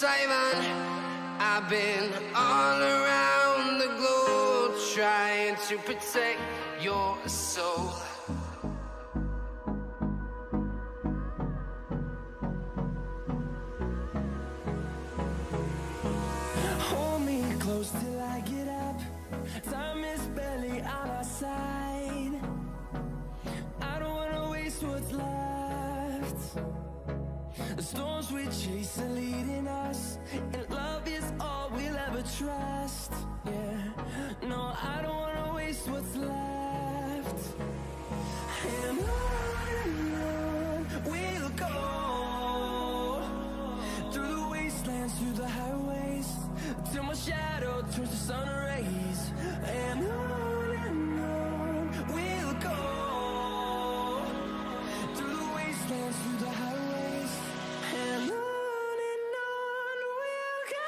Simon. I've been all around the globe trying to protect your soul. Hold me close till I get up. Time is barely on our side. I don't wanna waste what's left. The storms we chase are leading us, and love is all we'll ever trust. Yeah, no, I don't wanna waste what's left. And on we'll go, through the wastelands, through the highways, till my shadow turns to sun rays. And on we'll go, through the wastelands, through the highways, and on we'll go.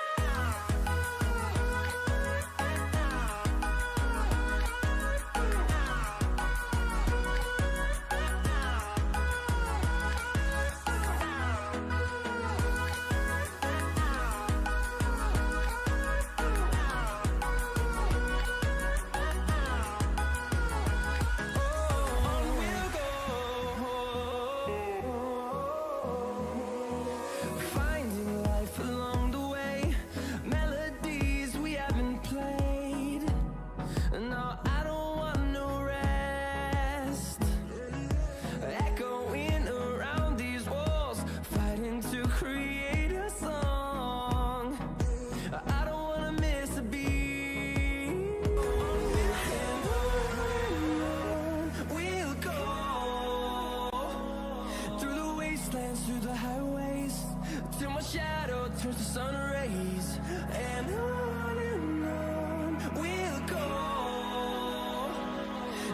Finding life along the way, melodies we haven't played. No, I don't want no rest. Echoing around these walls, fighting to create a song. I don't wanna miss a beat. And on we'll go, through the wastelands, through the highways, till my shadow turns to sun rays. And on we'll go,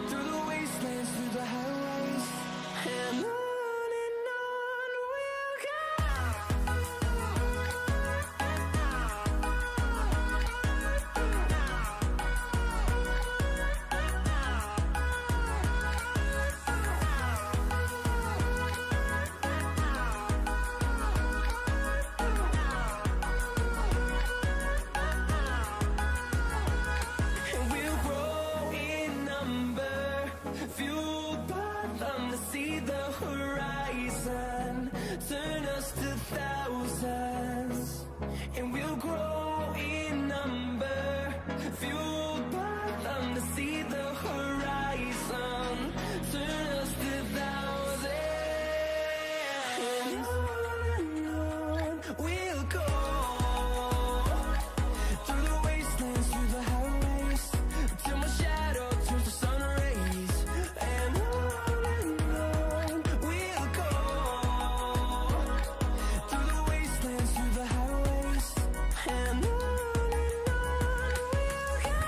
through the wastelands, through the highways, and on we'll go. And we'll grow in number, fueled by them to see the horizon, turn us to thousands. And we'll grow in number, fueled by them to see the horizon, turn us to thousands. And on we'll go, through the wastelands, through the highways, till my shadow turns to sun rays. And on we'll go, through the wastelands, through the highways, and on we'll go.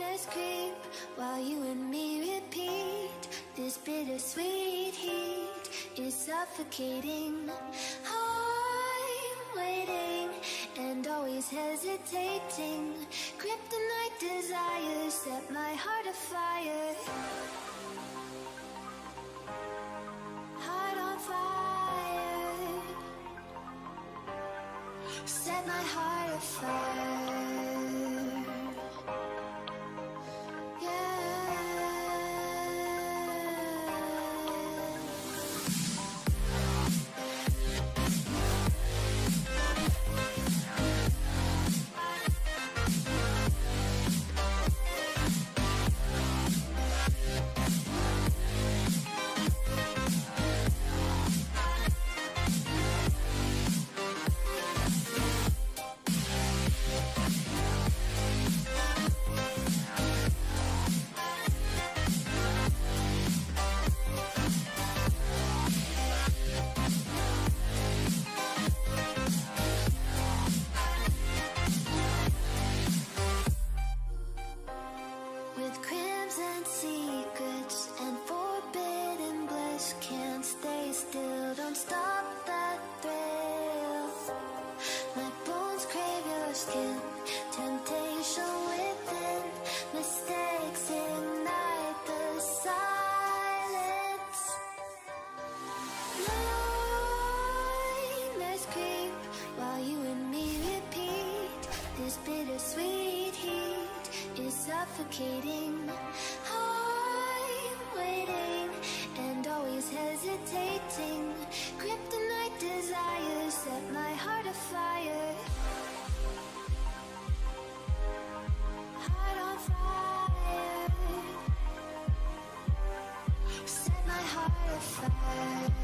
Nightmares creep while you and me repeat. This bittersweet heat is suffocating. I'm waiting and always hesitating. Kryptonite desires set my heart afire. Heart on fire. Set my heart afire. suffocating. I'm waiting and always hesitating. Kryptonite desires set my heart afire. Heart on fire. Set my heart afire.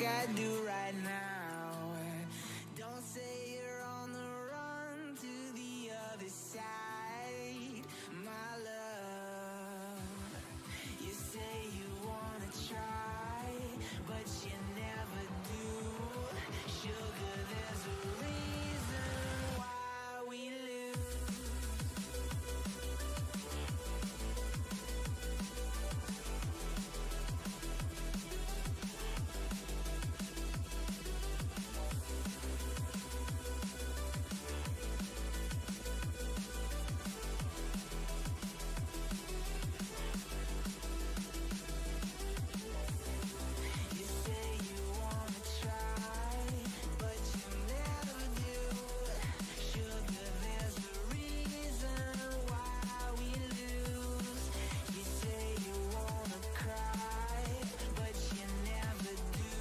I do right now. Don't say you're on the run to the other side, my love. You say you wanna try, but you never do. Sugar, there's a reason why we lose. You say you wanna try, but you never do. Sugar, there's a reason why we lose. You say you wanna cry, but you never do.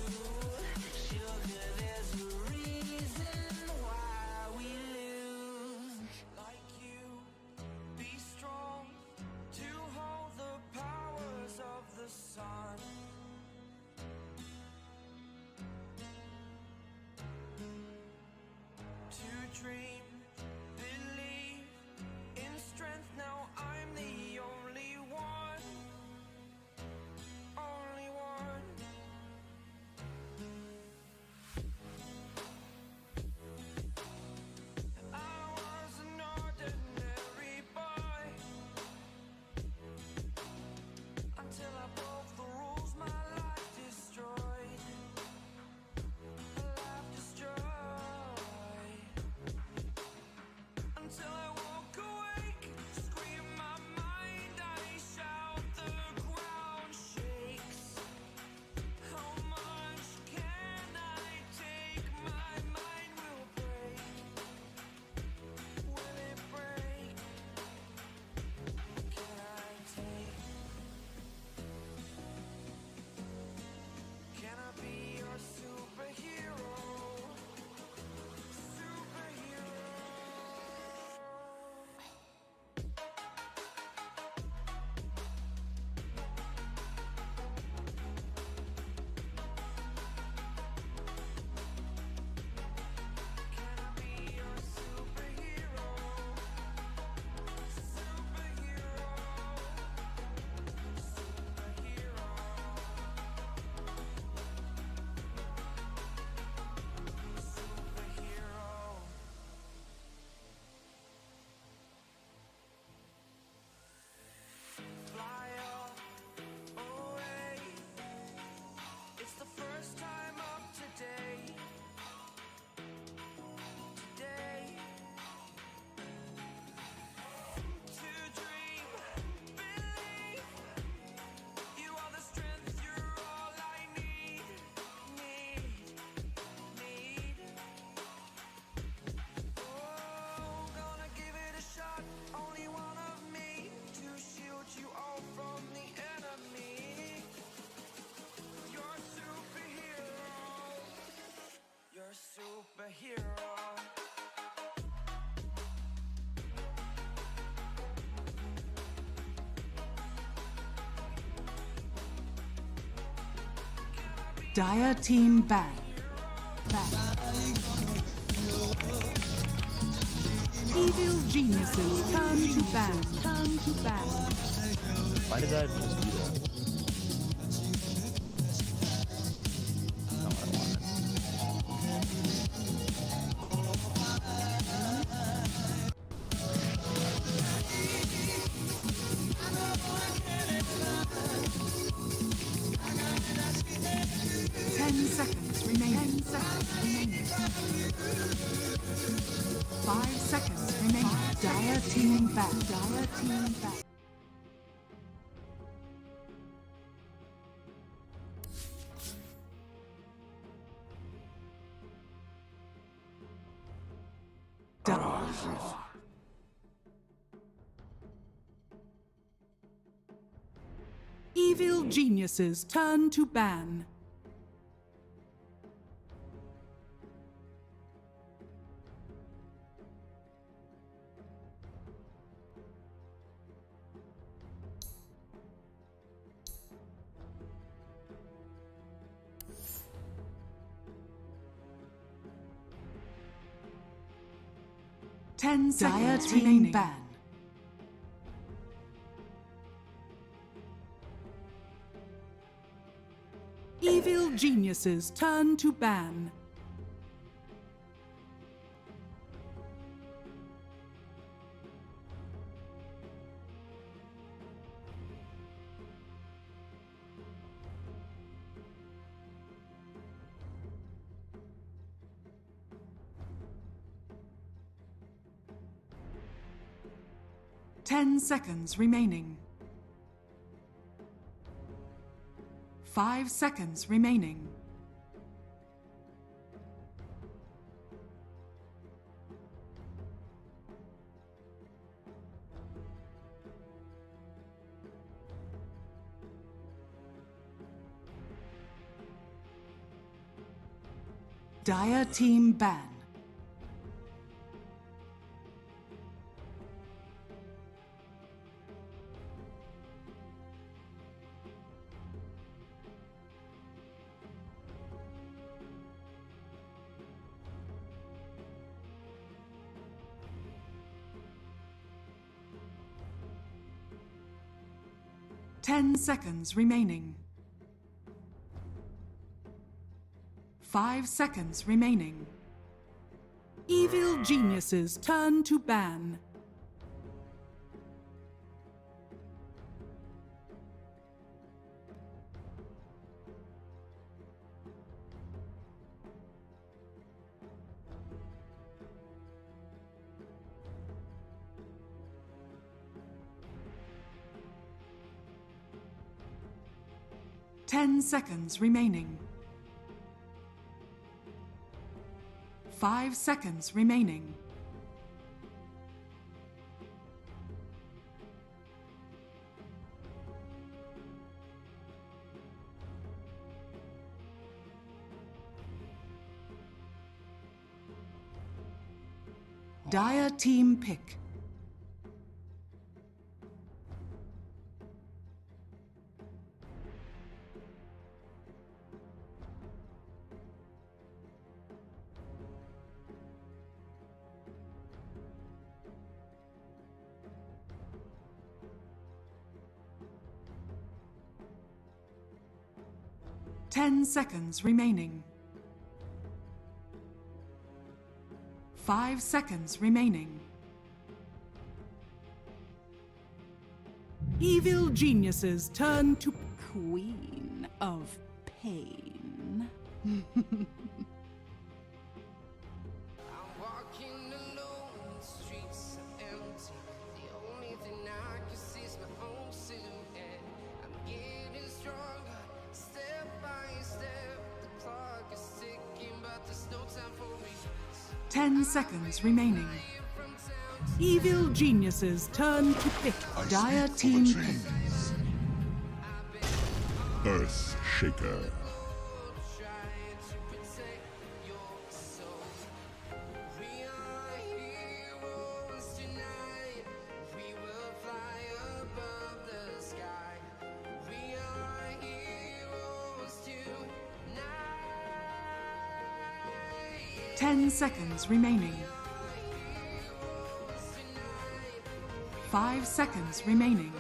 Sugar, there's a reason why we lose. Like you, be strong to hold the powers of the sun. To dream, believe in strength. Now I'm the only one, only one. I was an ordinary boy until I broke the rules. My life destroyed, a life destroyed. Until I walk awake, scream my mind, I shout, the ground shakes. How much can I take? My mind will break. Will it break? Can I take? Can I be your superhero? Superhero. Can I be your superhero? Superhero. Superhero. Superhero. Fly away. It's the first time of today. Today. To dream, believe. You are the strength, you're all I need. Need. Oh, gonna give it a shot. Only one of me to shield you all from the enemy. You're a superhero. You're a superhero. Dire team back. Evil geniuses turn to ban. Turn to ban. Why did I just do that? Not what I wanted. 10 seconds remaining. 10 seconds remaining. 5 seconds remaining. Dire team back. Dire team back. Evil geniuses turn to ban. 10 seconds remaining. Ban. Evil geniuses turn to ban. Ten seconds remaining. 5 seconds remaining. Dire team ban. Ten seconds remaining. 5 seconds remaining. Evil geniuses turn to ban. Ten seconds remaining. 5 seconds remaining. Dire team pick. Ten seconds remaining. 5 seconds remaining. Evil geniuses turn to Queen of Pain. I'm walking alone, the streets are empty. The only thing I can see is my own silhouette. I'm getting stronger, step by step. The clock is ticking, but there's no time for me. 10 seconds remaining. Evil geniuses turn to pick. Dire team pick. Earth Shaker. Trying to protect your soul. We are heroes tonight. We will fly above the sky. We are heroes tonight. 10 seconds remaining. 5 seconds remaining.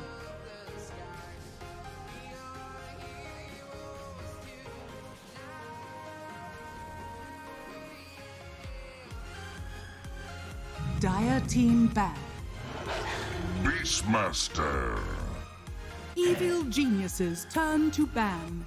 Dire team ban. Beastmaster. Evil geniuses turn to ban.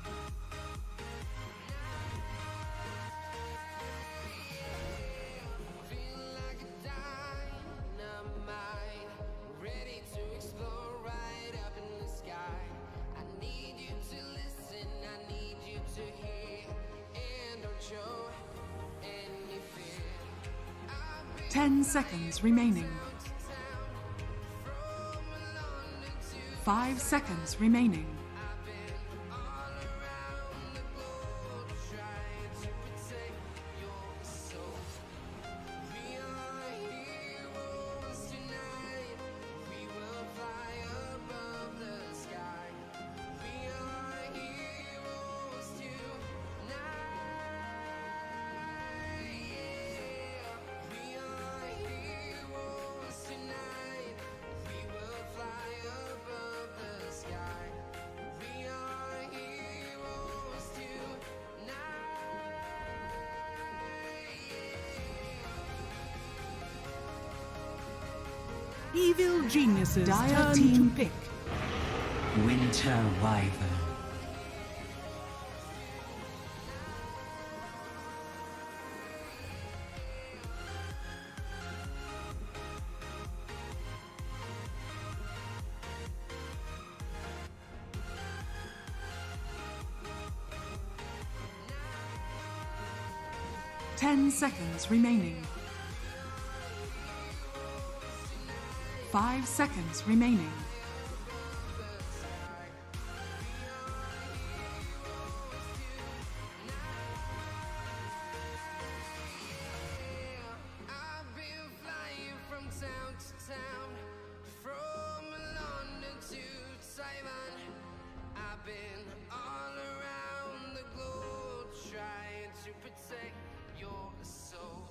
Ready to explore right up in the sky. I need you to listen, I need you to hear, and don't show any fear. I've been 10 seconds remaining. to town, from London to 5 seconds remaining. I've been all around the globe trying to protect your soul. We are heroes tonight. We will fly above the sky. We are heroes tonight. Yeah. We are heroes Evil Geniuses Dire Team pick. Winter Wyvern. 10 seconds remaining. 5 seconds remaining. I've been flying from town to town, from London to Taiwan. I've been all around the globe trying to protect your soul.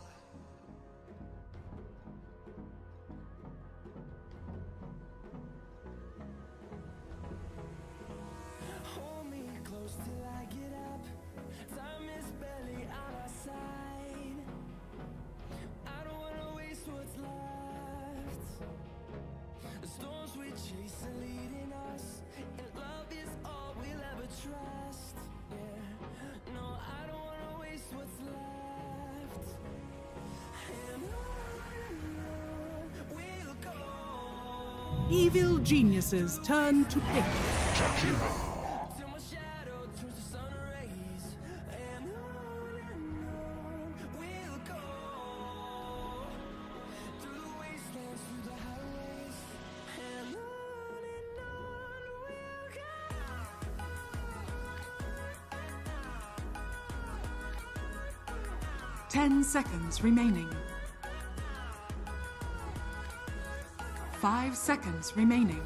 Hold me close till I get up. Time is barely on our side. I don't wanna waste what's left. The storms we chase are leading us, and love is all we'll ever trust. Yeah, no, I don't wanna waste what's left. And on we'll go. Evil Geniuses turn to pick. Till my shadow turns to sun rays, and on we'll go. Through the wastelands, through the highways, and on we'll go. 10 seconds remaining. 5 seconds remaining.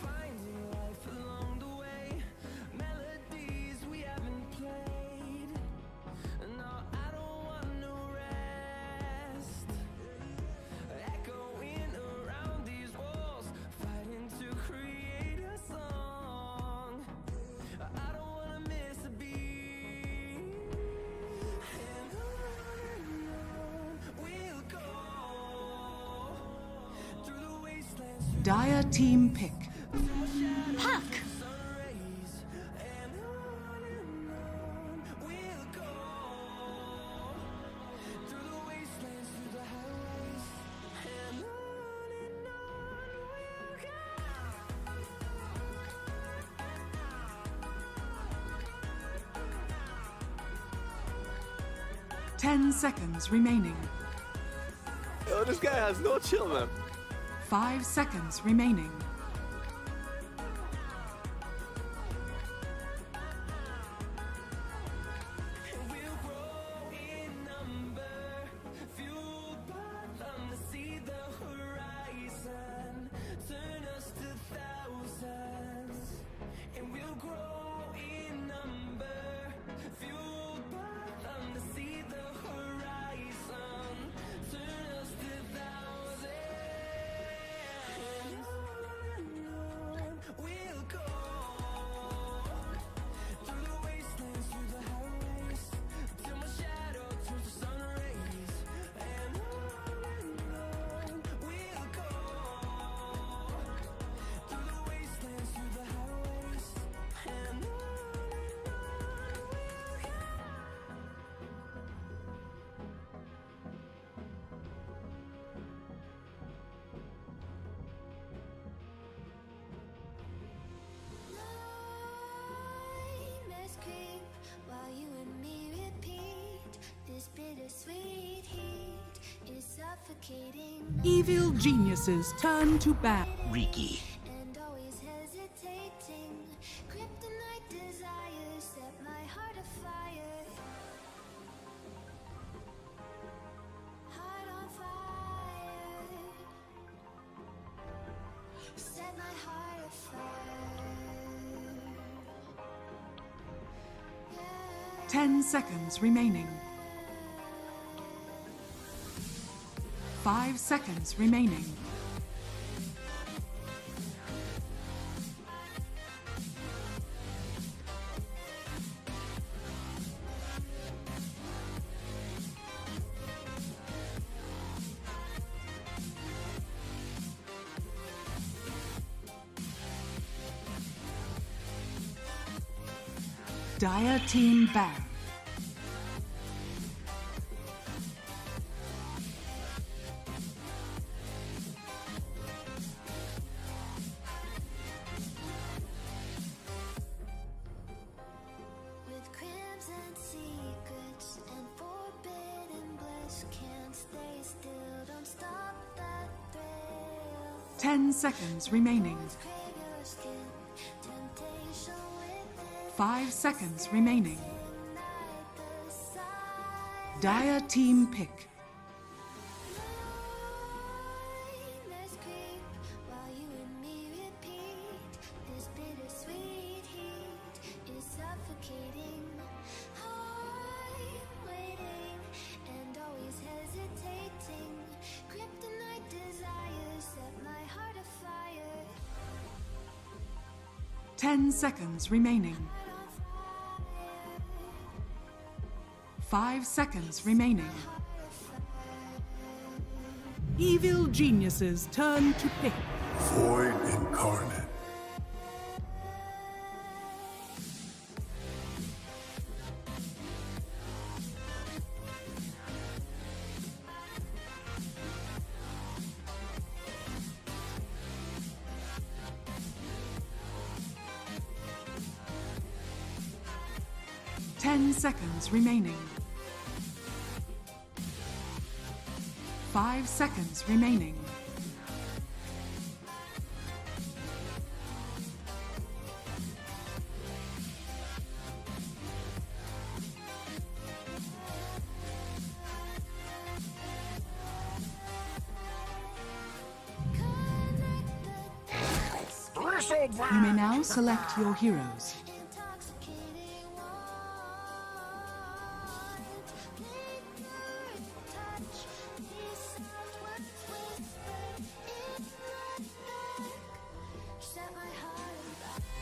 Finding life along the way, melodies we haven't played. No, I don't want no rest. Echoing around these walls, fighting to create a song. I don't wanna miss a beat. And on we'll go. Through the wastelands, through Dire Team pick. Huck! sun rays, and on we'll go. Through the wastelands, through the highways, and on we'll go. 10 seconds remaining. Yo, this guy has no chill, man. 5 seconds remaining. We'll grow in number, fueled by them to see the horizon, turn us to thousands. And we'll grow in number, fueled by them to see the horizon, turn us to thousands. And on we'll go. Through the wastelands, through the highways, till my shadow turns to sun rays, and on we'll go. Through the wastelands, through the highways, and on we'll go. Nightmares creep while you and me repeat. This bittersweet heat is suffocating. Evil Geniuses turn to bad. Riki. And always hesitating. Kryptonite desires set my heart afire. Heart on fire. Set my heart afire. Yeah. 10 seconds remaining. 5 seconds remaining. Dire team ban. With crimson secrets and forbidden bliss, can't stay still, don't stop that thrill. 10 seconds remaining. Crave your skin, temptation within, 5 seconds remaining. ignite the side. Dire team pick. Let's creep while you and me repeat. This bittersweet heat is suffocating. I'm waiting and always hesitating. Kryptonite desires set my heart afire. 10 seconds remaining. 5 seconds remaining. Evil geniuses turn to pick. Void incarnate. Ten seconds remaining. 5 seconds remaining. You may now select your heroes. Intoxicating want, liquor touch, these soft words whispered in the dark, set my heart on fire.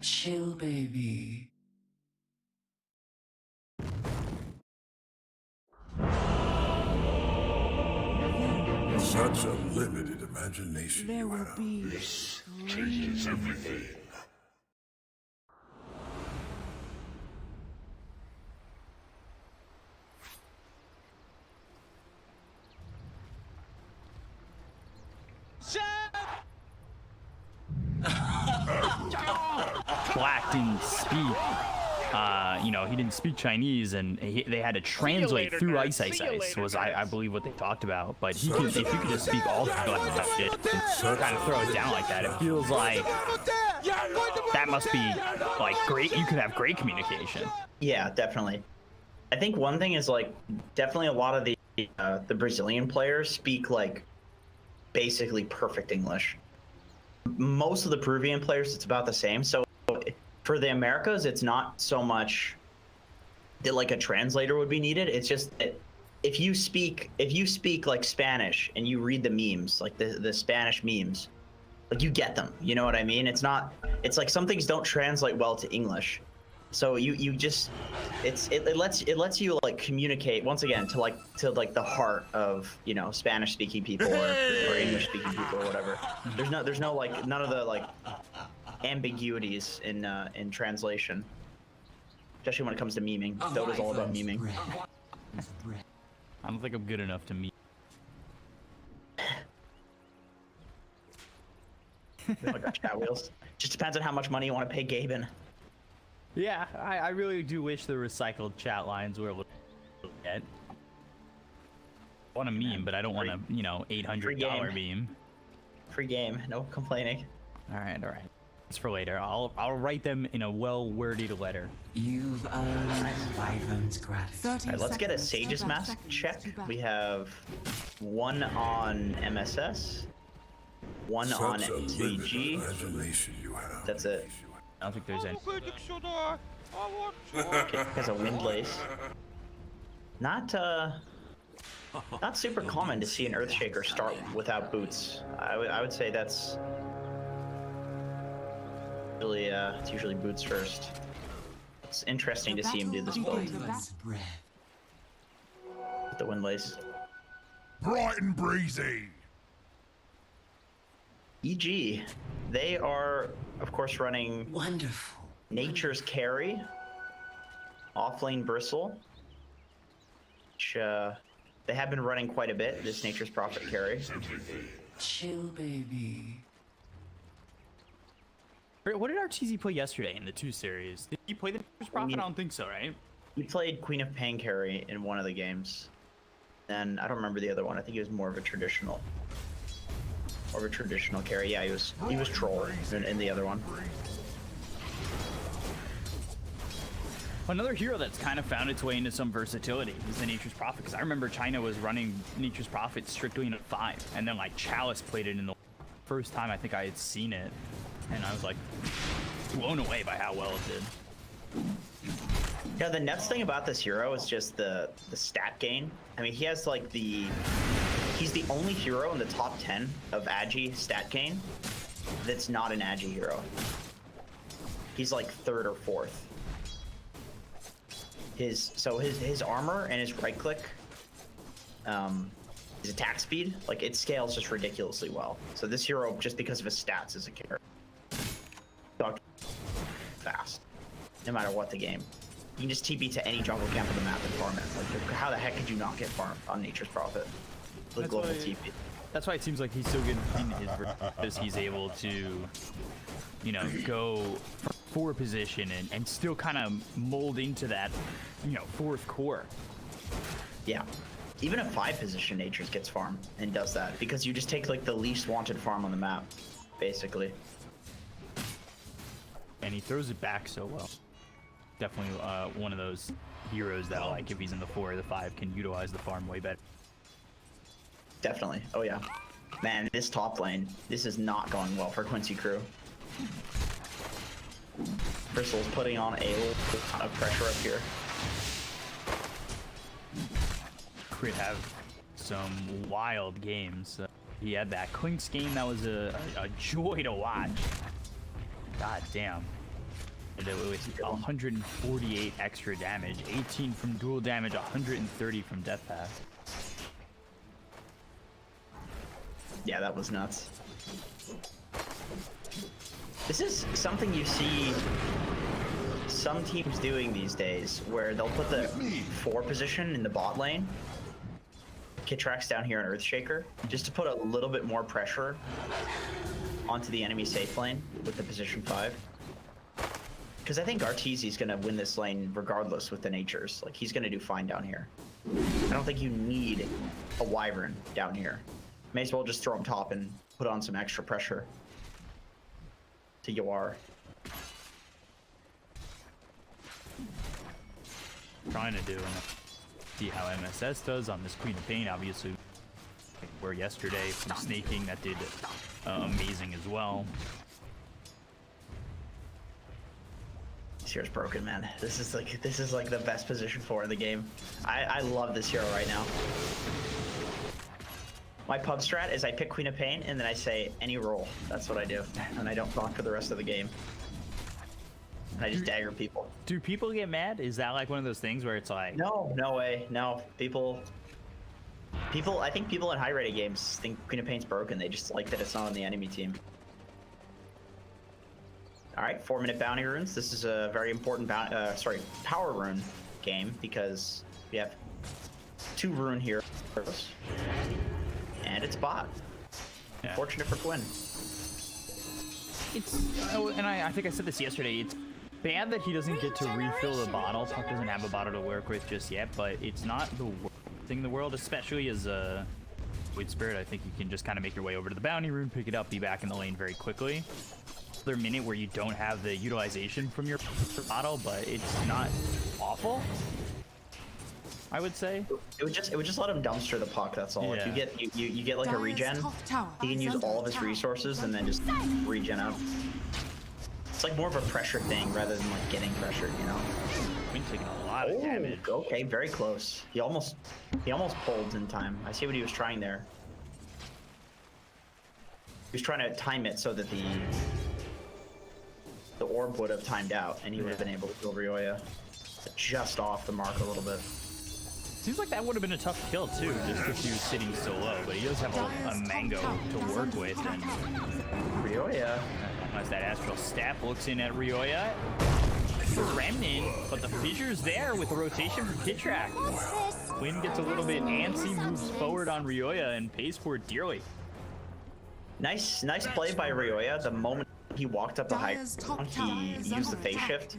Chill, baby. Such a limited imagination There you will have. be Changes everything. Black didn't speak. He didn't speak Chinese, and they had to translate through Ice. Was I believe what they talked about. But if you could just speak all like that shit, and kind of throw it down like that, it feels like that must be like great. You could have great communication. Yeah, definitely. I think one thing is like definitely a lot of the Brazilian players speak like basically perfect English. Most of the Peruvian players, it's about the same. So for the Americas, it's not so much that like a translator would be needed. It's just that if you speak like Spanish and you read the memes, like the Spanish memes, like you get them. You know what I mean? It's like some things don't translate well to English. So you just it lets you like communicate once again to like the heart of, you know, Spanish speaking people or English speaking people or whatever. There's no like none of the like ambiguities in translation. Especially when it comes to memeing. Dota's all about memeing. I don't think I'm good enough to meme. I got chat wheels. Just depends on how much money you want to pay Gaben. Yeah, I really do wish the recycled chat lines were a little bit. I want a meme, but I don't want a, you know, $800 meme. Free game, no complaining. All right. It's for later. I'll write them in a well-worded letter. You've earned Wyvern's gratitude. All right, let's get a Sage's Mask check. We have one on MSS, one on Such a limited GG. imagination you have. That's it. I don't think there's any. Has a Windlace. Not super common to see an Earthshaker start without boots. I would say that's really it's usually boots first. It's interesting to see him do this build with the Windlace. Bright and breezy. EG, they are of course running Wonderful. Nature's Carry, offlane Bristle, which they have been running quite a bit, this Nature's Prophet carry. Chill, baby. What did RTZ play yesterday in the 2 series? Did he play the Nature's Prophet? I don't think so, right? He played Queen of Pain carry in one of the games. And I don't remember the other one. I think he was more of a traditional. More of a traditional carry. Yeah, he was troll in the other one. Another hero that's kind of found its way into some versatility is the Nature's Prophet, because I remember China was running Nature's Prophet strictly in a 5, and then like Chalice played it in the first time I think I had seen it, and I was like blown away by how well it did. Yeah, the nuts thing about this hero is just the stat gain. I mean, he has like he's the only hero in the top 10 of Agi stat gain that's not an Agi hero. He's like 3rd or 4th. His armor and his right click, his attack speed, like it scales just ridiculously well. So this hero, just because of his stats, is a character fast, no matter what the game. You can just TP to any jungle camp on the map and farm it. Like, how the heck could you not get farmed on Nature's Prophet? The global TP. That's why it seems like he's so good in his because he's able to, you know, go for position and still kind of mold into that, you know, 4th core. Yeah. Even a 5 position Nature's gets farm and does that because you just take like the least wanted farm on the map, basically. And he throws it back so well. Definitely one of those heroes that, like, if he's in the 4 or the 5, can utilize the farm way better. Definitely. Oh yeah. Man, this top lane, this is not going well for Quincy Crew. Bristle's putting on a ton of pressure up here. Could have some wild games. He had that Clinks game that was a joy to watch. God damn. It was 148 extra damage, 18 from dual damage, 130 from death pass. Yeah, that was nuts. This is something you see some teams doing these days, where they'll put the 4 position in the bot lane, Kitrax down here on Earthshaker, just to put a little bit more pressure onto the enemy safe lane with the position 5. Because I think Arteezy's gonna win this lane regardless with the Natures. Like, he's gonna do fine down here. I don't think you need a Wyvern down here. May as well just throw him top and put on some extra pressure to Yawar. Trying to do and see how MSS does on this Queen of Pain, obviously. Where yesterday from snaking that did amazing as well. This hero's broken, man. This is like the best position 4 in the game. I love this hero right now. My pub strat is I pick Queen of Pain and then I say any roll. That's what I do, and I don't block for the rest of the game. and I just dagger people. Do people get mad? Is that like one of those things where it's like... No, no way. No, people. I think people in high-rated games think Queen of Pain's broken. They just like that it's not on the enemy team. All right, 4-minute bounty runes. This is a very important power rune game because we have 2 rune heroes, and it's bot. Yeah. Fortunate for Quinn. And I think I said this yesterday. It's bad that he doesn't get to refill the bottle. Puck doesn't have a bottle to work with just yet, but it's not the worst thing in the world, especially as a Void Spirit. I think you can just kind of make your way over to the bounty rune, pick it up, be back in the lane very quickly. Another minute where you don't have the utilization from your bottle, but it's not awful, I would say. It would just let him dumpster the puck. That's all. Yeah. If you get like a regen, he can use all of his resources and then just regen up. It's like more of a pressure thing rather than like getting pressured, you know. Quinn taking a lot of damage. Okay, very close. He almost pulled in time. I see what he was trying there. He was trying to time it so that the orb would have timed out, and he would have been able to kill Ryoya just off the mark a little bit. Seems like that would have been a tough kill too, just because he was sitting so low. But he does have a mango to work with, and Ryoya as that astral step looks in at Ryoya. The remnant, but the fissure's there with the rotation from Kitrak. Quinn gets a little bit antsy, moves forward on Ryoya, and pays for it dearly. Nice play by Ryoya. The moment he walked up the high ground, he used the phase shift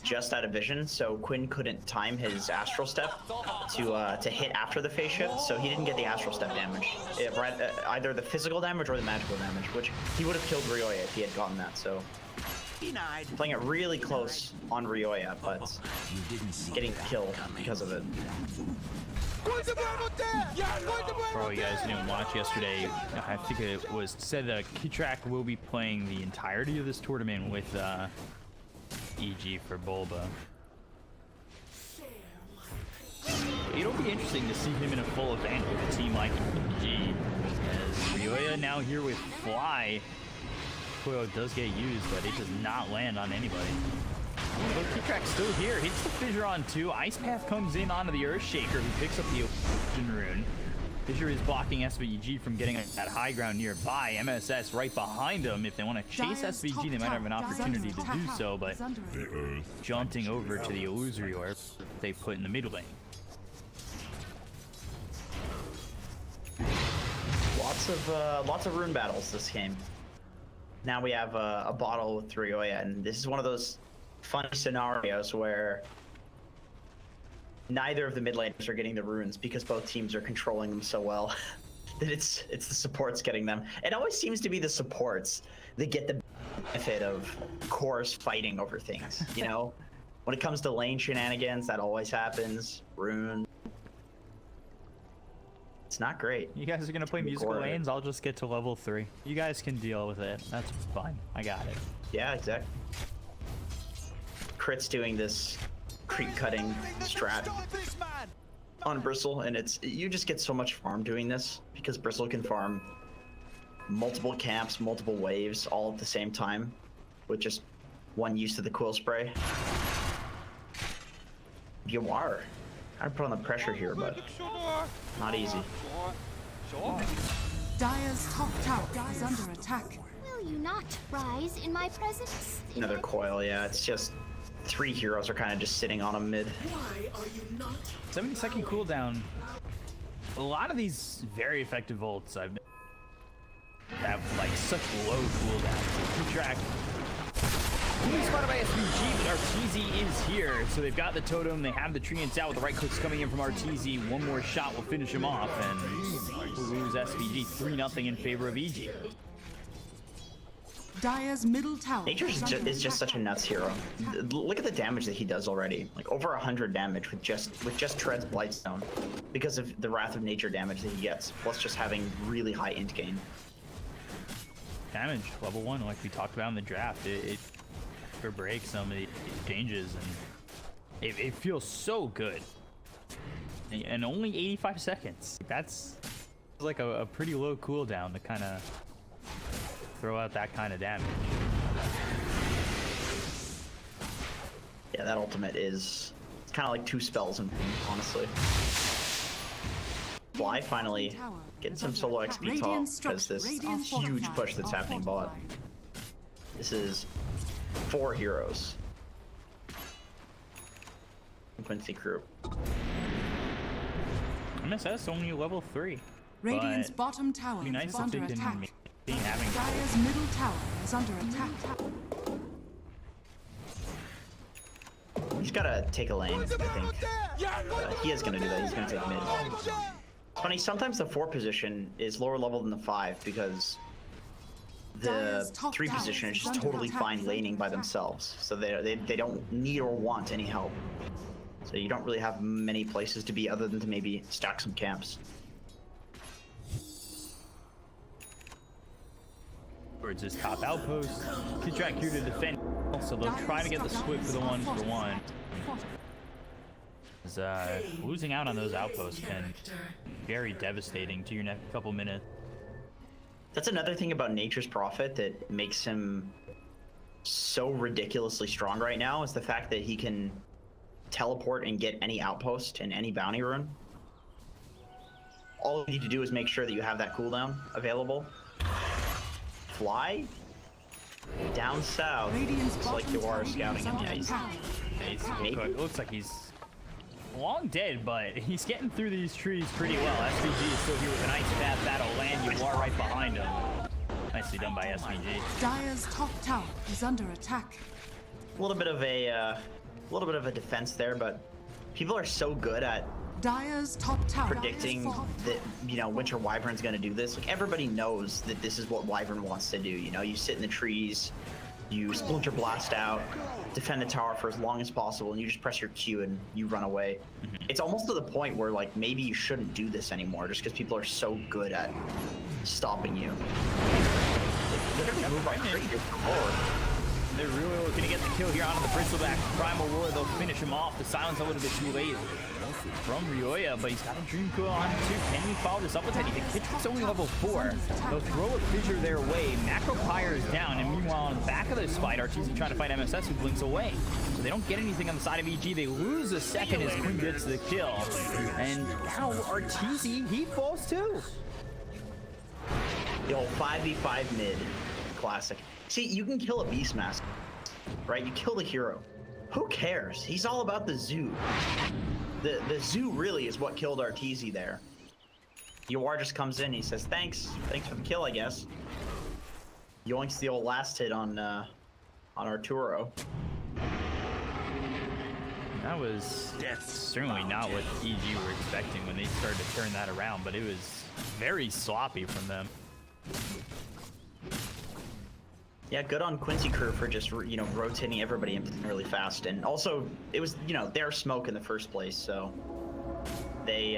just out of vision, so Quinn couldn't time his astral step to hit after the phase shift, so he didn't get the astral step damage. Either the physical damage or the magical damage, which he would have killed Ryoya if he had gotten that, so... Playing it really close on Ryoya, but getting killed because of it. For you guys didn't watch yesterday, I think it was said that Kitrak will be playing the entirety of this tournament with EG for Bulba. It'll be interesting to see him in a full event with a team like EG, as Ryoya now here with Fly. Coil does get used, but it does not land on anybody. But Kitrak's still here, hits the fissure on 2. Ice Path comes in onto the Earthshaker, who picks up the Illusion Rune. Fissure is blocking SVG from getting that high ground nearby. MSS right behind him. If they want to chase SVG, they might have an opportunity to do so, but jaunting over to the Illusory Orb they put in the mid lane. Lots of rune battles this game. Now we have a bottle with Ryoya, and this is one of those funny scenarios where neither of the mid laners are getting the runes because both teams are controlling them so well that it's the supports getting them. It always seems to be the supports that get the benefit of cores fighting over things, you know? When it comes to lane shenanigans, that always happens. Rune. It's not great. You guys are gonna play musical lanes, I'll just get to level 3. You guys can deal with it. That's fine. I got it. Yeah, exactly. Crit's doing this creep cutting strat on Bristle, and you just get so much farm doing this because Bristle can farm multiple camps, multiple waves all at the same time with just one use of the quill spray. You are. I put on the pressure here, but not easy. Dire's top tower is under attack. Will you not rise in my presence? Another coil, yeah. It's just 3 heroes are kind of just sitting on a mid. 70-second cooldown. A lot of these very effective ults have like such low cooldown. Kitrak being spotted by SVG, but RTZ is here. So they've got the totem, they have the treants out with the right clicks coming in from RTZ. One more shot will finish him off, and we'll lose SVG 3-0 in favor of EG. Dire's middle tower Nature is just such a nuts hero. Look at the damage that he does already. Like over 100 damage with just Tread's Blightstone because of the Wrath of Nature damage that he gets, plus just having really high int gain. Damage, level 1, like we talked about in the draft. It for break some of the changes, and it feels so good. And only 85 seconds. That's like a pretty low cooldown to kind of throw out that kind of damage. Yeah, that ultimate is kind of like 2 spells, and honestly. Fly finally getting some solo XP top as this huge push that's happening bot. This is 4 heroes. Quincy Crew. MSS only level 3. Radiant's but bottom tower it'd be nice is if under they attack. can having. Dire's middle tower is under attack. He's gotta take a lane, I think. He is gonna do that. He's gonna take mid. It's funny, sometimes the 4 position is lower level than the 5 because the 3 position is just totally fine laning by themselves. So they don't need or want any help. So you don't really have many places to be other than to maybe stack some camps. Towards his top outpost. Kidrak here to defend. So they'll try to get the split for the 1-for-1. Losing out on those outposts can be very devastating to your next couple minutes. That's another thing about Nature's Prophet that makes him so ridiculously strong right now, is the fact that he can teleport and get any outpost in any bounty rune. All you need to do is make sure that you have that cooldown available. Fly down south. It's like you are scouting him. Yeah, It looks like he's long dead, but he's getting through these trees pretty well. SVG is still here with a nice fast battle. Land, you are right behind him. Nicely done by SVG. Dire's top tower is under attack. A little bit of a defense there, but people are so good at Dire's top tower predicting that, you know, Winter Wyvern's gonna do this. Like, everybody knows that this is what Wyvern wants to do. You know, you sit in the trees, you Splinter Blast out, defend the tower for as long as possible, and you just press your Q and you run away. It's almost to the point where, like, maybe you shouldn't do this anymore just because people are so good at stopping you. They're really looking to get the kill here onto the Bristleback. Primal Roar, they'll finish him off. The silence a little bit too late from Ryoya, but he's got a Dream Coil on him too. Can he follow this up with anything? Kitch's only level 4. They'll throw a fissure their way. Macro Pyre is down, and meanwhile on the back of this fight, Arteezy trying to fight MSS, who blinks away. So they don't get anything on the side of EG. They lose a second as Quinn gets the kill. And now Arteezy, he falls too. The old 5v5 mid. Classic. See, you can kill a Beastmaster, right? You kill the hero. Who cares? He's all about the zoo. The zoo really is what killed Arteezy there. Ywar just comes in, he says, thanks for the kill, I guess. Yoinks the old last hit on Arturo. That was certainly not what EG were expecting when they started to turn that around, but it was very sloppy from them. Yeah, good on Quincy Crew for just, you know, rotating everybody in really fast. And also, it was, you know, their smoke in the first place, so they,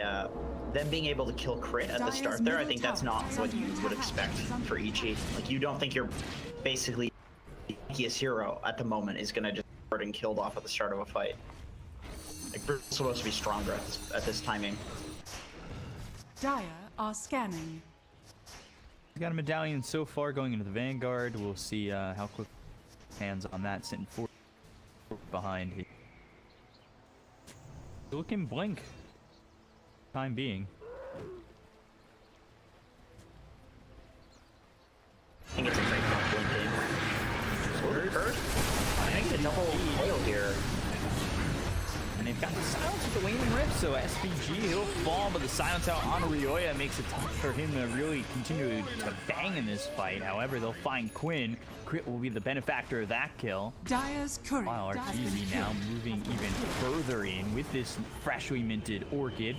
them being able to kill crit at the start there, I think that's not what you would expect for EG. Like, you don't think your basically weakest hero at the moment is gonna just get and killed off at the start of a fight. Like, Bruce's supposed to be stronger at this timing. Dire are scanning. He's got a medallion so far going into the Vanguard. We'll see how quick hands on that, sitting 4 behind. Looking blink. Time being. I think it's a great blink game. I think the double oil here. And they've got the silence with the waning rift, so SVG, he'll fall, but the silence out on Ryoya makes it tough for him to really continue to bang in this fight. However, they'll find Quinn. Crit will be the benefactor of that kill. Dire's current. While Arteezy now moving even further in with this freshly minted Orchid.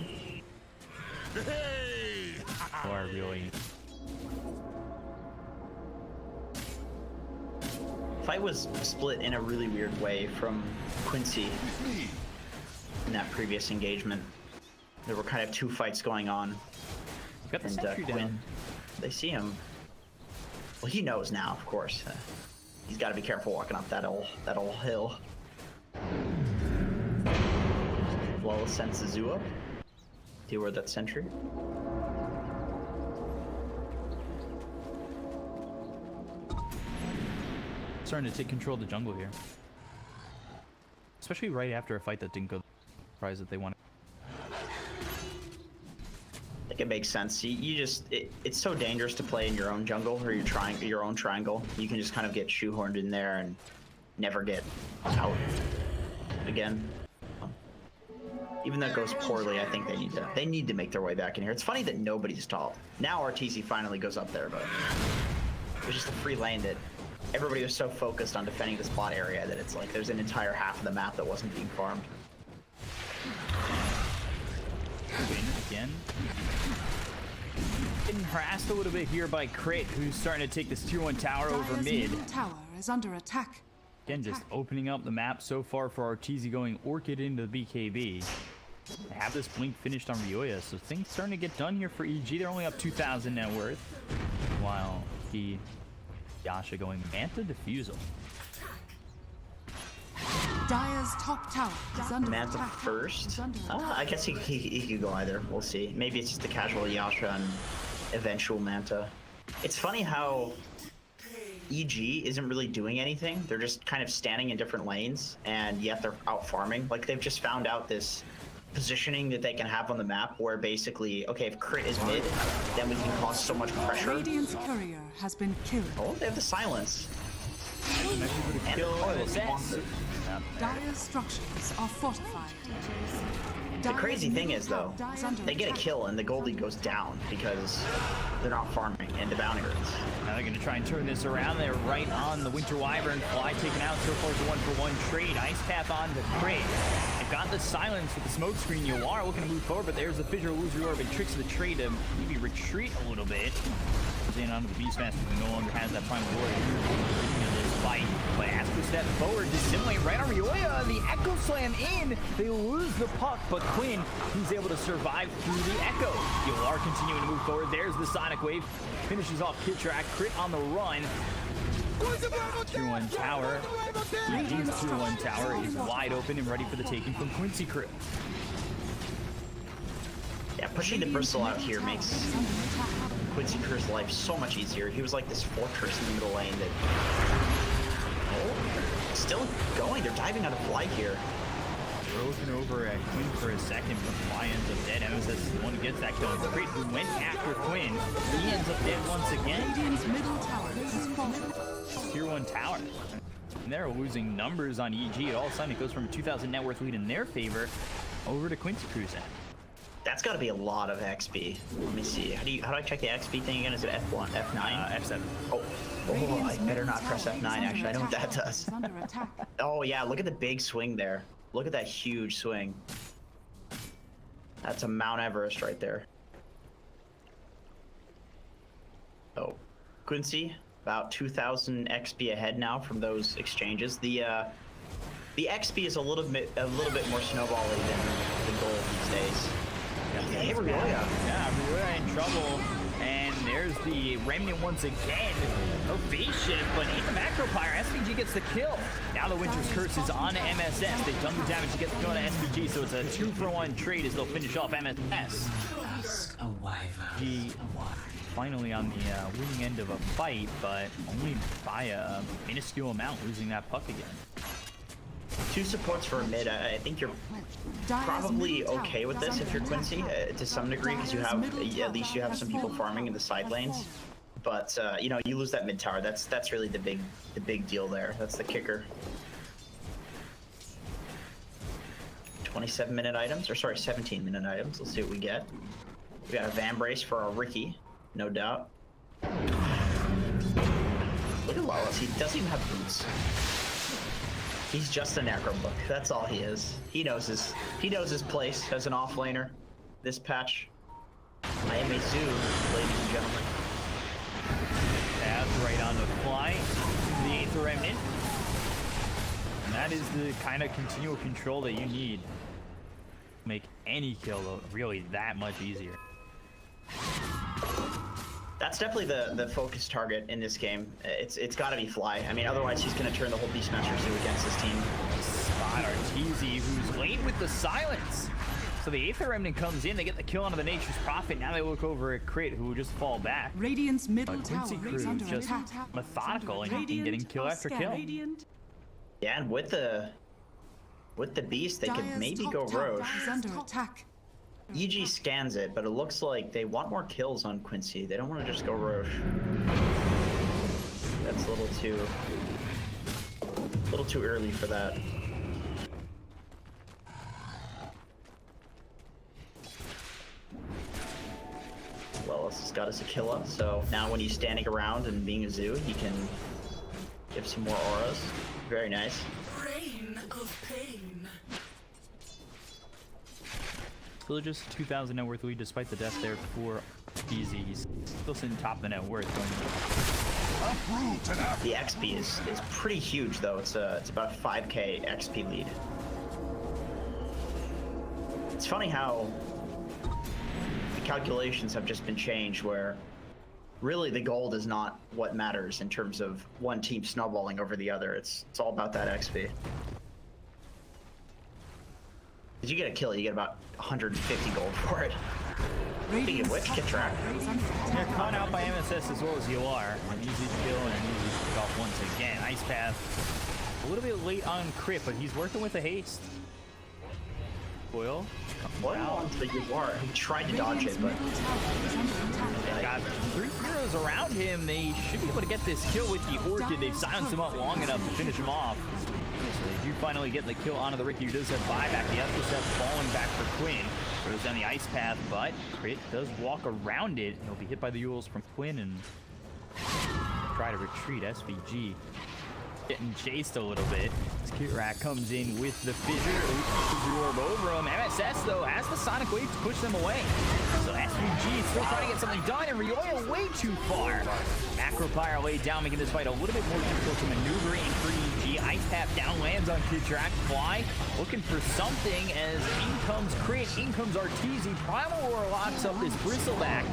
Or really... Fight was split in a really weird way from Quincy in that previous engagement. There were kind of 2 fights going on. Got the And sentry Quinn, down. they see him. Well, he knows now, of course. He's got to be careful walking up that old hill. Lola sends the zoo up. Deal with that sentry. Starting to take control of the jungle here. especially right after a fight that didn't go the prize that they wanted. I think it makes sense. You just it's so dangerous to play in your own jungle or your own triangle. You can just kind of get shoehorned in there and never get out again. Even though it goes poorly, I think they need to make their way back in here. It's funny that nobody's tall. Now RTZ finally goes up there, but it was just a free lane that everybody was so focused on defending the spot area that it's like there's an entire half of the map that wasn't being farmed. Win again. Getting harassed a little bit here by Crit, who's starting to take this tier 1 tower over Dire's mid. middle tower is under attack. Again, just opening up the map so far for Arteezy, going Orchid into the BKB. They have this blink finished on Ryoya, so things starting to get done here for EG. They're only up 2,000 net worth, while Yasha going Manta Diffusal. Dire's top tower is under Manta attack. first? I guess he could go either. We'll see. Maybe it's just the casual Yasha and eventual Manta. It's funny how EG isn't really doing anything. They're just kind of standing in different lanes, and yet they're out farming. Like, they've just found out this positioning that they can have on the map where basically, okay, if Crit is mid, then we can cause so much pressure. Radiant's courier has been killed. Oh, they have the silence. And Kill the Dire's structures are fortified. The crazy thing is, though, they get a kill and the Goldie goes down because they're not farming and the bounty rates. Now they're going to try and turn this around. They're right on the Winter Wyvern. Fly taken out. So far as a 1-for-1 trade. Ice Path on the Crit. They've got the silence with the smoke screen. You are looking to move forward, but there's the Fissure Illusory Orb. It tricks the trade to maybe retreat a little bit. In onto the Beastmaster, who no longer has that final glory in this fight. But Astro step forward, dissimulate right on Ryoya. The Echo Slam in. They lose the puck, but Quinn, he's able to survive through the Echo. Yolar continuing to move forward. There's the Sonic Wave. Finishes off Kitrak. Crit on the run. Tier 1 tower. Eugenia's Tier 1 tower is wide open and ready for the taking from Quincy Crew. Yeah, pushing the Bristol out here makes Quincy Crew's life so much easier. He was like this fortress in the middle lane that... Oh, still going. They're diving on a fly here. We're looking over at Quinn for a second, but Fly ends up dead. MSS is the one who gets that kill. Crit, who went after Quinn, he ends up dead once again. Radiant's middle tower is falling. Tier 1 tower. And they're losing numbers on EG. All of a sudden, it goes from a 2,000 net worth lead in their favor over to Quincy Crew's end. That's got to be a lot of XP. Let me see. How do I check the XP thing again? Is it F1, F9? F7. Oh, I better not press F9, actually. I know what that does. Under attack. Oh, yeah, look at the big swing there. Look at that huge swing. That's a Mount Everest right there. Oh, Quincy, about 2,000 XP ahead now from those exchanges. The XP is a little bit more snowbally than gold these days. Hey, Ryoya. Yeah, Ryoya in trouble. And there's the Remnant once again. No face shift, but in the Macro Pyre, SPG gets the kill. Now the Winter's Curse is on MSS. They've done the damage to get the kill on SPG, so it's a 2-for-1 trade as they'll finish off MSS. He finally on the winning end of a fight, but only by a minuscule amount, losing that puck again. 2 supports for a mid. I think you're probably okay with this if you're Quincy to some degree, because you have at least you have some people farming in the side lanes. But you know, you lose that mid tower. That's really the big deal there. That's the kicker. 27-minute items, or sorry, 17-minute items. Let's see what we get. We got a Van Brace for our Ricky, no doubt. Look at Lawless. He doesn't even have boots. He's just a Necrobook. That's all he is. He knows his place as an offlaner. This patch. I am a zoo, ladies and gentlemen. That's right on the fly. The 8th Remnant. And that is the kind of continual control that you need. Make any kill really that much easier. That's definitely the focus target in this game. It's got to be Fly. I mean, otherwise he's going to turn the whole Beastmaster Zoo against his team. Spot Arteezy, who's late with the silence. So the 8th Remnant comes in, they get the kill onto the Nature's Prophet. Now they look over at Crit, who will just fall back. Radiant's middle But tower Quincy is Crew under just attack. methodical and getting kill after kill. Radiant. Yeah, and with the With the beast, they could Dire's maybe top go tower Roche. is under attack. EG scans it, but it looks like they want more kills on Quincy. They don't want to just go Roche. That's a little too early for that. Well, has got us a killer, so now when he's standing around and being a zoo, he can give some more auras. Very nice. Reign of pain. Still just 2,000 net worth lead despite the death there for Easy. He's still sitting top of the net worth. The XP is pretty huge though. It's about a 5k XP lead. It's funny how the calculations have just been changed where really the gold is not what matters in terms of one team snowballing over the other. It's all about that XP. If you get a kill, you get about 150 gold for it. Speaking of which, get track. They're caught out by MSS as well as you are. An easy kill and an easy pick off once again. Ice Path a little bit late on crit, but he's working with a haste. Boyle. What onto the Yuar? He tried to dodge it, but Got 3 heroes around him. They should be able to get this kill with the Orchid. They've silenced him up long enough to finish him off. So they do finally get the kill onto the Ricky, who does have buyback. The Epicep falling back for Quinn. Goes down the Ice Path, but Crit does walk around it. He'll be hit by the Euls from Quinn and try to retreat. SVG getting chased a little bit. As Kitrak comes in with the fissure. The orb over him. MSS, though, has the Sonic Wave to push them away. So SVG still trying to get something done, and Ryoya way too far. Macropyre laid down, making this fight a little bit more difficult to maneuver in for EG. Ice Path down lands on Kitrak. Fly looking for something as in comes Crit, in comes Arteezy. Primal Roar locks up this Bristleback.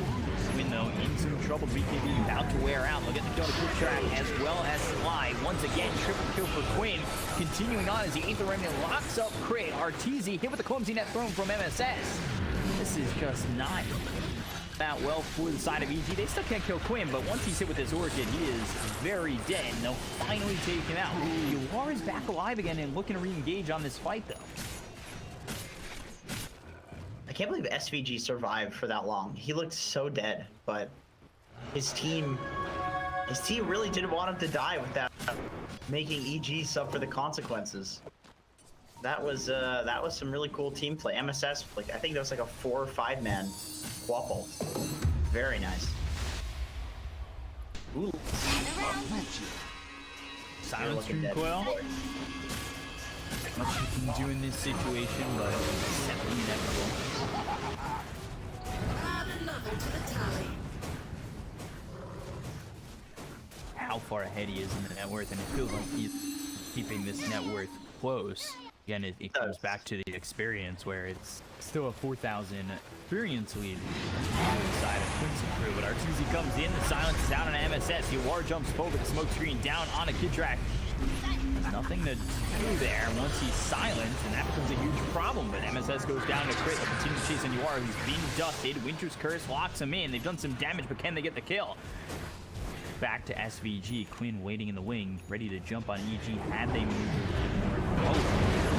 Quinn, though, in some trouble. BKB about to wear out. Look at the kill to Kitrak as well as Sly. Once again, triple kill for Quinn. Continuing on as the 8th Remnant locks up Crit. Arteezy hit with the clumsy net thrown from MSS. This is just not that well for the side of EG. They still can't kill Quinn, but once he's hit with this Orchid, he is very dead, and they'll finally take him out. Yuar is back alive again and looking to re-engage on this fight, though. I can't believe SVG survived for that long. He looked so dead, but his team really didn't want him to die with that, making EG suffer the consequences. That was some really cool team play. MSS, like I think that was like a 4 or 5 man quapple. Very nice. Ooh. Silence from Coil. Much you can do in this situation, but it's definitely inevitable. How far ahead he is in the net worth, and it feels like he's keeping this net worth close. Again, it comes back to the experience where it's still a 4,000 experience lead on the side of Quincy Crew. But Arteezy comes in, the silence is out on MSS. Yuar jumps forward, the smoke screen down on a Kitrak. There's nothing to do there once he's silenced, and that becomes a huge problem. But MSS goes down to Crit, they'll continue chasing Yuar, who's being dusted. Winter's Curse locks him in. They've done some damage, but can they get the kill? Back to SVG. Quinn waiting in the wing, ready to jump on EG had they moved more.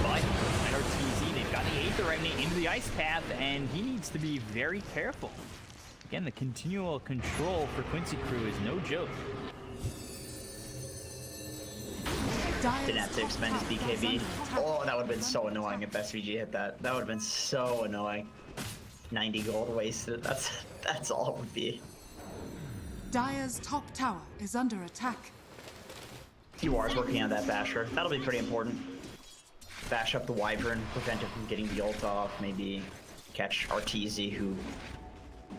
But at Arteezy, they've got the 8th Remnant into the Ice Path, and he needs to be very careful. Again, the continual control for Quincy Crew is no joke. Didn't have to expend his BKB. Oh, that would have been so annoying if SVG hit that. That would have been so annoying. 90 gold wasted. That's all it would be. Dire's top tower is under attack. Yuar's working on that basher. That'll be pretty important. Bash up the Wyvern, prevent it from getting the ult off, maybe catch Arteezy, who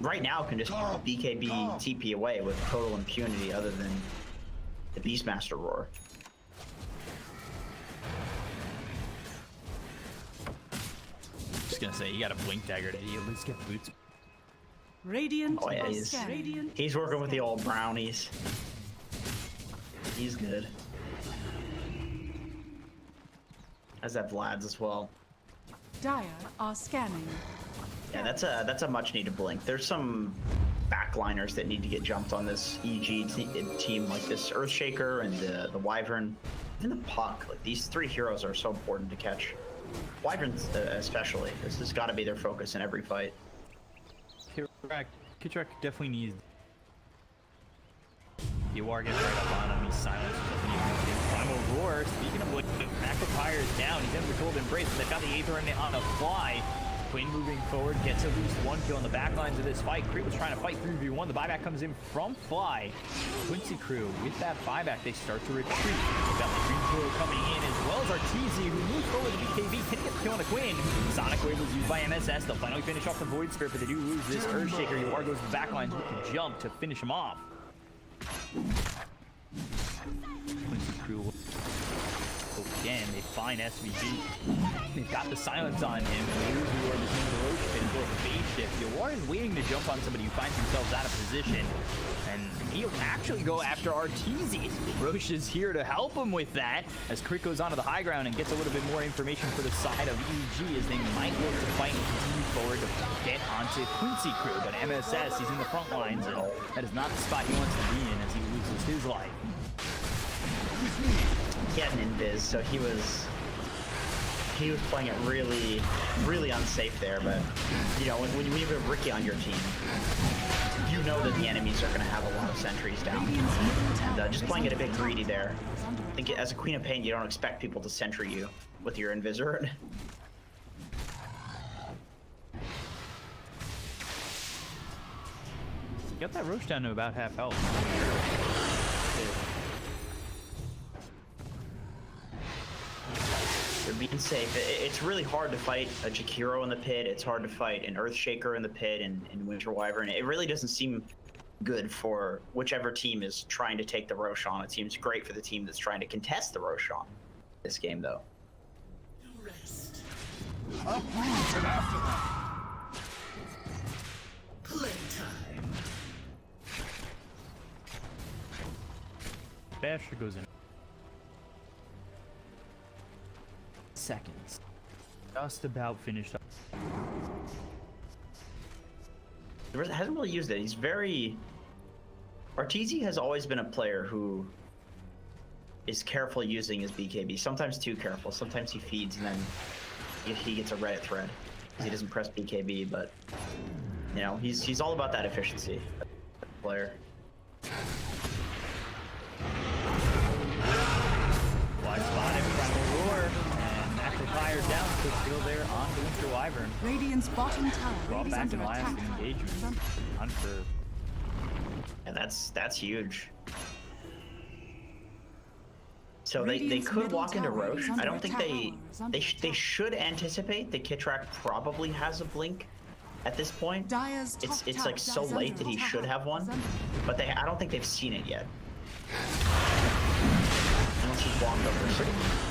right now can just BKB TP away with total impunity other than the Beastmaster Roar. Just gonna say, you got a blink dagger to at least get boots. Radiant Oh yeah, Radiant he's working with the old brownies. He's good. As that Vlad's as well. Dire are scanning. Yeah, that's a much needed blink. There's some backliners that need to get jumped on this EG team, like this Earthshaker and the Wyvern, even the Puck. Like these 3 heroes are so important to catch. Wyverns especially. This has got to be their focus in every fight. Kitrak definitely needs. Yawar gets right up on him. He's silenced. Primal Roar. Speaking of which, McIntyre is down. He's in the cold embrace. They've got the Aether on the fly. Quinn moving forward, gets at least one kill on the back lines of this fight. Crew was trying to fight 3v1. The buyback comes in from Fly. Quincy Crew, with that buyback, they start to retreat. They've got the Green Pillar coming in, as well as Arteezy, who moves forward to BKB, can get the kill on a Quinn. Sonic Wave was used by MSS. They'll finally finish off the Void Spirit, but they do lose this Earthshaker. Yawar goes to the back lines with the jump to finish him off. Quincy Crew again, they find SVG. They've got the silence on him. They lose Yawar between the Roche pit and go for phase shift. Yawar is waiting to jump on somebody who finds themselves out of position. And he'll actually go after Arteezy. Roche is here to help him with that as Crick goes onto the high ground and gets a little bit more information for the side of EG as they might look to fight and continue forward to get onto Quincy Crew. But MSS, he's in the front lines, and that is not the spot he wants to be in as he loses his life. He had an invis, so he was playing it really, really unsafe there. But you know, when you have Ricky on your team, you know that the enemies are going to have a lot of sentries down. And just playing it a bit greedy there. I think as a Queen of Pain, you don't expect people to sentry you with your Invisor. Got that Roche down to about half health. They're being safe. It's really hard to fight a Jakiro in the pit. It's hard to fight an Earthshaker in the pit and Winter Wyvern. It really doesn't seem good for whichever team is trying to take the Roshan. It seems great for the team that's trying to contest the Roshan. This game, though. Rest. Uprooted after that. Playtime. Basher goes in. Seconds. Just about finished up. Hasn't really used it. He's very... Arteezy has always been a player who is careful using his BKB. Sometimes too careful. Sometimes he feeds and then he gets a Reddit thread because he doesn't press BKB. But you know, he's all about that efficiency. Player. Fly spotted, Primal Roar, and McIntyre down. Quick kill there on the Winter Wyvern. Radiant's bottom tower Brought is back under in line attack. with engagement. Hunt for. And that's huge. So they Radiant's could middle walk into tower Roche. is under I don't think attack. they should anticipate that Kitrak probably has a blink at this point. Dire's top It's tower like so is late under that he attack. should have one, but I don't think they've seen it yet. Unless he's walked over.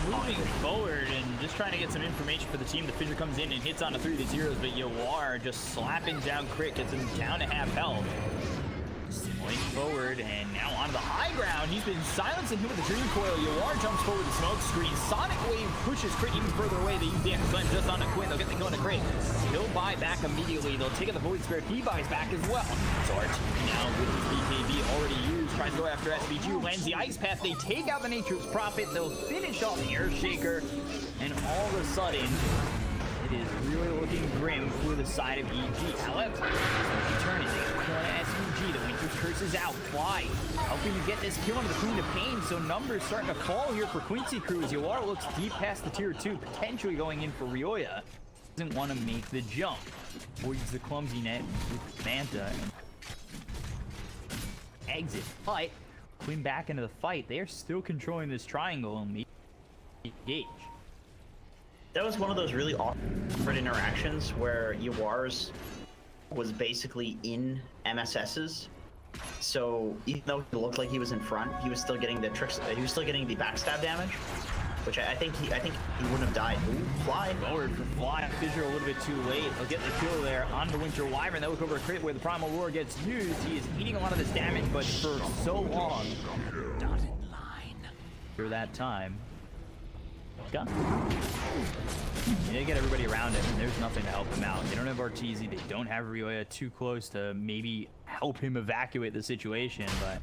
Moving forward and just trying to get some information for the team. The Fissure comes in and hits on a 3 to 0s, but Yawar just slapping down Crick, gets him down to half health. Going forward and now on the high ground. He's been silencing him with the Dream Coil. Yawar jumps forward with the smoke screen. Sonic Wave pushes Crick even further away. They use the X-Gun just on the Quinn. They'll get the kill on the Crick. He'll buy back immediately. They'll take out the Void Spirit. He buys back as well. So Arteezy now with his BKB already used. Tries to go after SVG. Lands the Ice Path. They take out the Nature's Prophet. They'll finish off the Earthshaker. And all of a sudden, it is really looking grim for the side of EG. However, returning the kill on SVG. The Winter's Curse is out. Fly helping to get this kill on the Queen of Pain. So numbers starting to fall here for Quincy Crew as Yawar looks deep past the tier 2, potentially going in for Ryoya. Doesn't want to make the jump. Avoids the clumsy net with Manta and exit. But Quinn back into the fight. They are still controlling this triangle and engage. That was one of those really awkward interactions where Yawar's was basically in MSS's. So even though he looked like he was in front, he was still getting the tricks. He was still getting the backstab damage, which I think he wouldn't have died. Ooh, Fly Forward for Fly. Fissure a little bit too late. He'll get the kill there on the Winter Wyvern. They'll look over a crit where the Primal Roar gets used. He is eating a lot of this damage, but for so long, not in line. For that time, done. They get everybody around him, and there's nothing to help him out. They don't have Arteezy. They don't have Ryoya too close to maybe help him evacuate the situation, but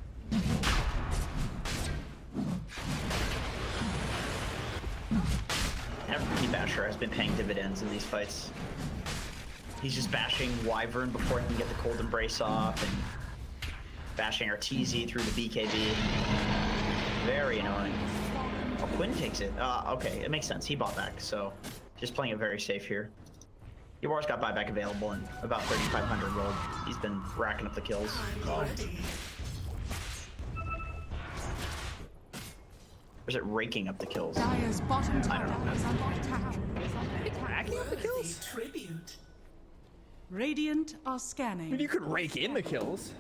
Basher has been paying dividends in these fights. He's just bashing Wyvern before he can get the Cold Embrace off, and bashing Arteezy through the BKB. Very annoying. Oh, Quinn takes it. Okay, it makes sense. He bought back, so just playing it very safe here. Yawar's got buyback available and about 3,500 gold. He's been racking up the kills. Or is it raking up the kills? Dire's bottom I don't tower know. is under attack. Racking up the kills? Tribute. Radiant are I mean, scanning. you could rake in the kills.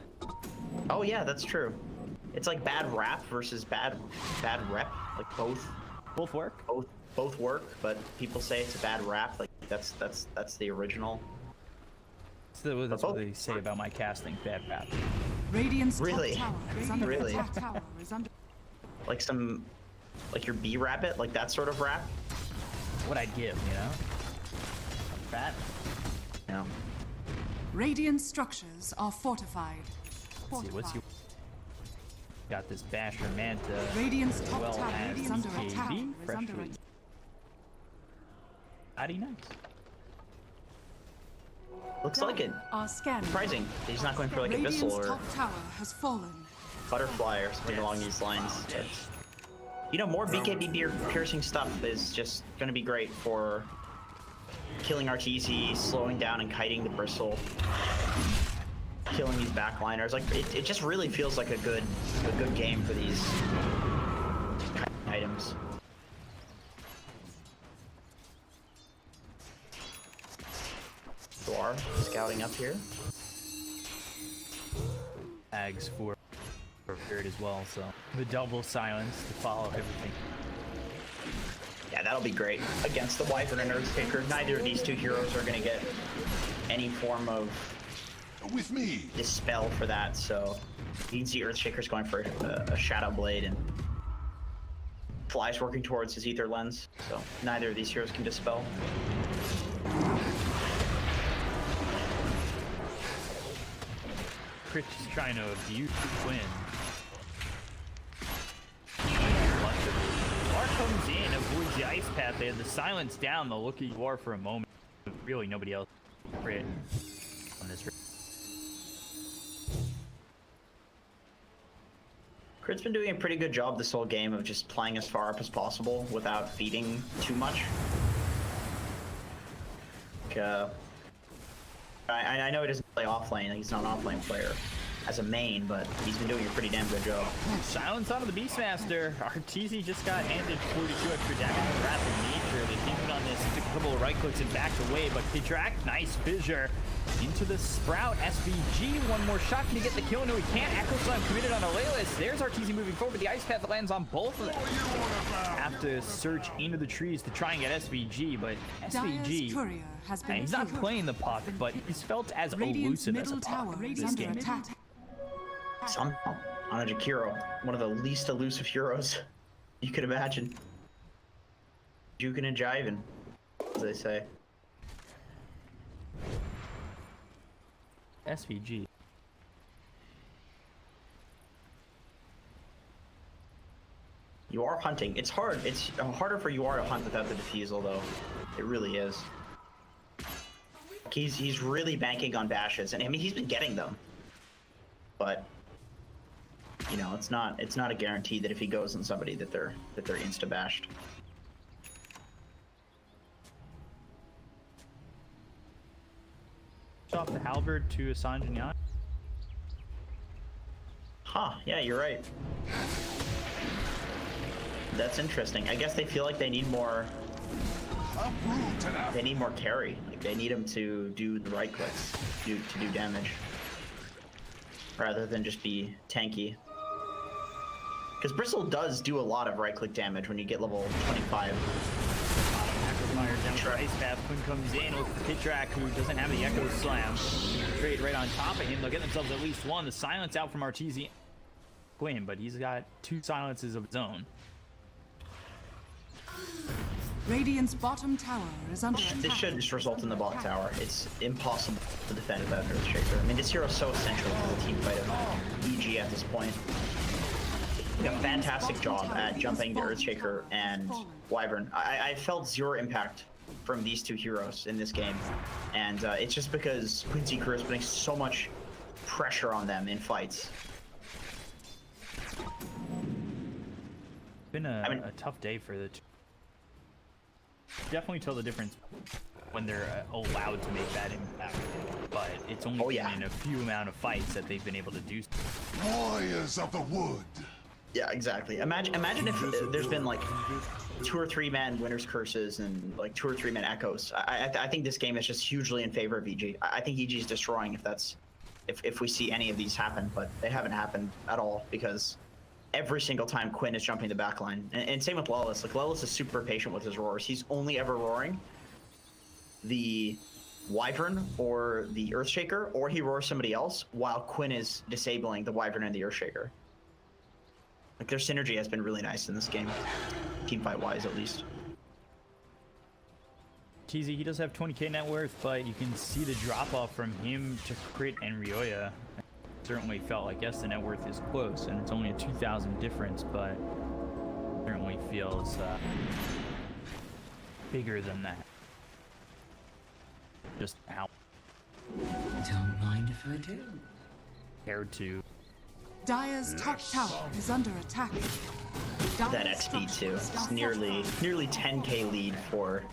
Oh yeah, that's true. It's like bad rap versus bad rep. Like both work. both work, but people say it's a bad rap. Like that's the original. So that's what they say about my casting. Bad rap. Radiant's Really? top tower is under Really? attack. Tower is under. Like your B rabbit, like that sort of rap. What I'd give, you know? Fat. No. Radiant structures are fortified. Let's see, what's your... Got this Basher Manta. Radiant's as top well tower as is under BKB, attack. Is under freshly. attack. Pretty nice. Looks like it. Are scanning. Surprising. He's not going for like a Radiant's Bissell or top tower has fallen. Butterfly or something along these lines. But, you know, more BKB piercing stuff is just going to be great for killing Arteezy, slowing down and kiting the Bristle, killing these backliners. Like it just really feels like a good game for these items. Dwar scouting up here. Ags for a period as well, so the double silence to follow everything. Yeah, that'll be great against the Wyvern and Earthshaker. Neither of these two heroes are going to get any form of With me. dispel for that, so you can see Earthshaker's going for a Shadow Blade, and Fly's working towards his Ether Lens, so neither of these heroes can dispel. Crit is trying to abuse Quinn. War comes in, avoids the ice path. They had the silence down. They'll look at War for a moment. But really, nobody else crit on this. Crit's been doing a pretty good job this whole game of just playing as far up as possible without feeding too much. I know he doesn't play offlane, he's not an offlane player as a main, but he's been doing a pretty damn good job. Silence onto the Beastmaster. Arteezy just got handed 42 extra damage with Wrath of Nature. They came in on this, took a couple of right clicks and backed away, but Kidrak, nice fissure into the Sprout. SVG, one more shot. Can he get the kill? No, he can't. Echo Slam committed on Alelis. There's Arteezy moving forward. The ice path lands on both of them. Have to search into the trees to try and get SVG, but Dire's SVG, courier has been he's not killed. playing the puck, but he's felt as Radiant's elusive as a middle puck tower is this under game. attack. Somehow, on a Jakiro, one of the least elusive heroes you could imagine. Jukin and jiving, as they say. SVG. You are hunting. It's hard. It's harder for you are to hunt without the defusal, though. It really is. He's really banking on bashes, and I mean he's been getting them, but you know it's not a guarantee that if he goes on somebody that they're insta bashed. Off the halberd to Assange and Yan. Huh? Yeah, you're right. That's interesting. I guess they feel like they need more. They need more carry. Like they need him to do the right clicks, to do damage, rather than just be tanky. Because Bristle does do a lot of right click damage when you get level 25. Fire down for Ice Path. Quinn comes in with Pitrak, who doesn't have the Echo Slam. Trade right on top of him. They'll get themselves at least one. The silence out from Arteezy Quinn, but he's got 2 silences of his own. Radiant's bottom tower is under This attack. should just result in the bot tower. It's impossible to defend without Earthshaker. I mean, this hero's so essential to the team fight of EG at this point. a fantastic job at jumping the Earthshaker and Wyvern. I felt zero impact from these two heroes in this game, and it's just because Quincy Crew is putting so much pressure on them in fights. Been a tough day for the two. Definitely tell the difference when they're allowed to make that impact, but it's only been in a few amount of fights that they've been able to do. Warriors of the wood. Yeah, exactly. Imagine if there's been like 2 or 3 man winners curses and like 2 or 3 man echoes. I think this game is just hugely in favor of EG. I think EG is destroying if we see any of these happen, but they haven't happened at all because every single time Quinn is jumping the backline, and same with Lawless. Like Lawless is super patient with his roars. He's only ever roaring the Wyvern or the Earthshaker, or he roars somebody else while Quinn is disabling the Wyvern and the Earthshaker. Like their synergy has been really nice in this game, teamfight wise at least. Cheesy, he does have 20k net worth, but you can see the drop off from him to Crit and Ryoya. Certainly felt like, yes, the net worth is close, and it's only a 2,000 difference, but certainly feels bigger than that. Just how. Don't mind if I do. Compared to. Dire's top tower is under attack. That XP too. It's nearly 10k lead for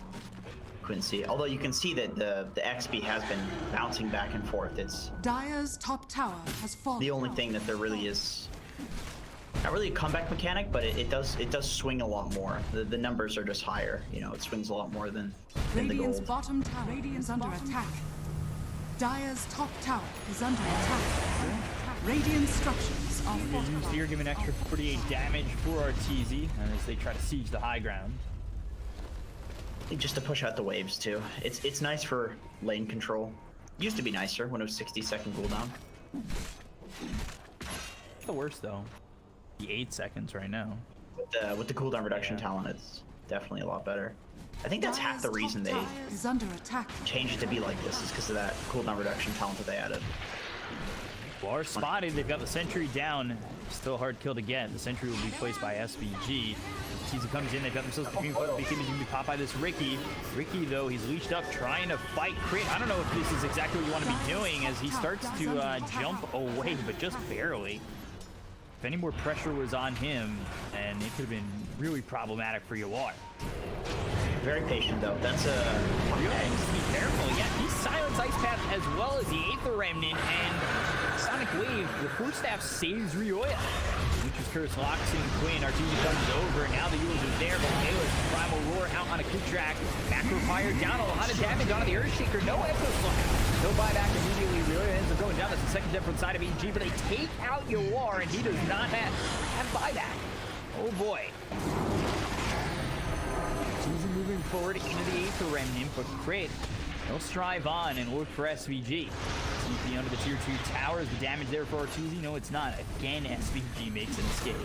Quincy. Although you can see that the XP has been bouncing back and forth. It's Dire's top tower has fallen. The only thing that there really is not really a comeback mechanic, but it does swing a lot more. The numbers are just higher. You know, it swings a lot more than the Radiant's gold. bottom tower is under attack. Dire's top tower is under attack. Radiant structures are fortified. Here giving extra 48 damage for RTZ, and as they try to siege the high ground. Just to push out the waves too. It's nice for lane control. Used to be nicer when it was 60-second cooldown. The worst though. The 8 seconds right now. With the cooldown reduction talent, it's definitely a lot better. I think that's half the reason they is under attack. changed it to be like this, is because of that cooldown reduction talent that they added. War spotted, they've got the sentry down. Still a hard kill to get. The sentry will be placed by SVG. Teaser comes in, they've got themselves between foot. Big Kim's gonna be popped by this Ricky. Ricky, though, he's leashed up, trying to fight Crit. I don't know if this is exactly what you want to be doing as he starts to jump away, but just barely. If any more pressure was on him, and it could have been really problematic for Yawar. Very patient though. That's a Needs to be careful. Yeah, he's Silence Ice Path as well as the Aether Remnant, and Sonic Wave, the Force Staff saves Ryoya. Nature's Curse locks in Quinn. Artesia comes over. Now the Eulers are there, but Taylor's Primal Roar out on a quick track. Macro Fire down, a lot of damage onto the Earthshaker. No Echo Slap. No buyback immediately. Ryoya ends up going down. That's the second death from side of EG, but they take out Yawar, and he does not have buyback. Oh boy. He's moving forward into the Aether Remnant, but Crit, he'll strive on and look for SVG. SVG under the tier 2 towers. The damage there for Artesia? No, it's not. Again, SVG makes an escape.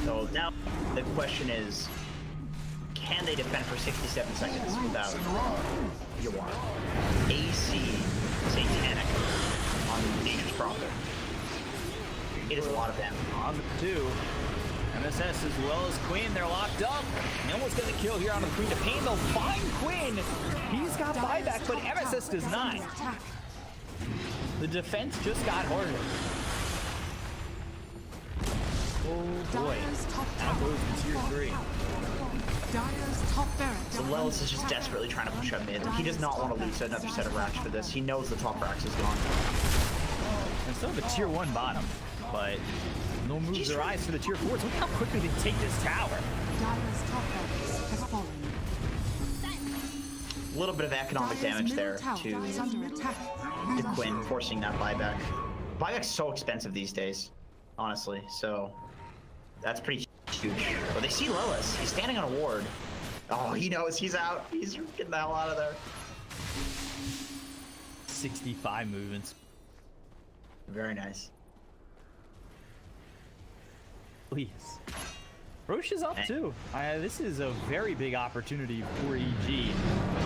So now the question is, can they defend for 67 seconds without Yawar? AC Satanic on Nature's Prophet. It is a lot of damage. On the 2. MSS as well as Quinn, they're locked up. No one's gonna kill here on the Queen of Pain. They'll find Quinn. He's got buyback, but MSS does not. The defense just got harder. Oh boy. Now goes to tier 3. Dire's top barracks. So Lelis is just desperately trying to push up mid. He does not want to lose another set of racks for this. He knows the top racks is gone. And still the tier 1 bottom, but no moves their eyes to the tier 4s. Look how quickly they take this tower. Dire's top barracks has fallen. A little bit of economic damage there to Quinn, forcing that buyback. Buyback's so expensive these days, honestly, so that's pretty huge. But they see Lelis. He's standing on a ward. Oh, he knows he's out. He's getting the hell out of there. 65 movements. Very nice. Please. Roche is up too. This is a very big opportunity for EG.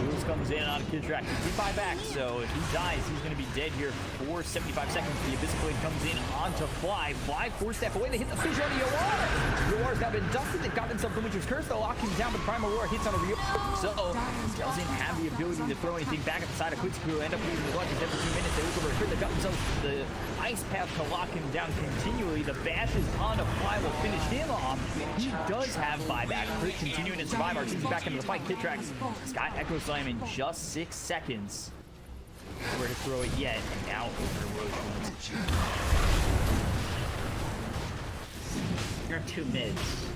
Lewis comes in on a kid track. He's buy back, so if he dies, he's going to be dead here for 75 seconds. The Abyss Blade comes in onto Fly. Fly 4-step away. They hit the fissure on Yoar. Yoar's now been dusted. They've got themselves from Winter's Curse. They'll lock him down, but Primal Roar hits on a Rio. So he doesn't have the ability to throw anything back at the side of Quincy Crew. End up losing the Lucky every 2 minutes. They look over a They've got themselves the Ice Path to lock him down continually. The bashes onto Fly will finish him off. He does have buyback. Crit continuing to survive. Arteezy back into the fight. Kid tracks. Scott Echo Slam in just 6 seconds. Nowhere to throw it yet. And now over Roche. There are 2 mids.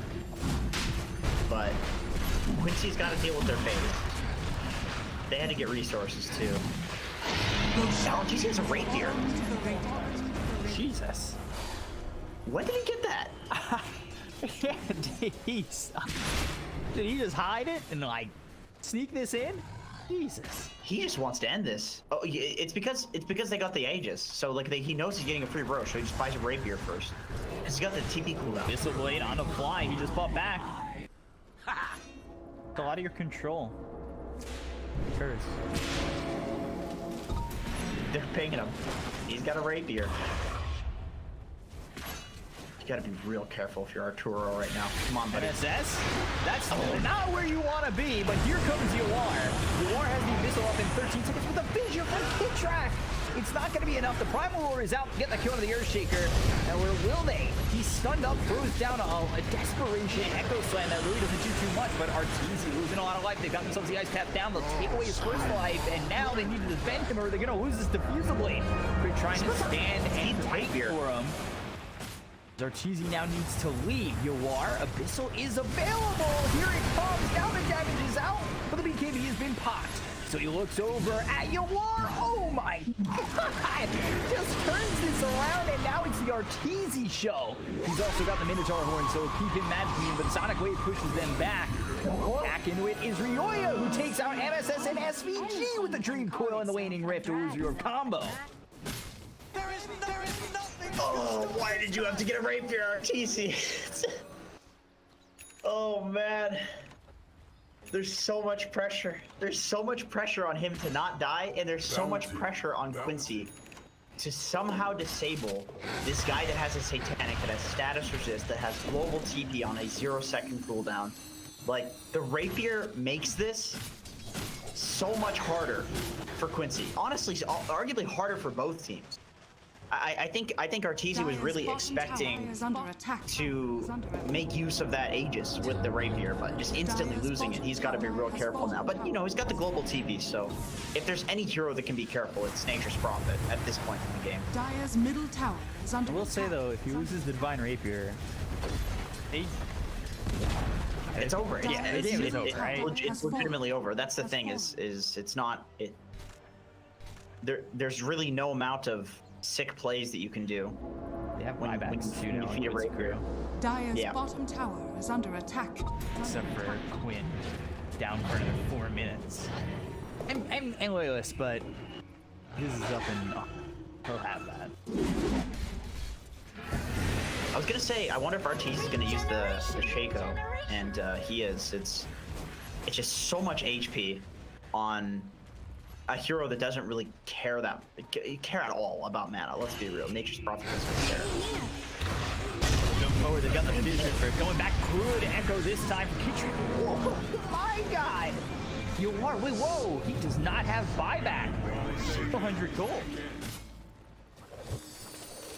But Quincy's got to deal with their fate. They had to get resources too. Now Arteezy has a rapier. Jesus. When did he get that? Yeah, did he just hide it and like sneak this in? Jesus. He just wants to end this. Oh, yeah, it's because they got the Aegis. So like he knows he's getting a free Roche, so he just buys a rapier first. He's got the TP cooldown. Missile Blade on the fly. He just popped back. It's a lot of your control. Curse. They're pinging him. He's got a rapier. You gotta be real careful if you're Arturo right now. Come on, buddy. NSS? That's not where you want to be, but here comes Yoar. Yoar has the Abyssal up in 13 seconds with a vision from Kid Track. It's not going to be enough. The Primal Roar is out, getting the kill on the Earthshaker. Now where will they? He's stunned up, throws down a desperation Echo Slam that really doesn't do too much, but Arteezy losing a lot of life. They've got themselves the Ice Path down. They'll take away his first life, and now they need to defend him or they're going to lose this Diffusal Blade. They're trying to stand and fight for him. Arteezy now needs to leave. Yoar, Abyssal is available. Here it comes. Now the damage is out, but the BKB has been popped. So he looks over at Yoar. Oh my God! Just turns this around, and now it's the Arteezy show. He's also got the Minotaur Horn, so keep him magically, but Sonic Wave pushes them back. Back into it is Ryoya, who takes out MSS and SVG with the Dream Coil and the Waning Rift to lose your combo. Oh, why did you have to get a rapier, Arteezy? Oh man. There's so much pressure. There's so much pressure on him to not die, and there's so much pressure on Quincy to somehow disable this guy that has a Satanic, that has status resist, that has global TP on a 0-second cooldown. Like, the rapier makes this so much harder for Quincy. Honestly, arguably harder for both teams. I think Arteezy was really expecting to make use of that Aegis with the rapier, but just instantly losing it. He's got to be real careful now. But you know, he's got the global TP, so if there's any hero that can be careful, it's Nature's Prophet at this point in the game. Dire's middle tower is under I will say though, if he loses the Divine Rapier, it's over. Yeah, it's over, right? It's legitimately over. That's the thing. Is it's not it. There's really no amount of sick plays that you can do. They have when buybacks too now. feed a rapier. Dire's bottom tower is under attack. Except for Quinn, down for another 4 minutes. And Loyalist, but his is up and he'll have that. I was gonna say, I wonder if Arteezy is gonna use the Shaco, and he is. It's just so much HP on a hero that doesn't really care at all about mana. Let's be real. Nature's Prophet doesn't care. Going forward, they've got the vision for it. Going back, good Echo this time for Kitchen. Oh my God! Yoar, wait, whoa! He does not have buyback. 100 gold.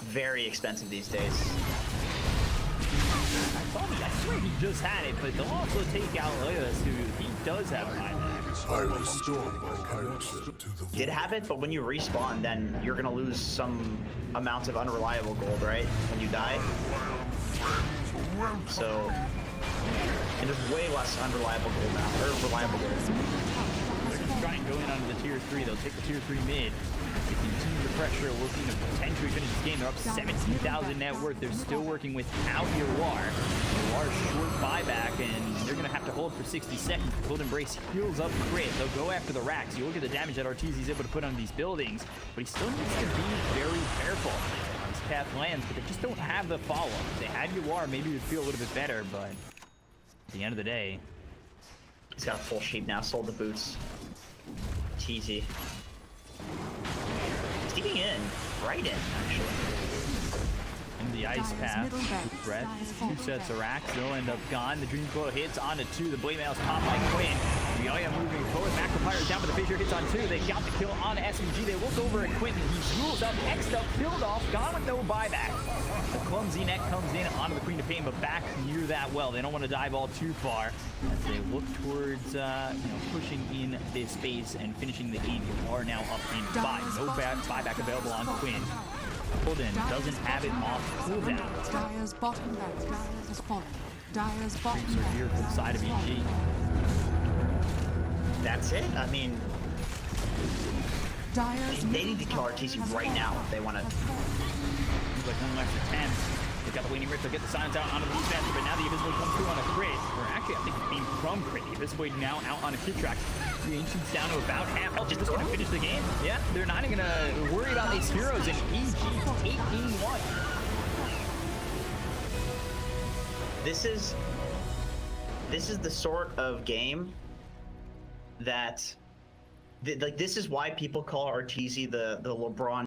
Very expensive these days. I swear he just had it, but they'll also take out Loyalist, who he does have buyback. I restore my connection to the Did have it, but when you respawn, then you're gonna lose some amount of unreliable gold, right? When you die. So, and there's way less unreliable gold now, or reliable gold. They're gonna try and go in onto the tier 3. They'll take the tier 3 mid. They continue the pressure, looking to potentially finish this game. They're up 17,000 net worth. They're still working without Yoar. Yoar's short buyback, and they're going to have to hold for 60 seconds. Cold Embrace heals up crit. They'll go after the racks. You look at the damage that Arteezy's able to put on these buildings, but he still needs to be very careful. This path lands, but they just don't have the follow-up. If they had Yoar, maybe it would feel a little bit better, but At the end of the day, He's got a full sheep now. Sold the boots. Teasy. Steeping in. Right in, actually. in the ice path. Brett, 2 sets of racks. They'll end up gone. The Dream Glow hits onto 2. The Blade Mail's popped by Quinn. The Oya moving forward. McIntyre down, but the Fissure hits on 2. They got the kill on SMG. They look over at Quentin. He rules up, X'd up, killed off, gone with no buyback. The clumsy net comes in onto the Queen of Pain, but back near that well. They don't want to dive all too far as they look towards pushing in this space and finishing the game. You are now up in 5. No buyback available on Quinn. Golden doesn't have it off cooldown. Dyer's bottom barracks has fallen. Dyer's bottom Creeps are here from the side of EG. That's it. I mean, Dyer's they need to kill RTC right now if they want to. Seems like one left attempt. They've got the Waiting Rift. They'll get the silence out onto the Beast Master, but now the Invisible comes through on a crit. Or actually, I think it came from crit. The Invisible now out on a kick track. The Ancients down to about half health. Just going to finish the game. Yeah, they're not even going to worry about these heroes in EG 18-1. This is the sort of game that, like, this is why people call RTZ the LeBron.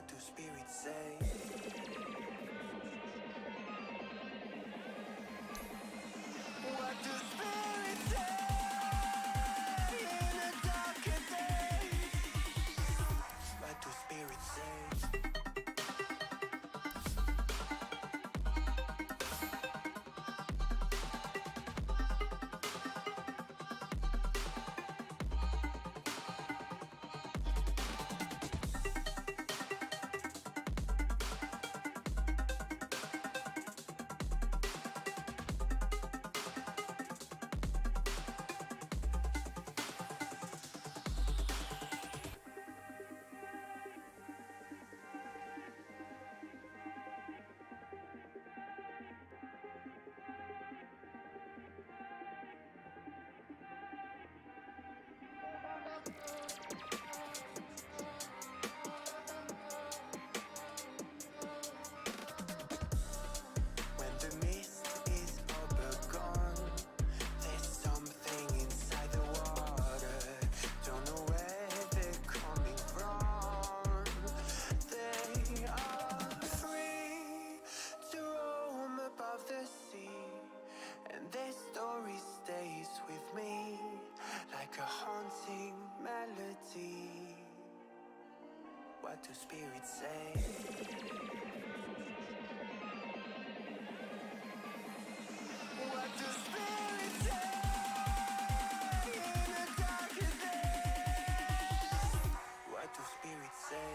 What do spirits say? What do spirits say in a darker day? What do spirits say? When the mist is all gone, there's something inside the water. Don't know where they're coming from. They are free to roam above the sea, and their story stays with me like a haunting melody. What do spirits say? What do spirits say in a darker day? What do spirits say?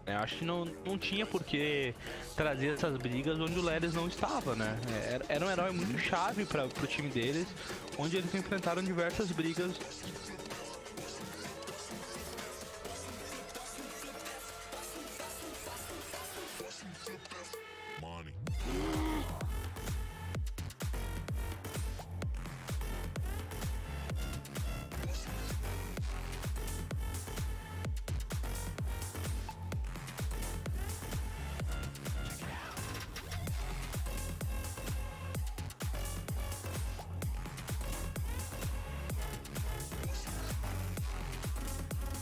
Eu acho que não tinha por que trazer essas brigas onde o Leris não estava, né? Era um herói muito chave para o time deles, onde eles enfrentaram diversas brigas. Money.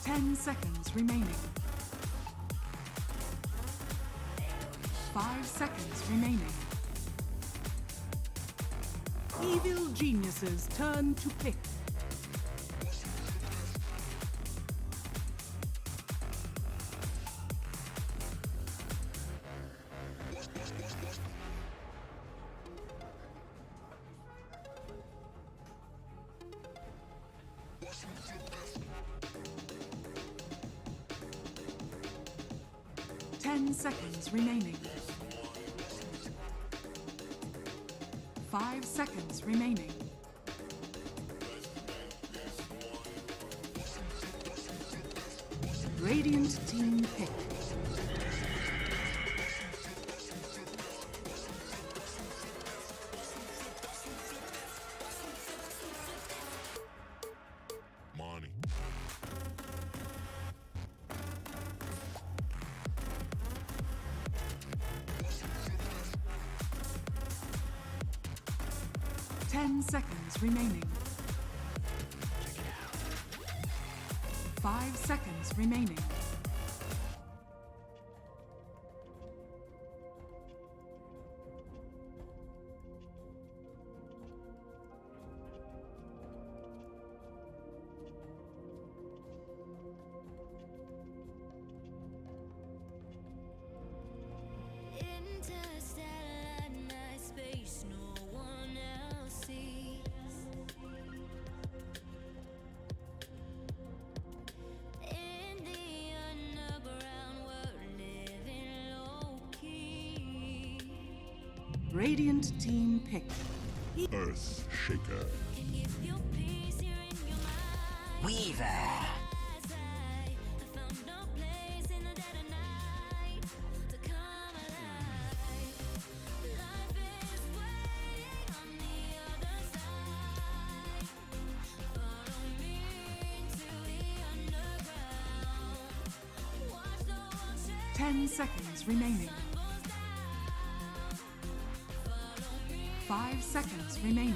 10 seconds remaining. 5 seconds remaining. Evil Genius's turn to pick. Seconds remaining. 5 seconds remaining. Radiant team pick. Money. 10 seconds remaining. 5 seconds remaining. Interstellar night space, no one else sees. In the underground, we're living low key. Radiant team pick. Earth Shaker. Can give you peace here in your mind. Weaver. I found no place in the dead of night to come alive. Life is waiting on the other side. Follow me into the underground. Watch the world shake. 10 seconds remaining. 5 seconds remaining.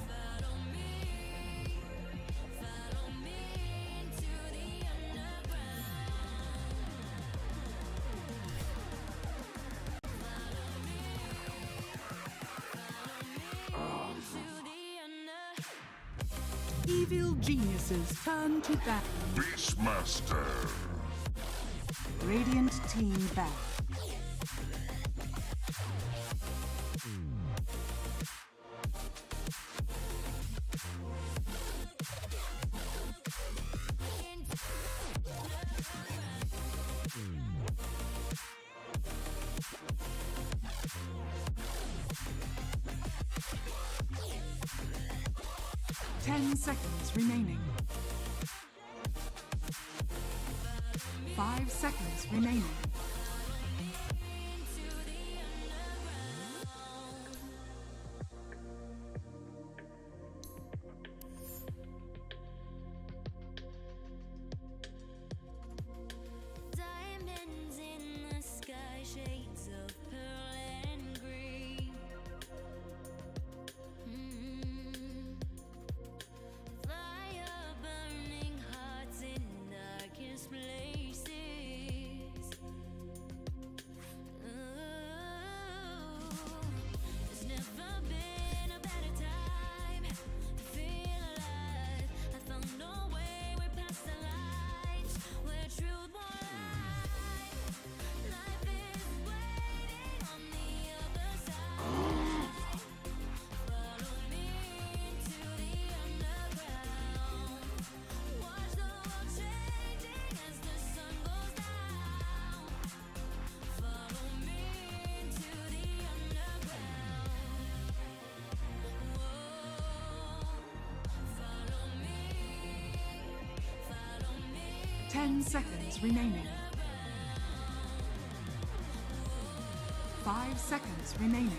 Follow me into the underground. Evil Genius's turn to battle. Beastmaster. Radiant team back. Ten seconds remaining. 5 seconds remaining. Diamonds in the sky, shades of pearl and green. Fire burning hearts in darkest places. 10 seconds remaining. 5 seconds remaining.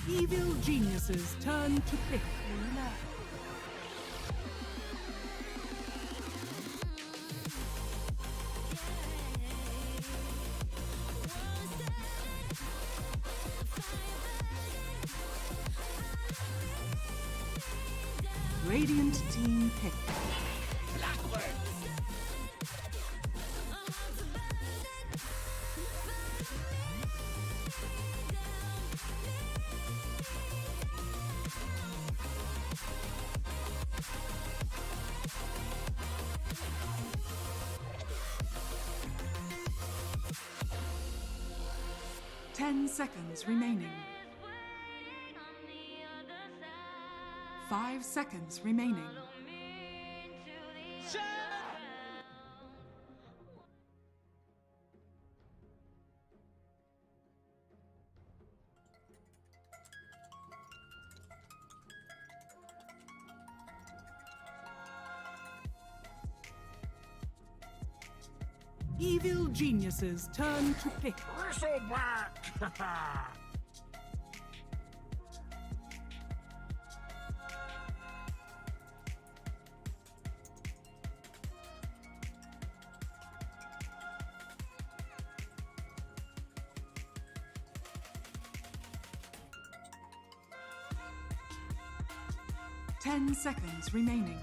Evil geniuses turn to pick. Radiant team pick. 10 seconds remaining. 5 seconds remaining. Evil geniuses turn to pick. Bristleback! 10 seconds remaining.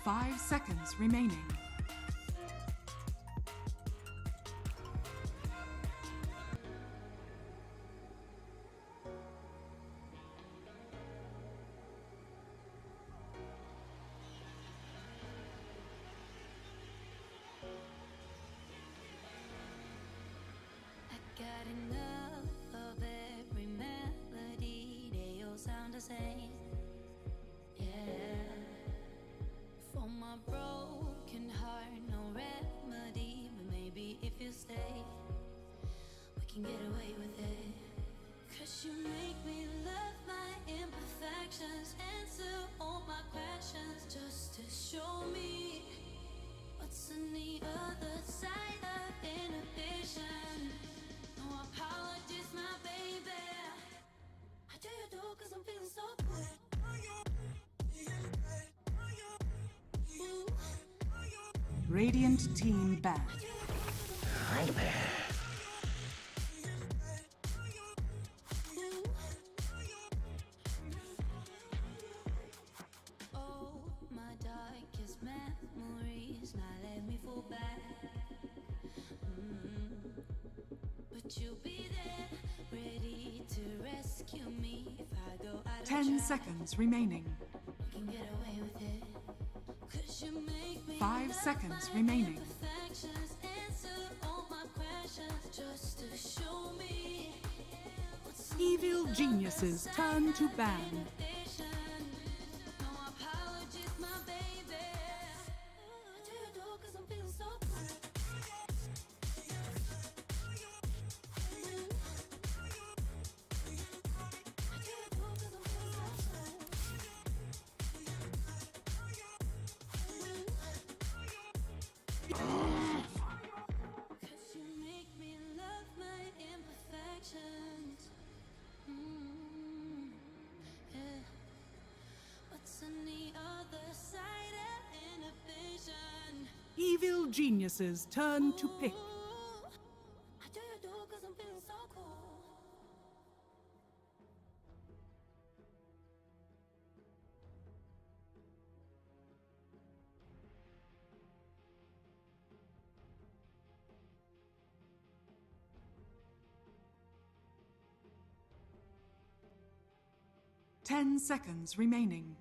5 seconds remaining. Got enough of every melody, they all sound the same. Yeah. For my broken heart, no remedy, but maybe if you stay, we can get away with it. 'Cause you make me love my imperfections, answer all my questions, just to show me what's on the other side of inhibition. No apologies, my baby. I do you do 'cause I'm feeling so good. Radiant team back. Oh, my darkest memories, now let me fall back. But you'll be there, ready to rescue me if I go out of 10 track. seconds remaining. We can get away with it. 'Cause you make me 5 love seconds my remaining. imperfections, answer all my questions, just to show me what's on Evil the geniuses other turn side to of ban. inhibition. No apologies, my baby. I do you do 'cause I'm feeling so good. Cause you make me love my imperfections. Yeah. What's on the other side of inhibition? Evil geniuses turn to pick. Ooh, I do you do 'cause I'm feeling so cool. 10 seconds remaining.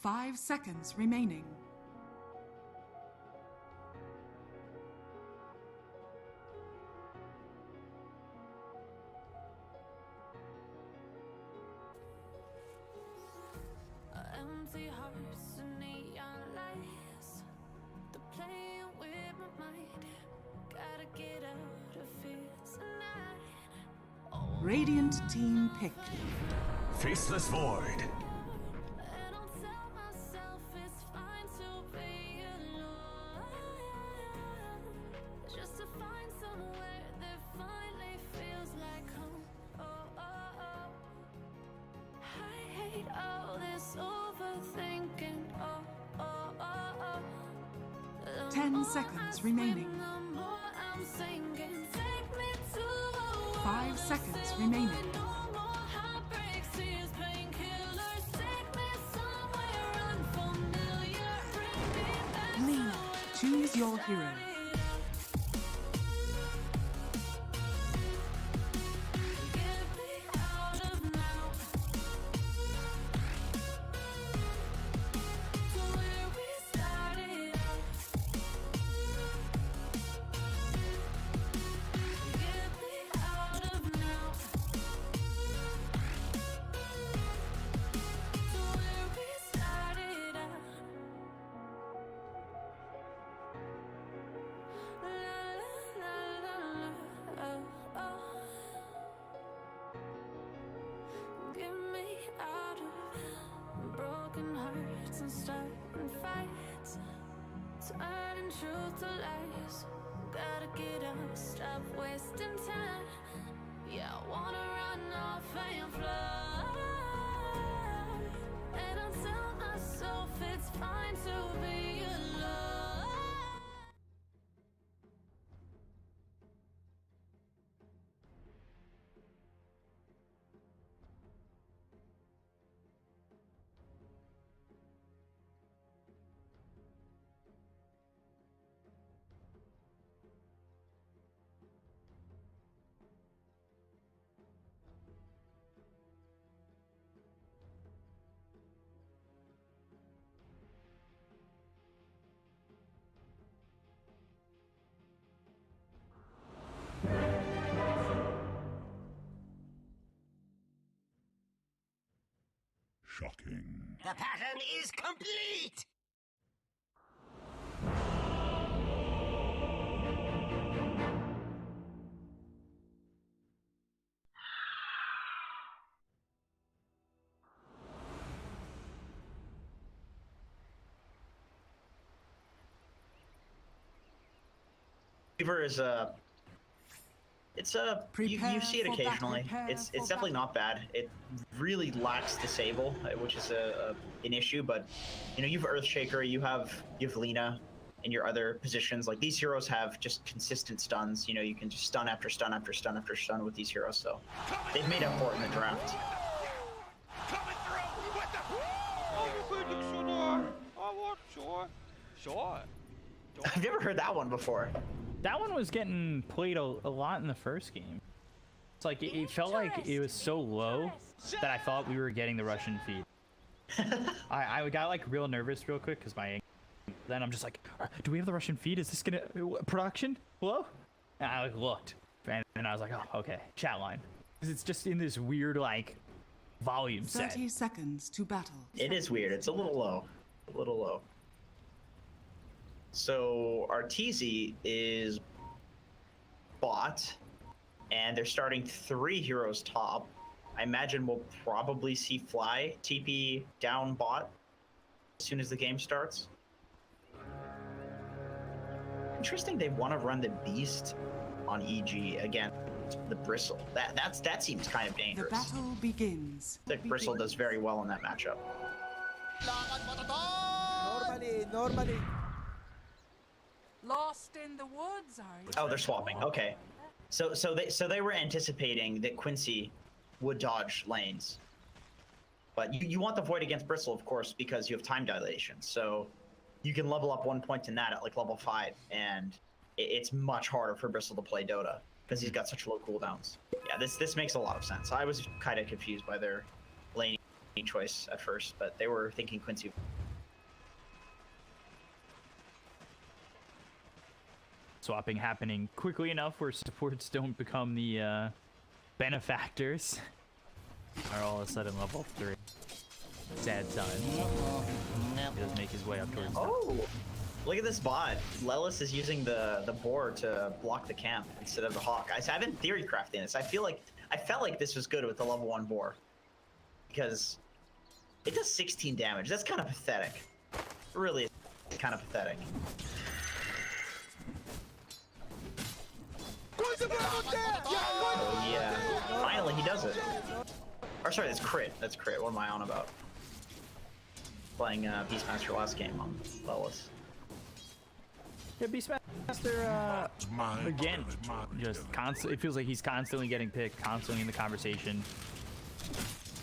5 seconds remaining. Empty hearts and neon lights. They're playing with my mind. Gotta get out of here tonight. Radiant team pick. Faceless Void. And I'll tell myself it's fine to be alone. Just to find somewhere that finally feels like home. Oh, oh, oh. I hate all this overthinking. Oh, oh, oh, oh. 10 seconds remaining. 5 seconds remaining. Lina, choose your hero. Turning truth to lies. Gotta get up, stop wasting time. Yeah, I wanna run off and fly. And I'll tell myself it's fine to be alone. Shocking. The pattern is complete! Fever is you see it occasionally. It's definitely not bad. It really lacks disable, which is an issue. But you know, you have Earthshaker, you have Lina in your other positions. Like these heroes have just consistent stuns. You know, you can just stun after stun after stun after stun with these heroes. So they've made up for it in the draft. Coming through with the. Oh, sure. I've never heard that one before. That one was getting played a lot in the first game. It's like it felt like it was so low that I thought we were getting the Russian feed. I got like real nervous real quick because my then I'm just like, do we have the Russian feed? Is this gonna production? Hello? And I like looked and I was like, oh, okay, chat line. Because it's just in this weird like volume set. 30 seconds to battle. It is weird. It's a little low. A little low. So Arteezy is bot, and they're starting 3 heroes top. I imagine we'll probably see Fly TP down bot as soon as the game starts. Interesting, they want to run the Beast on EG against the Bristle. That seems kind of dangerous. The battle begins. I think Bristle does very well in that matchup. Normally. Lost in the woods, are you? Oh, they're swapping. Okay. So they were anticipating that Quincy would dodge lanes. But you want the Void against Bristle, of course, because you have time dilation. So you can level up 1 point in that at like level 5, and it's much harder for Bristle to play Dota. because he's got such low cooldowns. Yeah, this makes a lot of sense. I was kind of confused by their laning choice at first, but they were thinking Quincy. Swapping happening quickly enough where supports don't become the benefactors. Are all of a sudden level 3. Sad time. He does make his way up towards. Oh, look at this bot. Lelis is using the boar to block the camp instead of the hawk. I've been theory crafting this. I felt like this was good with the level 1 boar because it does 16 damage. That's kind of pathetic. Really, kind of pathetic. Oh yeah, finally he does it. Or sorry, that's crit. That's crit. What am I on about? Playing Beastmaster last game on Lelis. Yeah, Beastmaster, again, just constant. It feels like he's constantly getting picked, constantly in the conversation.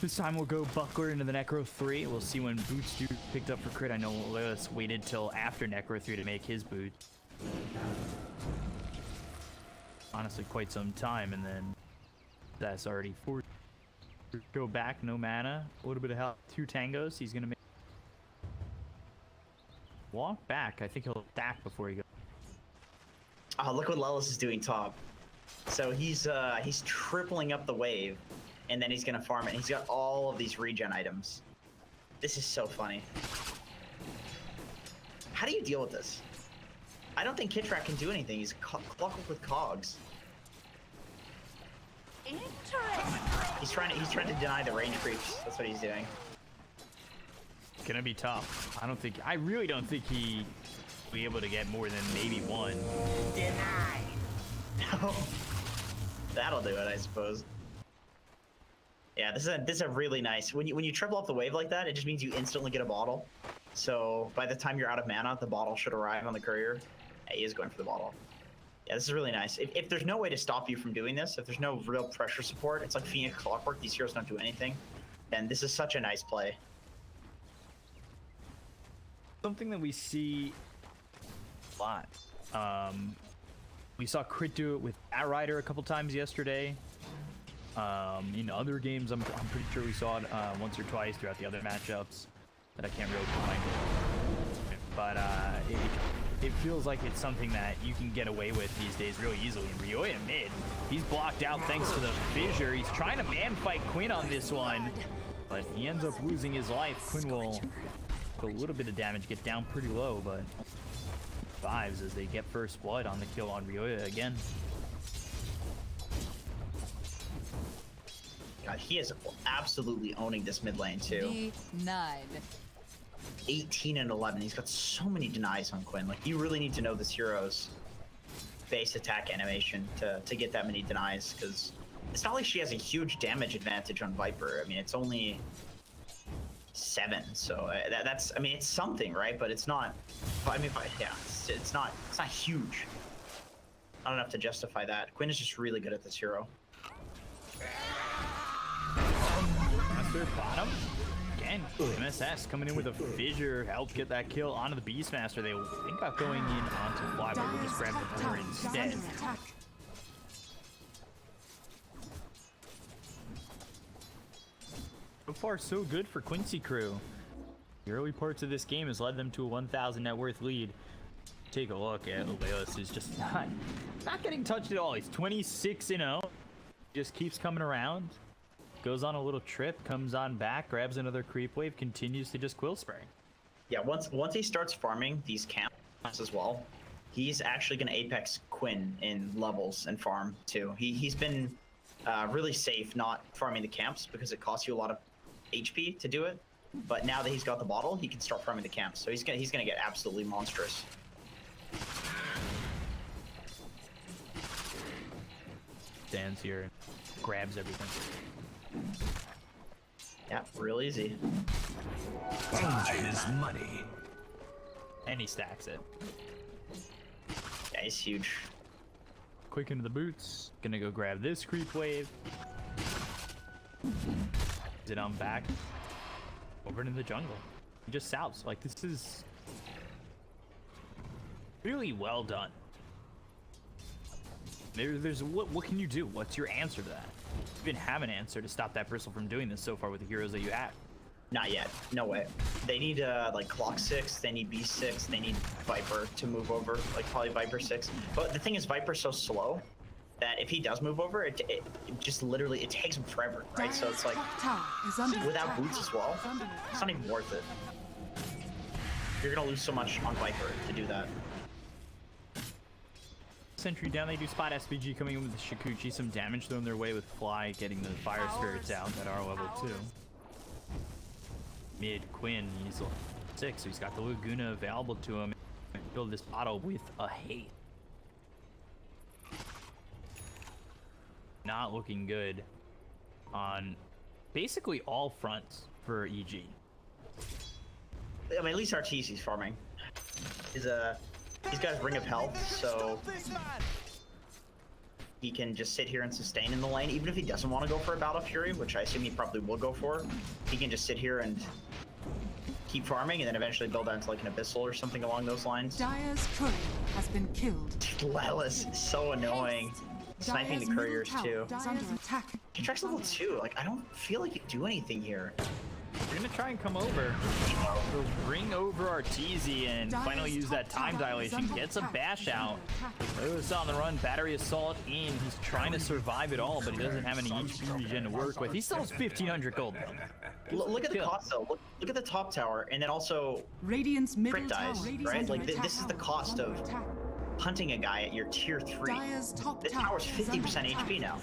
This time we'll go Buckler into the Necro 3. We'll see when Boots do picked up for crit. I know Lelis waited till after Necro 3 to make his boot. Honestly, quite some time, and then that's already 4. Go back, no mana, a little bit of help. 2 tangos. He's gonna make walk back. I think he'll stack before he goes. Oh, look what Lelis is doing top. So he's tripling up the wave, and then he's gonna farm it. He's got all of these regen items. This is so funny. How do you deal with this? I don't think Kitrak can do anything. He's clockwork with cogs. He's trying to deny the range creeps. That's what he's doing. Gonna be tough. I really don't think he will be able to get more than maybe 1. Denied. That'll do it, I suppose. Yeah, this is a really nice. When you triple up the wave like that, it just means you instantly get a bottle. So by the time you're out of mana, the bottle should arrive on the courier. Yeah, he is going for the bottle. Yeah, this is really nice. If there's no way to stop you from doing this, if there's no real pressure support, it's like Phoenix Clockwork, these heroes don't do anything, then this is such a nice play. Something that we see a lot. We saw Crit do it with Outrider a couple times yesterday. In other games, I'm pretty sure we saw it once or twice throughout the other matchups that I can't really find. But it feels like it's something that you can get away with these days really easily. And Ryoya mid, he's blocked out thanks to the fissure. He's trying to man fight Quinn on this one, but he ends up losing his life. Quinn will do a little bit of damage, get down pretty low, but survives as they get first blood on the kill on Ryoya again. God, he is absolutely owning this mid lane too. 18 and 11. He's got so many denies on Quinn. Like, you really need to know this hero's base attack animation to get that many denies, because it's not like she has a huge damage advantage on Viper. I mean, it's only 7, so that's, I mean, it's something, right? But it's not, I mean, yeah, it's not huge. Not enough to justify that. Quinn is just really good at this hero. Master bottom. Again, MSS coming in with a fissure, helped get that kill onto the Beastmaster. They think about going in onto Fly, but we'll just grab the board instead. So far, so good for Quincy Crew. The early parts of this game has led them to a 1,000 net worth lead. Take a look at Lelis, is just not getting touched at all. He's 26-0. Just keeps coming around. Goes on a little trip, comes on back, grabs another creep wave, continues to just quill spray. Yeah, once he starts farming these camps as well, he's actually going to apex Quinn in levels and farm too. He's been really safe not farming the camps because it costs you a lot of HP to do it. But now that he's got the bottle, he can start farming the camps. So he's gonna get absolutely monstrous. Stands here and grabs everything. Yeah, real easy. Is money. And he stacks it. Yeah, he's huge. Quick into the boots. Gonna go grab this creep wave. Is it on back? Over into the jungle. He just salves. Like, this is really well done. What can you do? What's your answer to that? You even have an answer to stop that Bristle from doing this so far with the heroes that you have. Not yet. No way. They need like Clock 6, they need B6, they need Viper to move over, like probably Viper 6. But the thing is, Viper's so slow that if he does move over, it just literally, it takes him forever, right? So it's like, without boots as well, it's not even worth it. You're gonna lose so much on Viper to do that. Sentry down, they do spot SPG coming in with the Shikuchi, some damage thrown their way with Fly, getting the Fire Spirits out that are level 2. Mid Quinn, he's level 6, so he's got the Laguna available to him. Build this bottle with a hate. Not looking good on basically all fronts for EG. I mean, at least Arteezy's farming. He's got his Ring of Health, so he can just sit here and sustain in the lane. Even if he doesn't want to go for a Battle Fury, which I assume he probably will go for, he can just sit here and keep farming and then eventually build out into like an Abyssal or something along those lines. Dire's courier has been killed. Lelis is so annoying. Sniping the couriers too. Under attack. Contract's level 2. Like, I don't feel like you do anything here. We're gonna try and come over. We'll bring over Arteezy and finally use that time dilation. Gets a bash out. Lewis on the run, battery assault in. He's trying to survive it all, but he doesn't have any HP regen to work with. He still has 1,500 gold though. Look at the cost though. Look at the top tower, and then also Radiant's middle crit dies, tower, right? Like this is the cost of hunting a guy at your tier 3. This tower's 50% HP now.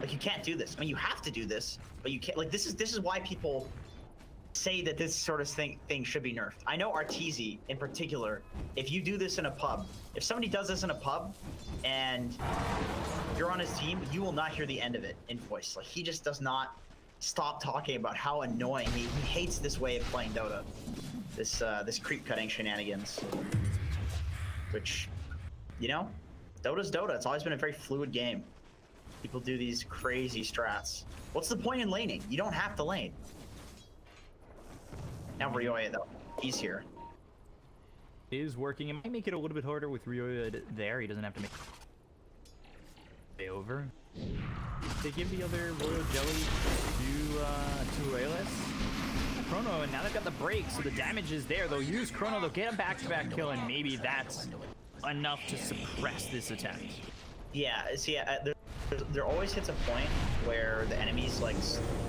Like, you can't do this. I mean, you have to do this, but you can't. Like, this is why people say that this sort of thing should be nerfed. I know Arteezy in particular. If you do this in a pub, if somebody does this in a pub, and you're on his team, you will not hear the end of it in voice. Like, he just does not stop talking about how annoying he hates this way of playing Dota. This creep cutting shenanigans, which, you know, Dota's Dota. It's always been a very fluid game. People do these crazy strats. What's the point in laning? You don't have to lane. Now Ryoya though, he's here. Is working. It might make it a little bit harder with Ryoya there. He doesn't have to make it over. They give the other Royal Jelly to Aelis. Chrono, and now they've got the break, so the damage is there. They'll use Chrono, they'll get a back-to-back kill, and maybe that's enough to suppress this attempt. Yeah, see, there always hits a point where the enemy's like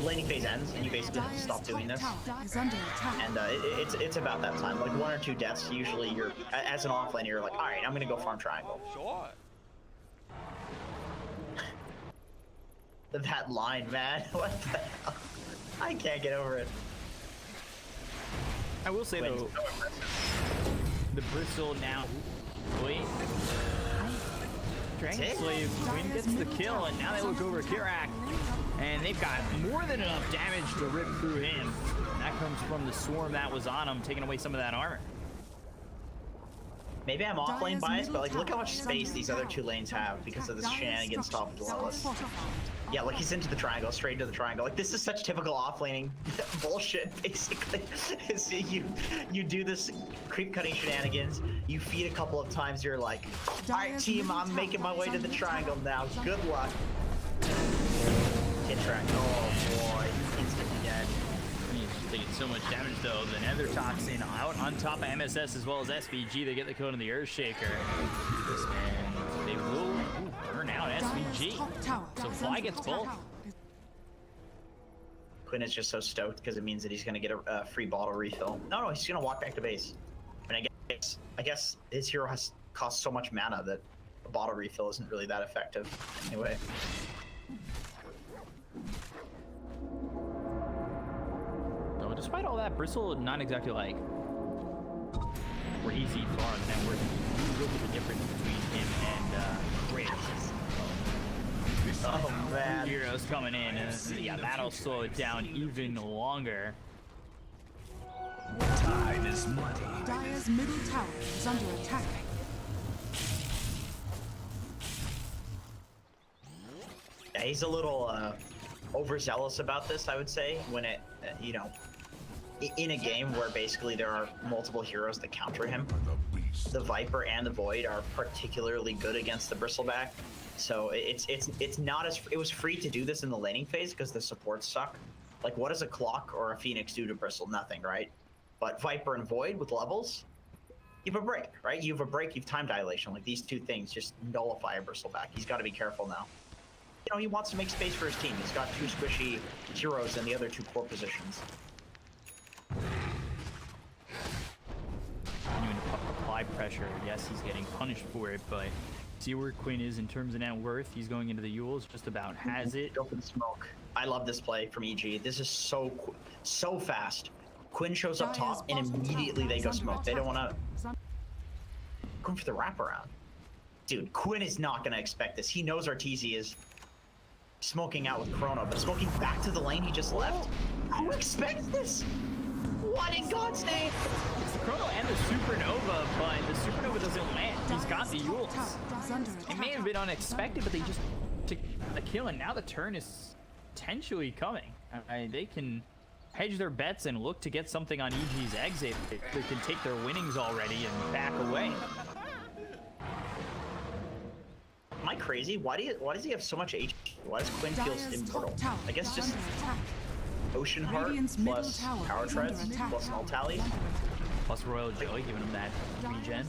laning phase ends and you basically have to stop doing this. And it's about that time. Like 1 or 2 deaths, usually you're, as an offlaner, you're like, all right, I'm gonna go farm triangle. Sure. That line, man. What the hell? I can't get over it. I will say though, the Bristle now. Wait. Dragon Slave, Quinn gets the kill, and now they look over Kirak, and they've got more than enough damage to rip through him. And that comes from the swarm that was on him, taking away some of that armor. Maybe I'm off lane biased, but like, look how much space these other 2 lanes have because of this shenanigans top of Dwellis. Yeah, like he's into the triangle, straight into the triangle. Like, this is such typical off-laning bullshit, basically. See, you do this creep-cutting shenanigans, you feed a couple of times, you're like, alright team, I'm making my way to the triangle now, good luck. Hit track, oh boy, instantly dead. He's taking so much damage though. The Nether Toxin out on top of MSS as well as SVG. They get the code on the Earthshaker. And they will burn out SVG. So Fly gets both. Quinn is just so stoked because it means that he's going to get a free bottle refill. No, he's going to walk back to base. I mean, I guess his hero has cost so much mana that a bottle refill isn't really that effective anyway. So despite all that, Bristle not exactly like crazy far on the network. Look at the difference between him and Kratos. Oh man. Heroes coming in, and yeah, that'll slow it down even longer. Time is money. Dire's middle tower is under attack. Yeah, he's a little overzealous about this, I would say, when it, you know, in a game where basically there are multiple heroes that counter him. The Viper and the Void are particularly good against the Bristleback. So it's not as it was free to do this in the laning phase because the supports suck. Like, what does a Clock or a Phoenix do to Bristle? Nothing, right? But Viper and Void with levels, you have a break, right? You have a break, you have time dilation. Like, these two things just nullify a Bristle back. He's got to be careful now. You know, he wants to make space for his team. He's got two squishy heroes in the other two core positions. Continuing to apply pressure. Yes, he's getting punished for it, but see where Quinn is in terms of net worth. He's going into the Euls, just about has it. Go for the smoke. I love this play from EG. This is so fast. Quinn shows up top, and immediately they go smoke. They don't want to going for the wraparound. Dude, Quinn is not going to expect this. He knows Arteezy is smoking out with Chrono, but smoking back to the lane he just left. Who expects this? What in God's name? It's the Chrono and the Supernova, but the Supernova doesn't land. He's got the Euls. It may have been unexpected, but they just took the kill, and now the turn is potentially coming. They can hedge their bets and look to get something on EG's exit. They can take their winnings already and back away. Am I crazy? Why does he have so much HP? Why does Quinn feel immortal? I guess just Ocean Heart plus Power Treads plus Null Tally. Plus Royal Jelly, giving him that regen.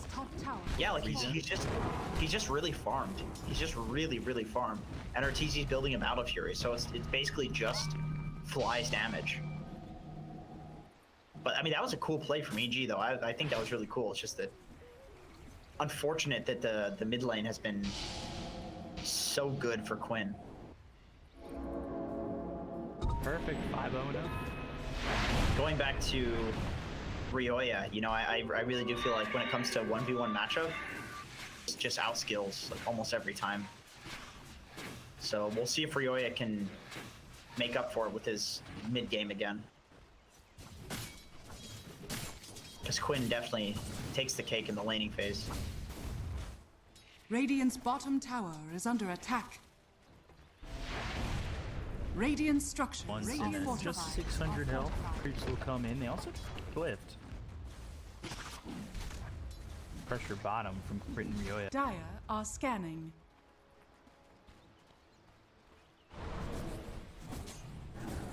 Yeah, like he's just really farmed. He's just really farmed. And Arteezy's building him out of Fury, so it's basically just Fly's damage. But I mean, that was a cool play from EG though. I think that was really cool. It's just that unfortunate that the mid lane has been so good for Quinn. Perfect 5-0 now. Going back to Ryoya, you know, I really do feel like when it comes to 1v1 matchup, it's just outskills like almost every time. So we'll see if Ryoya can make up for it with his mid game again. Because Quinn definitely takes the cake in the laning phase. Radiant's bottom tower is under attack. Radiant structures are fortified. Just 600 health. Creeps will come in. They also lift. Pressure bottom from Crit and Ryoya. Dire are scanning.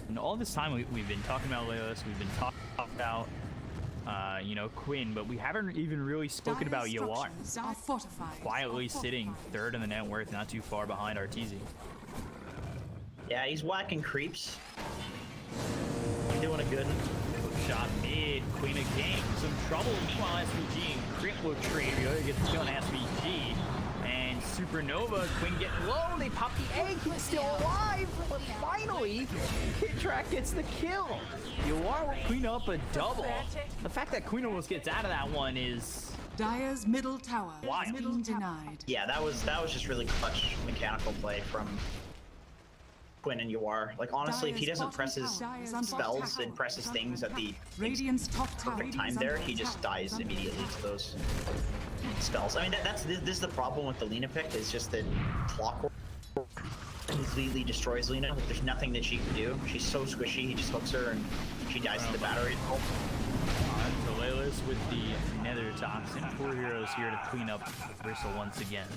And all this time we've been talking about Leos, we've been talking about you know, Quinn, but we haven't even really spoken about Yawar. Quietly sitting third in the net worth, not too far behind Arteezy. Yeah, he's whacking creeps. Doing a good shot mid. Queen again, some trouble. Meanwhile, SVG and Crit will trade. Ryoya gets the kill on SVG. And Supernova, Quinn getting low. They pop the egg. He's still alive. But finally, Kitrak gets the kill. Yawar will clean up a double. The fact that Queen almost gets out of that one is Dire's middle tower is being denied. Yeah, that was just really clutch mechanical play from Quinn and Yawar. Like, honestly, if he doesn't press his spells and presses things at the perfect time there, he just dies immediately to those spells. I mean, this is the problem with the Lina pick, is just that Clockwork completely destroys Lina. Like, there's nothing that she can do. She's so squishy, he just hooks her and she dies to the battery. Lelis with the Nether Toxin. 4 heroes here to clean up Bristle once again.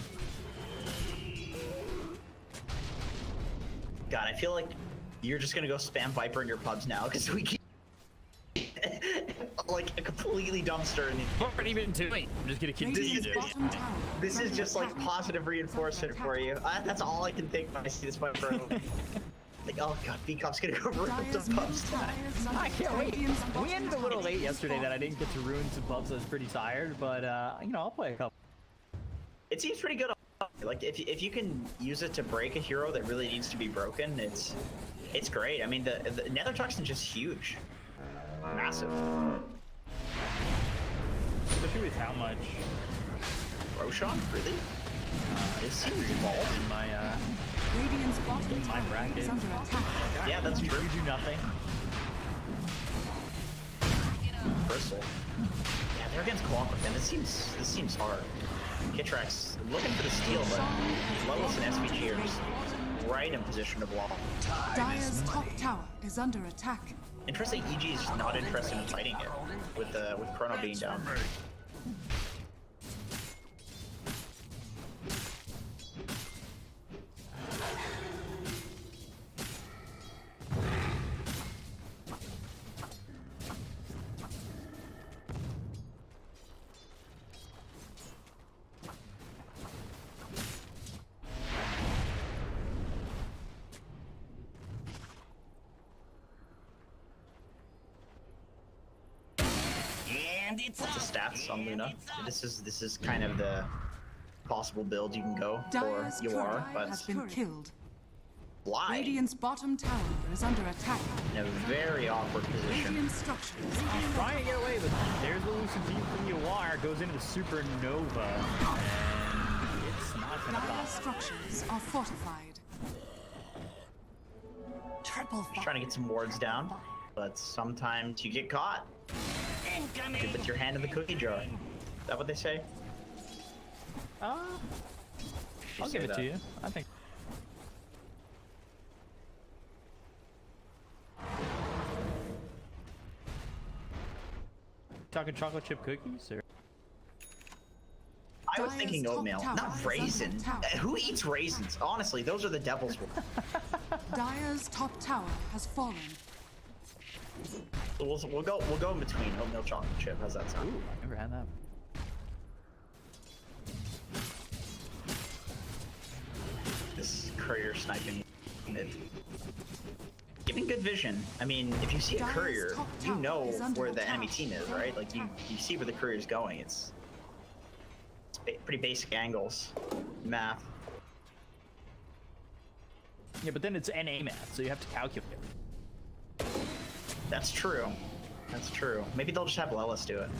God, I feel like you're just gonna go spam Viper in your pubs now, because we keep like a completely dumpster. What even doing? I'm just gonna continue to. This is just like positive reinforcement for you. That's all I can think when I see this Viper. Like, oh god, B-Cop's gonna go ruin some pubs tonight. I can't wait. We ended a little late yesterday that I didn't get to ruin some pubs. I was pretty tired, but you know, I'll play a couple. It seems pretty good. Like, if you can use it to break a hero that really needs to be broken, it's great. I mean, the Nether Toxin's just huge, massive. Especially with how much Roshan, really? It seems involved in my bracket. Yeah, that's true. You do nothing. Bristle. Yeah, they're against Clockwork, and this seems hard. Kitrak's looking for the steal, but Lelis and SVG are just right in position to block. Dire's top tower is under attack. Interesting, EG is not interested in fighting it with Chrono being down. lots of stats on Luna. This is kind of the possible build you can go for Dire's Yawar, courier but has been killed. fly Radiant's bottom tower is under attack. in a very awkward position. Radiant structures are Trying to get away with it. There's the Lucid Beam from Yawar, goes into the Supernova, and it's not gonna Dire pop. structures are fortified. Triple Just trying to get some wards down, but sometimes you get caught. You put your hand in the cookie jar. Is that what they say? I'll say give it that. to you. I think. Talking chocolate chip cookies, or I was Dire's thinking top oatmeal, tower not is raisin. under attack. Who eats raisins? Honestly, those are the devil's work. Dire's top tower has fallen. We'll go in between oatmeal chocolate chip. How's that sound? ooh, I never had that. This courier sniping mid. Giving good vision. I mean, if you see a Dire's courier, top you tower know is under where the attack. enemy team is, right? Like you see where the courier's going. It's pretty basic angles, math. Yeah, but then it's NA math, so you have to calculate. That's true. That's true. Maybe they'll just have Lelis do it.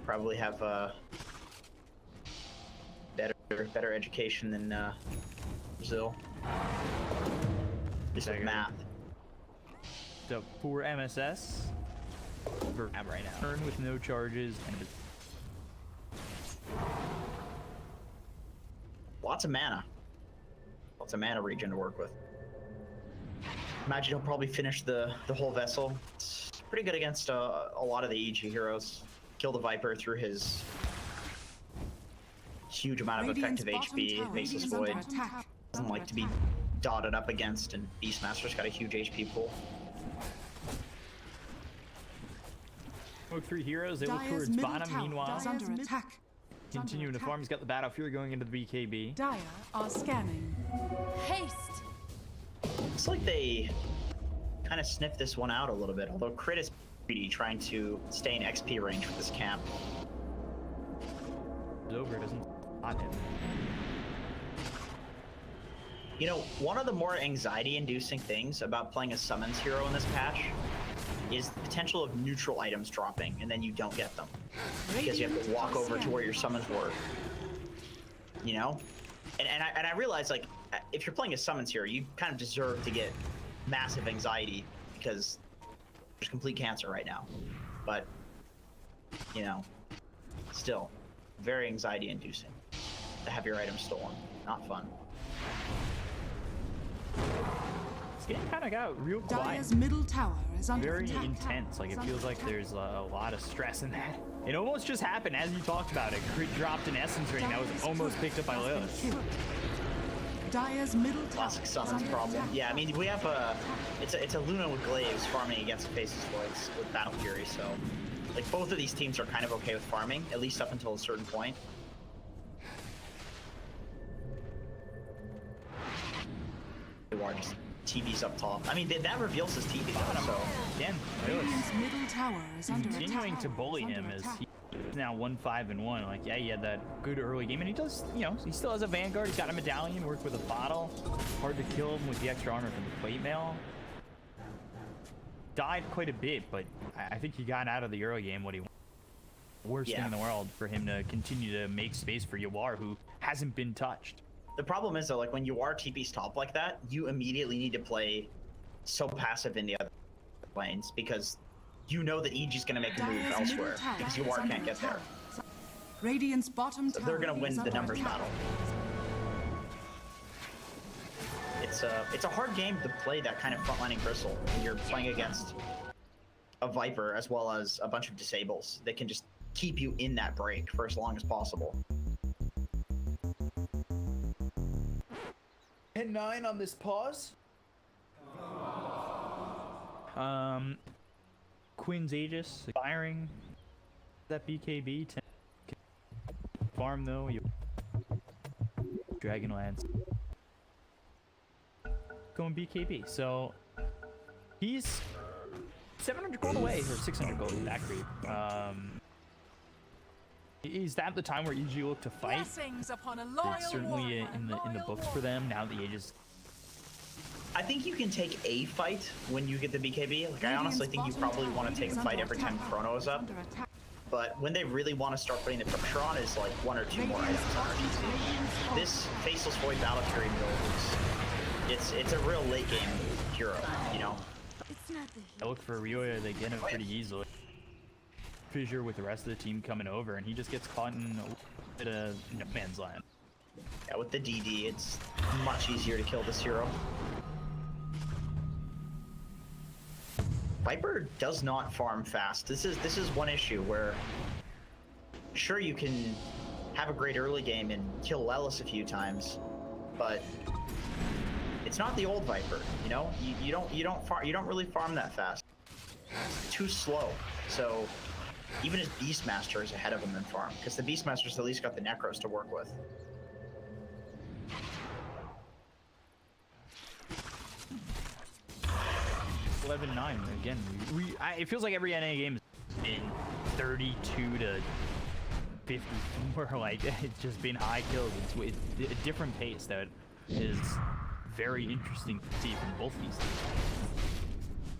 Probably have better education than Brazil. Just with math. The poor MSS. Right now. Turn with no charges and Lots of mana. Lots of mana regen to work with. Imagine he'll probably finish the whole vessel. It's pretty good against a lot of the EG heroes. Kill the Viper through his huge amount of Radiant's effective bottom HP. tower Makes us is void. under attack. Doesn't like to be dotted up against, and Beastmaster's got a huge HP pool. Smoke 3 heroes, they look Dire's towards middle bottom. tower Meanwhile, is under attack. continuing to farm. He's got the Battle Fury going into the BKB. Dire are scanning. Haste! Looks like they kind of sniffed this one out a little bit, although Crit is greedy, trying to stay in XP range with this camp. It's over, it doesn't spot him. You know, one of the more anxiety-inducing things about playing a summons hero in this patch is the potential of neutral items dropping, and then you don't get them. Because you have to walk over to where your summons were. You know? And I realize, like, if you're playing a summons hero, you kind of deserve to get massive anxiety, because there's complete cancer right now. But, you know, still, very anxiety-inducing to have your items stolen. Not fun. This game kind of got real quiet. Dire's middle tower is under Very attack. intense. Like, it feels like there's a lot of stress in that. It almost just happened as you talked about it. Crit dropped an essence ring that was Dire's almost turret picked up by has been Lilith. killed. Dire's middle tower Classic is summons under problem. attack. Yeah, I mean, we have it's a Luna with Glaives farming against Faces Voids with Battle Fury, so like both of these teams are kind of okay with farming, at least up until a certain point. War just TV's up top. I mean, that reveals his TV though, so Again, Lilith Radiant's middle tower is under continuing attack. to bully him as he's now 1-5-1. Like, yeah, he had that good early game, and he does, you know, he still has a Vanguard. He's got a medallion, worked with a bottle. Hard to kill him with the extra armor from the plate mail. Died quite a bit, but I think he got out of the early game what he wanted. Worst thing in the world for him to continue to make space for Yawar, who hasn't been touched. The problem is though, like when you are TP's top like that, you immediately need to play so passive in the other lanes because you know that EG's gonna make a move Dire's elsewhere middle tower because is Yawar under can't get there. attack. Radiant's bottom So tower they're gonna win is the under numbers attack. battle. It's a hard game to play that kind of frontlining Bristle when you're playing against a Viper as well as a bunch of disables that can just keep you in that break for as long as possible. 10-9 on this pause. Quinn's Aegis firing that BKB. Farm though. Dragonlance going BKB. So he's 700 gold away, or 600 gold, that creep. Is that the time where EG look to fight? Blessings upon a loyal It's certainly warrior, in the loyal books for them now that the age is. I think you can take a fight when you get the BKB. Like, I honestly think you probably want to take a fight every time Chrono is up. But when they really want to start putting the pressure on is like 1 or 2 more items on RTC. This Faceless Void Battle Fury build is, it's a real late game hero, you know? I look for Ryoya, they get him pretty easily. Fissure with the rest of the team coming over, and he just gets caught in a bit of no man's land. Yeah, with the DD, it's much easier to kill this hero. Viper does not farm fast. This is one issue where sure you can have a great early game and kill Lelis a few times, but it's not the old Viper, you know? You don't really farm that fast. It's too slow. So even his Beastmaster is ahead of him in farm, because the Beastmaster's at least got the Necros to work with. $11-9 again. It feels like every NA game has been 32 to 54. Like it's just been high kills. It's a different pace that is very interesting to see from both these teams,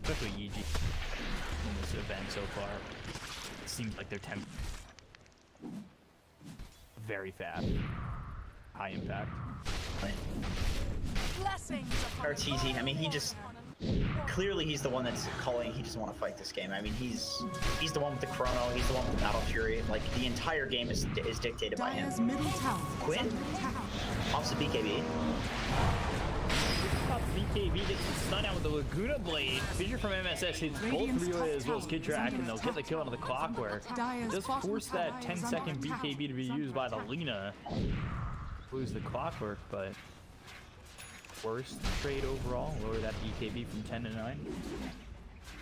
especially EG in this event so far. It seems like they're very fast, high impact. Blessings upon a RTZ, I mean, he loyal just warrior. clearly he's the one that's calling. He doesn't want to fight this game. I mean, he's the one with the Chrono. He's the one with the Battle Fury. Like the entire game is dictated by him. Dire's middle tower is Quinn under attack. pops the BKB. BKB gets the stun out with the Laguna Blade. Fissure from MSS hits both Ryoya as well as Kid Track, and they'll get the kill out of the Clockwork. Does force that 10-second BKB to be used by the Lina. Lose the Clockwork, but worst trade overall. Lower that BKB from 10 to 9.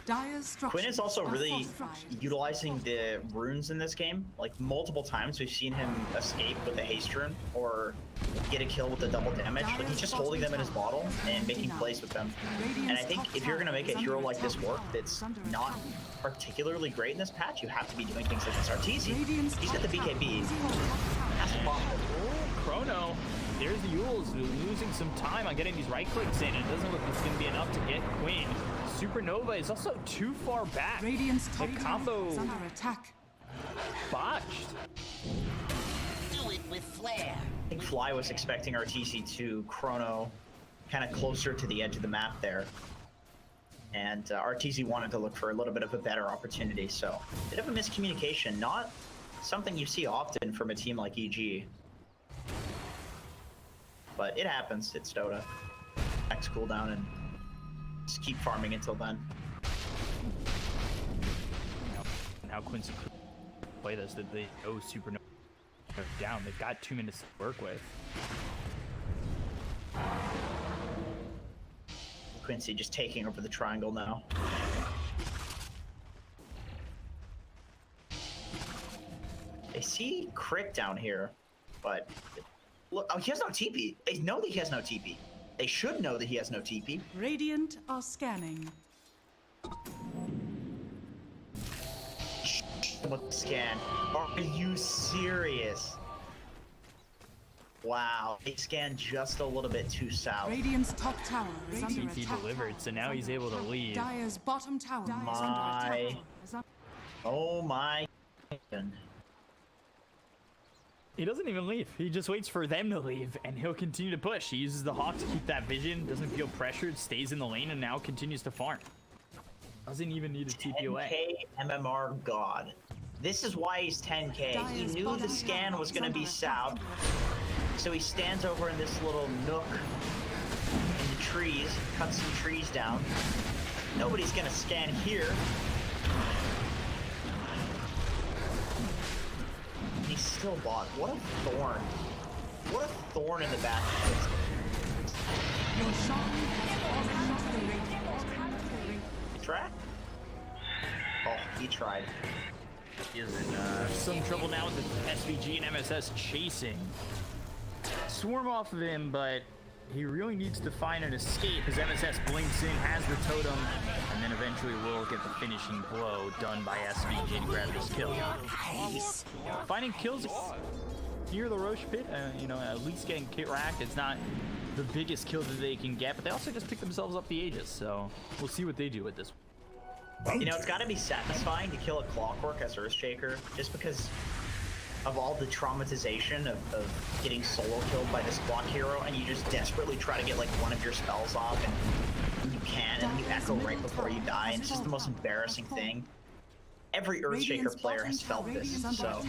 Dire's structures Quinn is also are really fortified. utilizing the runes in this game. Like multiple times we've seen him escape with the haste rune or get a kill with the double damage. Like he's just holding them in his bottle and making plays with them. And I think if you're gonna make a hero like this work that's not particularly great in this patch, you have to be doing things like this. Arteezy, he's got the BKB. Has to pop it. Chrono, there's the Yules losing some time on getting these right clicks in. It doesn't look like it's going to be enough to get Queen. Supernova is also too far back. Radiant's The top tower combo is under attack. botched. Do it with flair. I think Fly was expecting RTC to Chrono kind of closer to the edge of the map there. And RTC wanted to look for a little bit of a better opportunity. So, bit of a miscommunication. Not something you see often from a team like EG. But it happens. It's Dota. Next cooldown and just keep farming until then. Now Quincy Crew play this, that they go Supernova down. They've got 2 minutes to work with. Quincy just taking over the triangle now. They see Crick down here, but look, oh, he has no TP. They know that he has no TP. They should know that he has no TP. Radiant are scanning. With the scan. Are you serious? Wow, they scanned just a little bit too south. Radiant's top tower is under TP attack. delivered, so now he's able to leave. Dire's bottom tower is under My. attack. Oh my. He doesn't even leave. He just waits for them to leave, and he'll continue to push. He uses the Hawk to keep that vision, doesn't feel pressured, stays in the lane, and now continues to farm. Doesn't even need a TP away. 10K MMR God. This is why he's 10K. He knew the scan was going to be south, so he stands over in this little nook in the trees, cuts some trees down. Nobody's going to scan here. He's still bought. What a thorn. What a thorn in the back. Your shine has fallen into the radiant. Track? Oh, he tried. He is in some trouble now with the SVG and MSS chasing. Swarm off of him, but He really needs to find an escape as MSS blinks in, has the totem, and then eventually will get the finishing blow done by SVG to grab this kill. Nice. Finding kills near the Roche pit, you know, at least getting kit racked. It's not the biggest kill that they can get, but they also just pick themselves up the Aegis, so we'll see what they do with this. You know, it's got to be satisfying to kill a Clockwork as Earthshaker, just because of all the traumatization of getting solo killed by this block hero, and you just desperately try to get like one of your spells off, and you can't, and you echo right before you die, and it's just the most embarrassing thing. Every Earthshaker player has felt this, so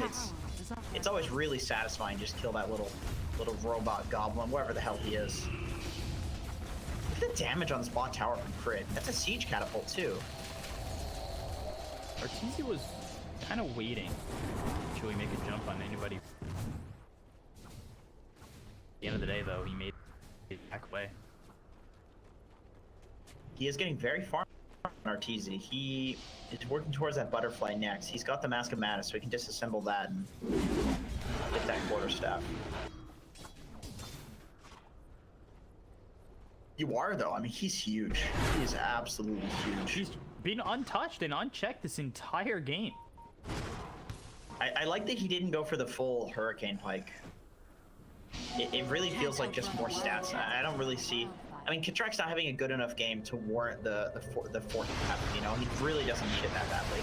it's always really satisfying just kill that little robot goblin, wherever the hell he is. Look at the damage on this bot tower from crit. That's a siege catapult too. Arteezy was kind of waiting to actually make a jump on anybody. At the end of the day, though, he made it back away. He is getting very far on Arteezy. He is working towards that butterfly next. He's got the Mask of Madness, so he can disassemble that and get that quarterstaff. You are, though. I mean, he's huge. He is absolutely huge. He's been untouched and unchecked this entire game. I like that he didn't go for the full Hurricane Pike. It really feels like just more stats. I don't really see... I mean, Kitrak's not having a good enough game to warrant the fourth cap, you know? He really doesn't need it that badly.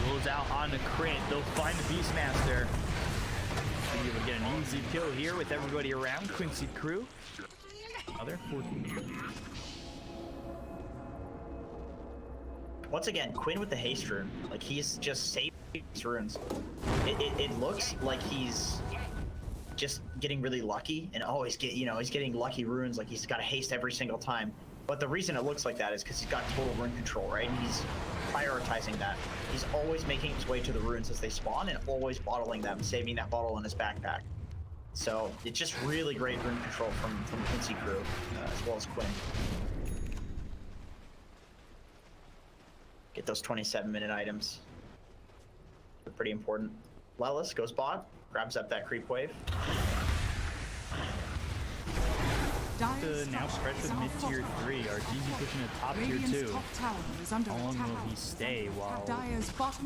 Rolls out on the crit. They'll find the Beastmaster. Be able to get an easy kill here with everybody around. Quincy Crew. Another 14. Once again, Quinn with the haste rune. Like, he's just saving these runes. It looks like he's just getting really lucky and always he's getting lucky runes, like he's got a haste every single time. But the reason it looks like that is because he's got total rune control, right? And he's prioritizing that. He's always making his way to the runes as they spawn and always bottling them, saving that bottle in his backpack. So it's just really great rune control from Quincy Crew, as well as Quinn. Get those 27-minute items. They're pretty important. Lelis goes bot, grabs up that creep wave. Now pressure mid-tier 3. Arteezy pushing a top tier 2. How long will he stay while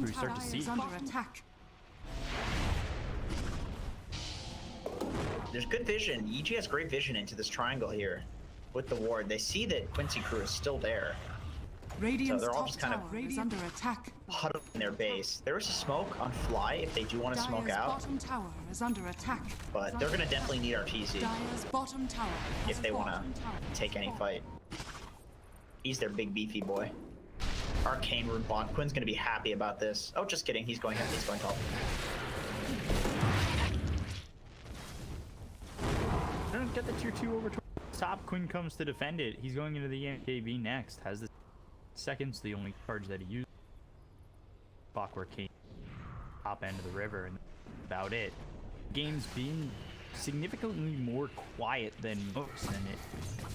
we start to see? There's good vision. EG has great vision into this triangle here with the ward. They see that Quincy Crew is still there. So they're all just kind of huddled in their base. There is a smoke on Fly if they do want to smoke out. But they're going to definitely need Arteezy if they want to take any fight. He's their big beefy boy. Arcane Rune bot. Quinn's going to be happy about this. Oh, just kidding. He's going top. Don't get the tier 2 over top. Quinn comes to defend it. He's going into the MKB next. Has the seconds, the only charge that he used. Clockwork came top end of the river, and about it. Game's being significantly more quiet than most, and it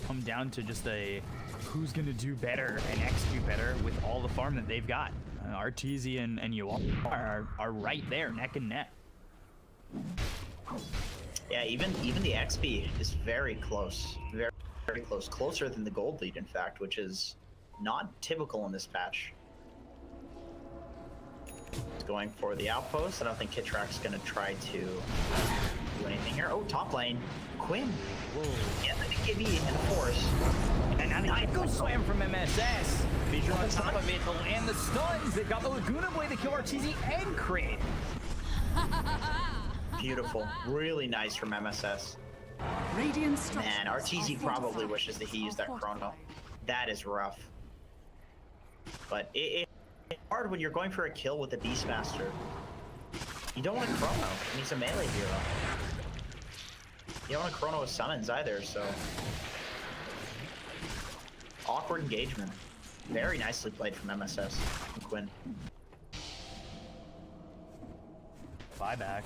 come down to just a who's gonna do better and execute better with all the farm that they've got. Arteezy and you are right there, neck and neck. Yeah, even the XP is very close, very, very close, closer than the gold lead, in fact, which is not typical in this patch. He's going for the outpost. I don't think Kitrak's gonna try to do anything here. Oh, top lane, Quinn. Whoa. Yeah, the BKB and the force. And now the Echo Slam from MSS. Visual on top of it to land the stuns. They've got the Laguna Blade to kill Arteezy and crit. Beautiful, really nice from MSS. Man, Arteezy probably wishes that he used that chrono. That is rough. But it's hard when you're going for a kill with the Beastmaster. You don't want to chrono, and he's a melee hero. You don't want to chrono with summons either, so... Awkward engagement. Very nicely played from MSS and Quinn. Buyback.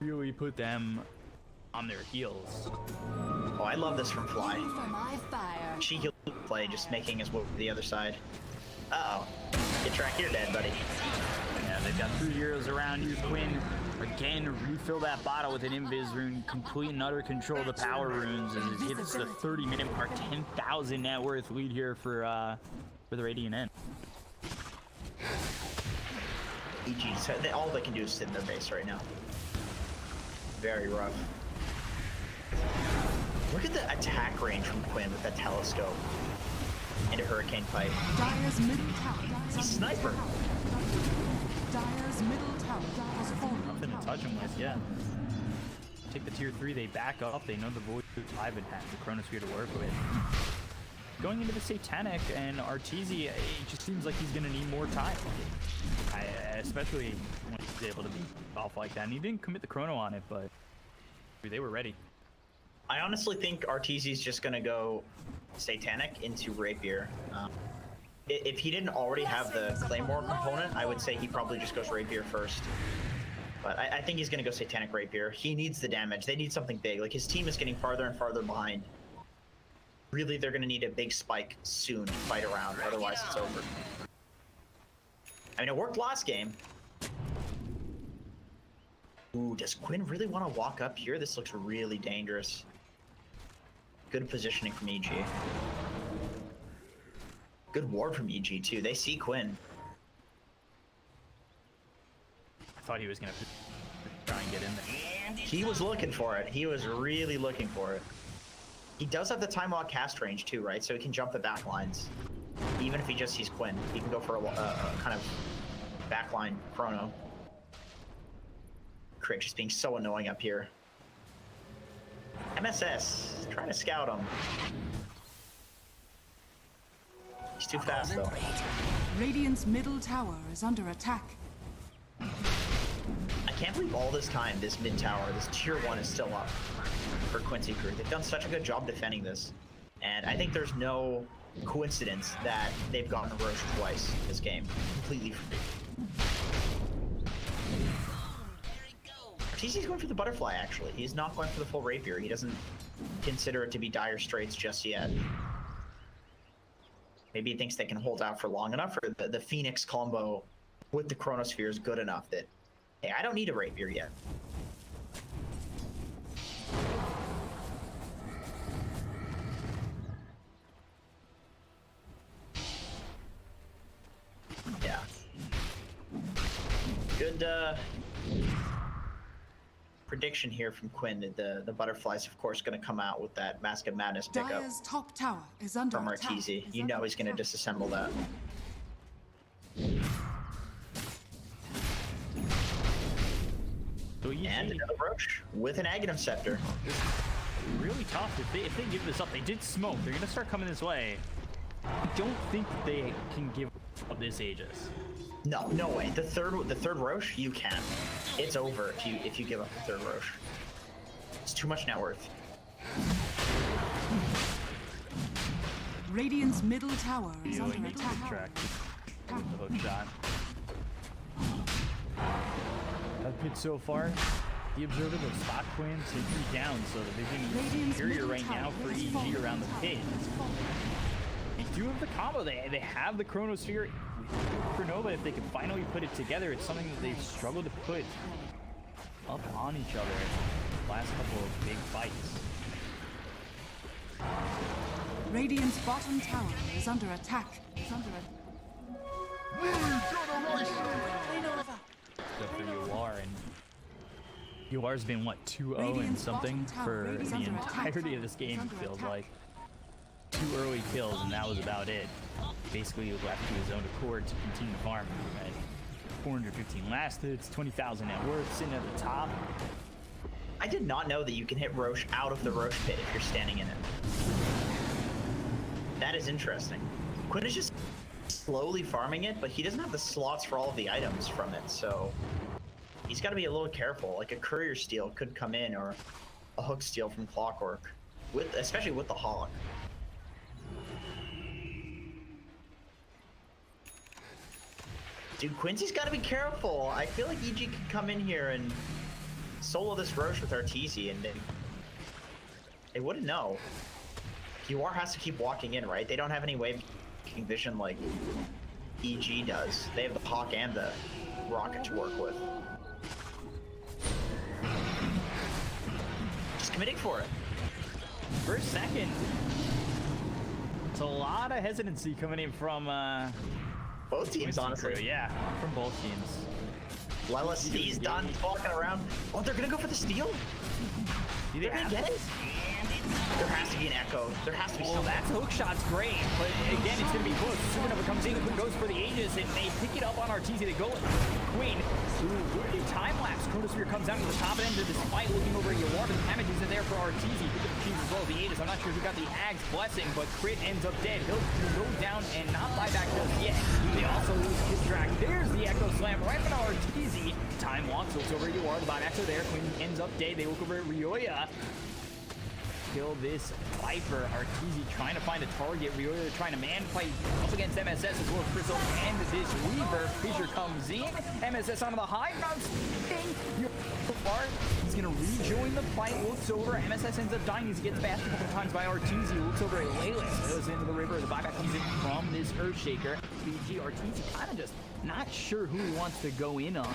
Really put them on their heels. Oh, I love this from Fly. Cheeky play, just making his way to the other side. Uh-oh. Get track, you're dead, buddy. Yeah, they've got 3 heroes around you. Quinn Again, refill that bottle with an invis rune, complete and utter control of the power runes as it hits the 30-minute mark, 10,000 net worth lead here for the Radiant End. EG, so all they can do is sit in their base right now. Very rough. Look at the attack range from Quinn with that telescope into Hurricane Pipe. Dire's middle tower. He's sniper. Dire's middle tower has fallen. Nothing to touch him with, yeah. Take the tier 3, they back up, they know the Void 5 and have the Chronosphere to work with. Going into the Satanic and Arteezy, it just seems like he's going to need more time. Especially when he's able to be off like that. And he didn't commit the chrono on it, but they were ready. I honestly think Arteezy's just going to go Satanic into Rapier. If he didn't already have the Claymore component, I would say he probably just goes Rapier first. But I think he's going to go Satanic Rapier. He needs the damage. They need something big. Like, his team is getting farther and farther behind. Really, they're going to need a big spike soon to fight around, otherwise it's over. I mean, it worked last game. Ooh, does Quinn really want to walk up here? This looks really dangerous. Good positioning from EG. Good ward from EG, too. They see Quinn. I thought he was going to try and get in there. He was looking for it. He was really looking for it. He does have the time lock cast range, too, right? So he can jump the back lines. Even if he just sees Quinn, he can go for a kind of backline chrono. Crick just being so annoying up here. MSS, trying to scout him. He's too fast, though. Radiant's middle tower is under attack. I can't believe all this time this mid tower, this tier 1 is still up for Quincy Crew. They've done such a good job defending this. And I think there's no coincidence that they've gotten Roche twice this game. Completely free. TC's going for the butterfly, actually. He's not going for the full rapier. He doesn't consider it to be dire straits just yet. Maybe he thinks they can hold out for long enough, or the Phoenix combo with the Chronosphere is good enough that, hey, I don't need a rapier yet. Yeah. Good, prediction here from Quinn that the butterfly's of course going to come out with that Mask of Madness pickup Dire's top tower is under from attack. Arteezy. You know he's going to disassemble that. And another Roche with an Aghanim Scepter. Really tough. If they give this up, they did smoke. They're going to start coming this way. I don't think they can give up this Aegis. No, no way. The third Roche, you can. It's over if you give up the third Roche. It's too much net worth. Radiant's middle tower is under attack. The hook shot. That pit so far. The Observer will stop Quinn to 3 down, so the vision is superior right now for EG around the pit. They do have the combo. They have the Chronosphere for Nova. If they can finally put it together, it's something that they've struggled to put up on each other last couple of big fights. Radiant's bottom tower is under attack. Except for UR, and UR's been what, 2-0 and something for the entirety of this game, it feels like. 2 early kills, and that was about it. Basically, he was left to his own accord to continue to farm. Right? 415 last hits, 20,000 net worth, sitting at the top. I did not know that you can hit Roche out of the Roche pit if you're standing in it. That is interesting. Quinn is just slowly farming it, but he doesn't have the slots for all of the items from it, so he's got to be a little careful. Like a courier steal could come in, or a hook steal from Clockwork, especially with the Hawk. Dude, Quincy's got to be careful. I feel like EG could come in here and solo this Roche with Arteezy, and they wouldn't know. UR has to keep walking in, right? They don't have any way of making vision like EG does. They have the Hawk and the Rocket to work with. committing for it. First, second. It's a lot of hesitancy coming in from both teams, honestly. Yeah, from both teams. He's done walking around. Oh, they're gonna go for the steal? They're gonna get it? There has to be an echo. There has to be something. That hook shot's great, but again, it's gonna be close. Supernova comes in, goes for the Aegis, and they pick it up on Arteezy. They go Queen. Ooh, time lapse. Chronosphere comes down to the top end of this fight, looking over at Yawar. The damage isn't there for Arteezy. He could choose as well as the Aegis. I'm not sure who got the Ag's blessing, but Crit ends up dead. He'll go down and not buy back just yet. They also lose his track. There's the Echo Slam right from Arteezy. Time walks, looks over at Yawar. The buybacks are there. Queen ends up dead. They look over at Ryoya. Kill this Viper. Arteezy trying to find a target. Ryoya trying to man fight up against MSS as well as Crystal and this Weaver. Fissure comes in. MSS onto the high ground. He's going to rejoin the fight. Looks over. MSS ends up dying. He gets bashed a couple times by Arteezy. Looks over at Laylis. Goes into the river. The buyback comes in from this Earthshaker. BG Arteezy kind of just not sure who he wants to go in on.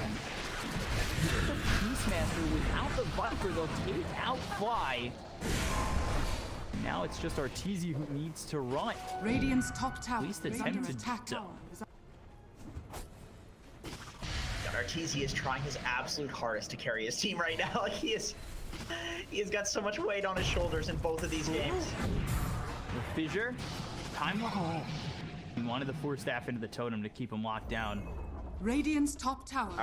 The Peacemaster without the Viper. They'll take out Fly. Now it's just Arteezy who needs to run. Radiant's top tower. At least attempt to attack. Arteezy is trying his absolute hardest to carry his team right now. Like he has got so much weight on his shoulders in both of these games. The Fissure, time lock. He wanted the 4 staff into the totem to keep him locked down. Radiant's top tower. All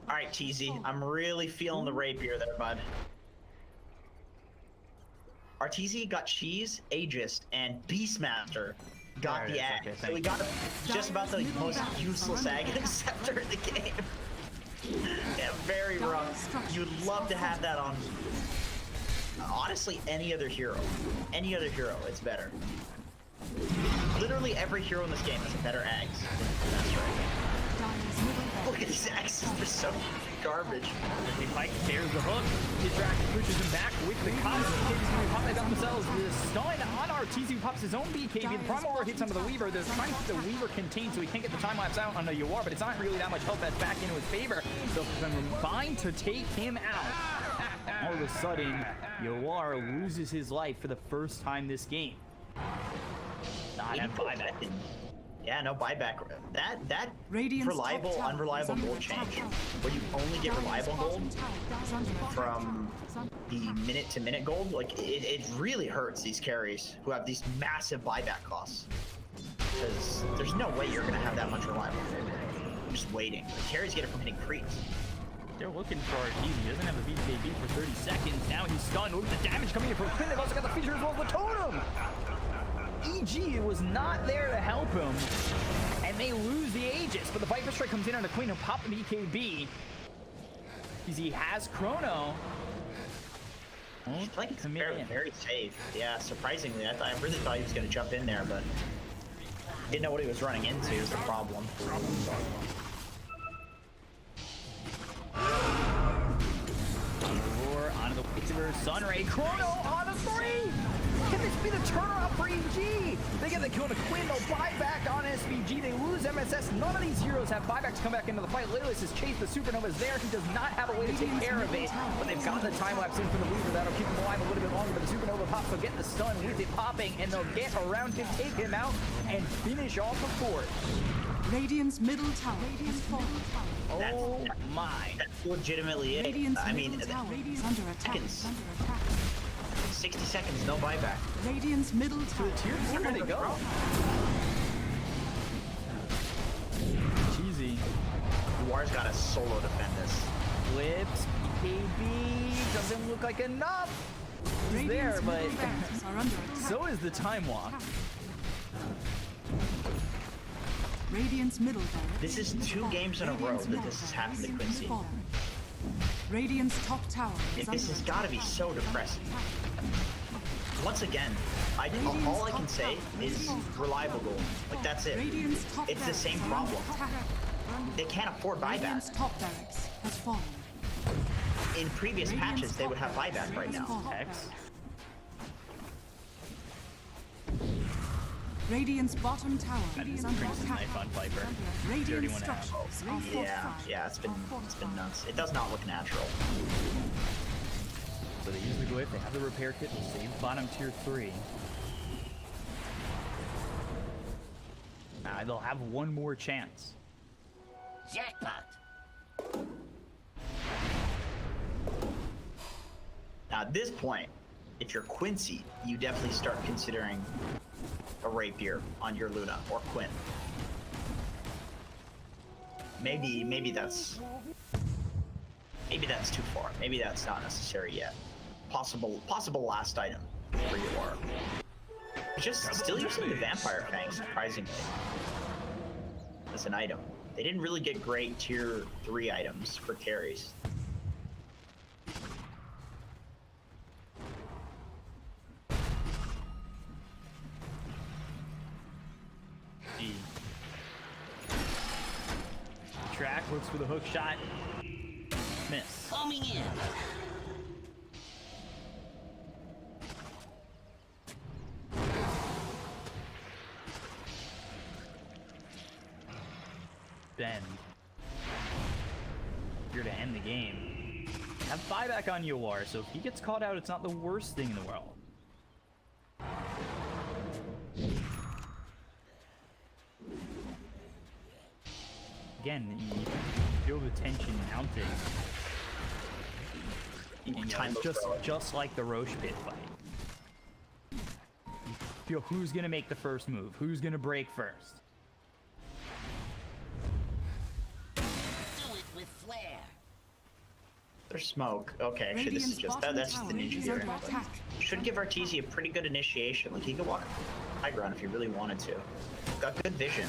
right, TZ. I'm really feeling the rapier there, bud. Arteezy got Cheese, Aegis, and Beastmaster got the Ag. So we got just about the most useless Ag Scepter in the game. Yeah, very rough. You'd love to have that on, honestly, any other hero. Any other hero, it's better. Literally every hero in this game has a better Ags. That's right. Look at these Axes, they're so garbage. They fight, tears the hook. Interact pushes him back with the combo. They got themselves the stun on Arteezy, who pops his own BKB. The Primal Roar hits onto the Weaver. They're trying to keep the Weaver contained so he can't get the time lapse out on the Yawar, but it's not really that much health that's back into his favor. So combined to take him out. All of a sudden, Yawar loses his life for the first time this game. Not a buyback. Yeah, no buyback. That reliable, unreliable gold change, where you only get reliable gold from the minute-to-minute gold, like it really hurts these carries who have these massive buyback costs. Because there's no way you're gonna have that much reliable gold. I'm just waiting. The carries get it from hitting creeps. They're looking for Arteezy. He doesn't have a BKB for 30 seconds. Now he's stunned. Look at the damage coming in from Quinn. They've also got the Fissure as well as the totem. EG was not there to help him, and they lose the Aegis, but the Viper Strike comes in on the Queen, who pop the BKB. He has Chrono. Like it's very safe. Yeah, surprisingly, I really thought he was going to jump in there, but didn't know what he was running into is the problem. Roar onto the Whisper, Sunray, Chrono on a 3! Can this be the turnaround for EG? They get the kill to Quinn, they'll buy back on SVG, they lose MSS. None of these heroes have buybacks to come back into the fight. Laylis has chased the Supernova's there. He does not have a way to take care of it, but they've got the time lapse in for the Weaver. That'll keep him alive a little bit longer, but the Supernova pops, they'll get the stun with it popping, and they'll get around him, take him out, and finish off the fort. Radiant's middle tower. Oh my. That's legitimately it. I mean, Under attack. 60 seconds, no buyback. Radiant's middle tower. Where do they go? Cheesy. War's got to solo defend this. Flips, BKB, doesn't look like enough. He's there, but so is the time walk. Radiant's middle barracks. This is 2 games in a row that this has happened to Quincy. Radiant's top tower. This has got to be so depressing. Once again, all I can say is reliable gold. Like, that's it. It's the same problem. They can't afford buyback. Top barracks has fallen. In previous patches, they would have buyback right now. X. Radiant's bottom tower is under Crimson attack. Knife on Viper. Radiant 31.5. structures are Yeah, it's been nuts. It does not look natural. So they use the glyph, they have the repair kit, they save bottom tier 3. They'll have one more chance. Jackpot. Now at this point, if you're Quincy, you definitely start considering a rapier on your Luna or Quinn. Maybe that's too far. Maybe that's not necessary yet. Possible last item for you are. Just still using the Vampire Fang, surprisingly, as an item. They didn't really get great tier 3 items for carries. Track looks for the hook shot. Miss. Coming in. Bend. Here to end the game. Have buyback on Yawar, so if he gets caught out, it's not the worst thing in the world. Again, you feel the tension mounting. And, just like the Roche pit fight. You feel who's gonna make the first move, who's gonna break first. Do it with flair. There's smoke. Okay, actually this is just that's just the ninja here. Should give Arteezy a pretty good initiation. Like he could walk high ground if he really wanted to. Got good vision.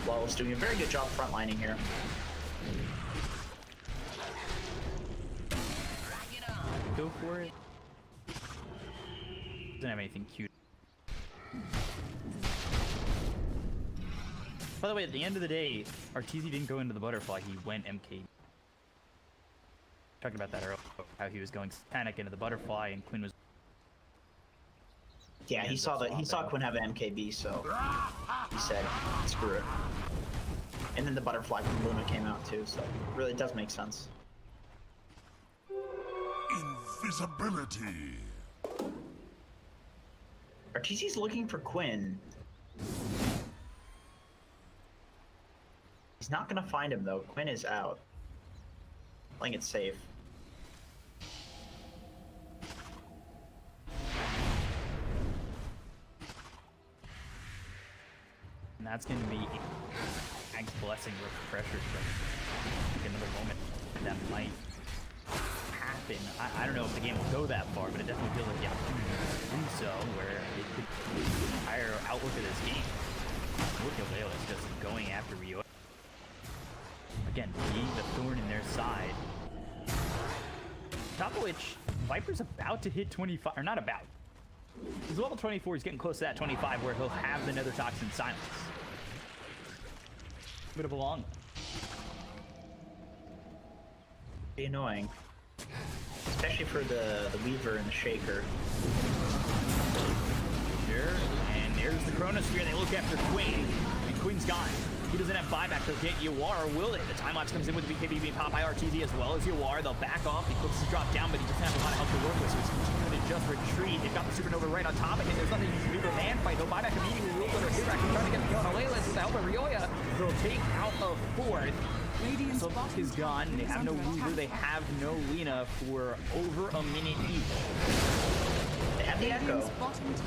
Lowell's doing a very good job frontlining here. Go for it. Doesn't have anything cute. By the way, at the end of the day, Arteezy didn't go into the butterfly, he went MK. Talking about that earlier, how he was going panic into the butterfly and Quinn was... Yeah, he saw Quinn have an MKB, so he said, screw it. And then the butterfly from Luna came out too, so really it does make sense. Invisibility. Arteezy's looking for Quinn. He's not gonna find him though. Quinn is out. Playing it safe. And that's going to be Ag's blessing with pressure strike. Another moment that might happen. I don't know if the game will go that far, but it definitely feels like the opportunity to do so, where it could be the entire outlook of this game. Liquipedia is just going after Rio. Again, being the thorn in their side. Top of which, Viper's about to hit 25, or not about. He's level 24, he's getting close to that 25 where he'll have the Nether Toxin silence. Bit of a long one. Be annoying. Especially for the Weaver and the Shaker. Sure, and there's the Chronosphere, they look after Quinn, and Quinn's gone. He doesn't have buyback, so get Yawar, will it? The time lapse comes in with the BKB being popped by Arteezy as well as Yawar. They'll back off, he clicks to drop down, but he doesn't have a lot of help to work with, so he's continuing to just retreat. They've got the Supernova right on top of him, there's nothing he can do to man fight. He'll buyback immediately, will go to Hirak, he's trying to get the kill on Alelis with the help of Ryoya. They'll take out of fourth. So is gone, they have no Weaver, they have no Lina for over a minute each. They have the Echo.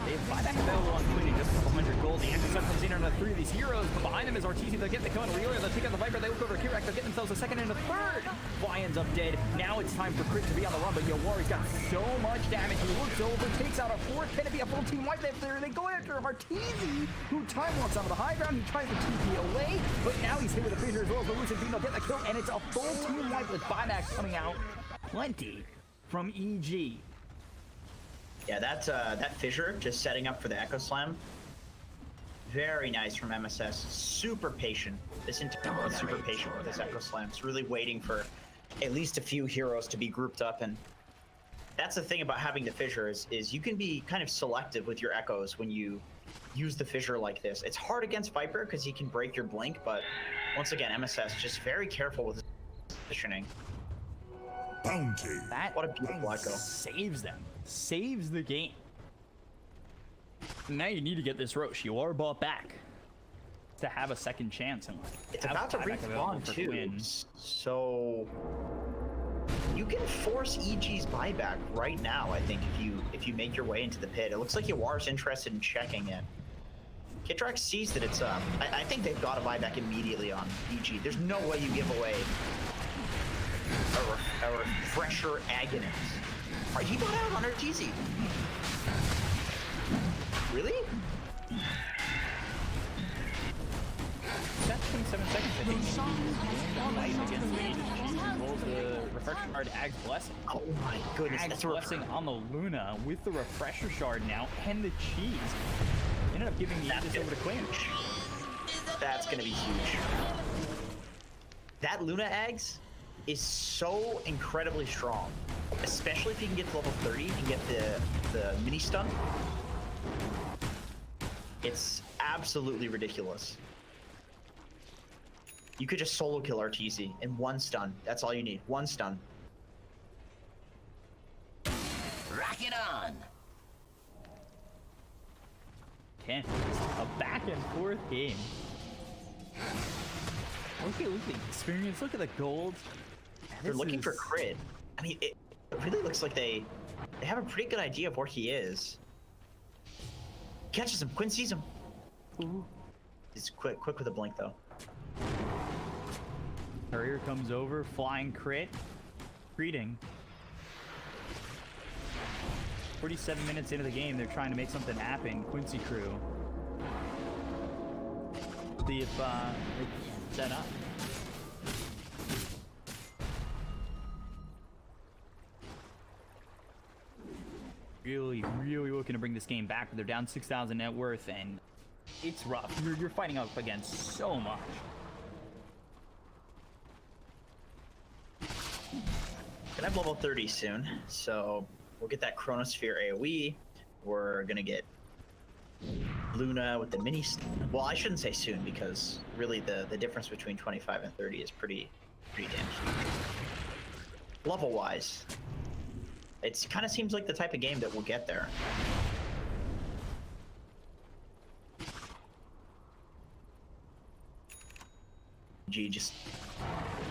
They have buyback available on Quinn, just a couple hundred gold. The Echo comes in on the 3 of these heroes, but behind them is Arteezy. They'll get the kill on Ryoya, they'll take out the Viper, they look over Kirak, they'll get themselves a second and a third. Fly ends up dead. Now it's time for Crit to be on the run, but Yawari's got so much damage. He looks over, takes out a fourth. Can it be a full team wipe there? They go after Arteezy, who time walks onto the high ground. He tries to TP away, but now he's hit with a fissure as well as the Lucid Beam. They'll get the kill, and it's a full team wipe with buybacks coming out plenty from EG. Yeah, that fissure just setting up for the Echo Slam. Very nice from MSS. Super patient. This entire super patient with this Echo Slam. It's really waiting for at least a few heroes to be grouped up and That's the thing about having the fissure is you can be kind of selective with your echoes when you use the fissure like this. It's hard against Viper because he can break your blink, but once again, MSS just very careful with his positioning. Bounty. That What a beautiful echo. saves them. Saves the game. Now you need to get this Roche. You are bought back to have a second chance. And It's about to respawn too, Quinn. so you can force EG's buyback right now. I think if you make your way into the pit, it looks like Yawar's interested in checking it. Kitrax sees that it's up. I think they've got a buyback immediately on EG. There's no way you give away a refresher agonist. Alright, he got out on Arteezy. Really? That's 27 seconds, I think. Nice against me. Just rolls the refresher shard, Ag's Blessing. Oh my goodness, Ag's that's a Blessing on the Luna with the refresher shard now and the cheese. Ended up giving the Aegis over to Quinn. That's gonna be huge. That Luna Ags is so incredibly strong, especially if you can get to level 30 and get the mini stun. It's absolutely ridiculous. You could just solo kill Arteezy in one stun. That's all you need. One stun. Rock it on! A back and forth game. Look at the experience. Look at the gold. They're looking for crit. I mean, it really looks like they have a pretty good idea of where he is. Catches him. Quinn sees him. Ooh. He's quick with a blink though. Courier comes over, flying crit. Greeting. 47 minutes into the game, they're trying to make something happen. Quincy Crew. See if they can set up. Really looking to bring this game back, but they're down 6,000 net worth, and it's rough. You're fighting up against so much. Gonna have level 30 soon, so we'll get that Chronosphere AoE. We're gonna get Luna with the mini. Well, I shouldn't say soon because really the difference between 25 and 30 is pretty damn huge. Level wise, it kind of seems like the type of game that will get there. G just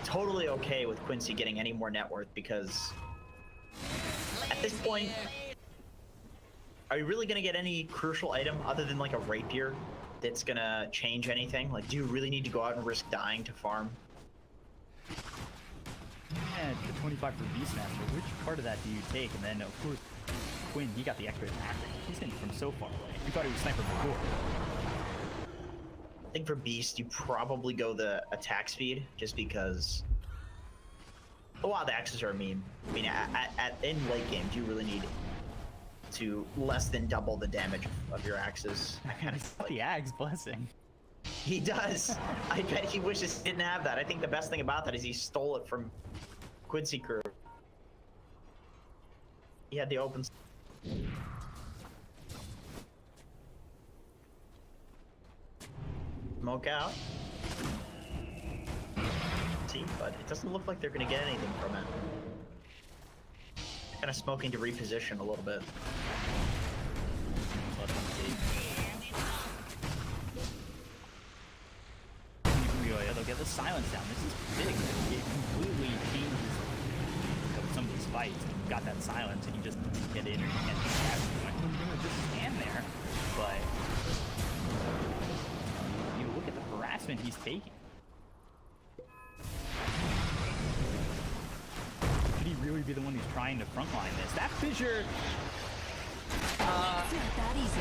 totally okay with Quincy getting any more net worth because at this point, are you really gonna get any crucial item other than like a rapier that's gonna change anything? Like, do you really need to go out and risk dying to farm? Yeah, the 25 for Beastmaster. Which part of that do you take? And then, of course, Quinn, he got the extra attack. He's in from so far away. You thought he was sniper before. I think for Beast, you probably go the attack speed just because a lot of the axes are a meme. I mean, in late game, do you really need to less than double the damage of your axes? I kind of the Ag's Blessing. He does. I bet he wishes he didn't have that. I think the best thing about that is he stole it from Quincy Crew. He had the open. Smoke out. See, but it doesn't look like they're gonna get anything from it. Kind of smoking to reposition a little bit. Let them see. They'll get the silence down. This is big. It completely changes some of these fights. You got that silence and you just get in or you can't have you're gonna just stand there. But you look at the harassment he's taking. Could he really be the one who's trying to frontline this? That fissure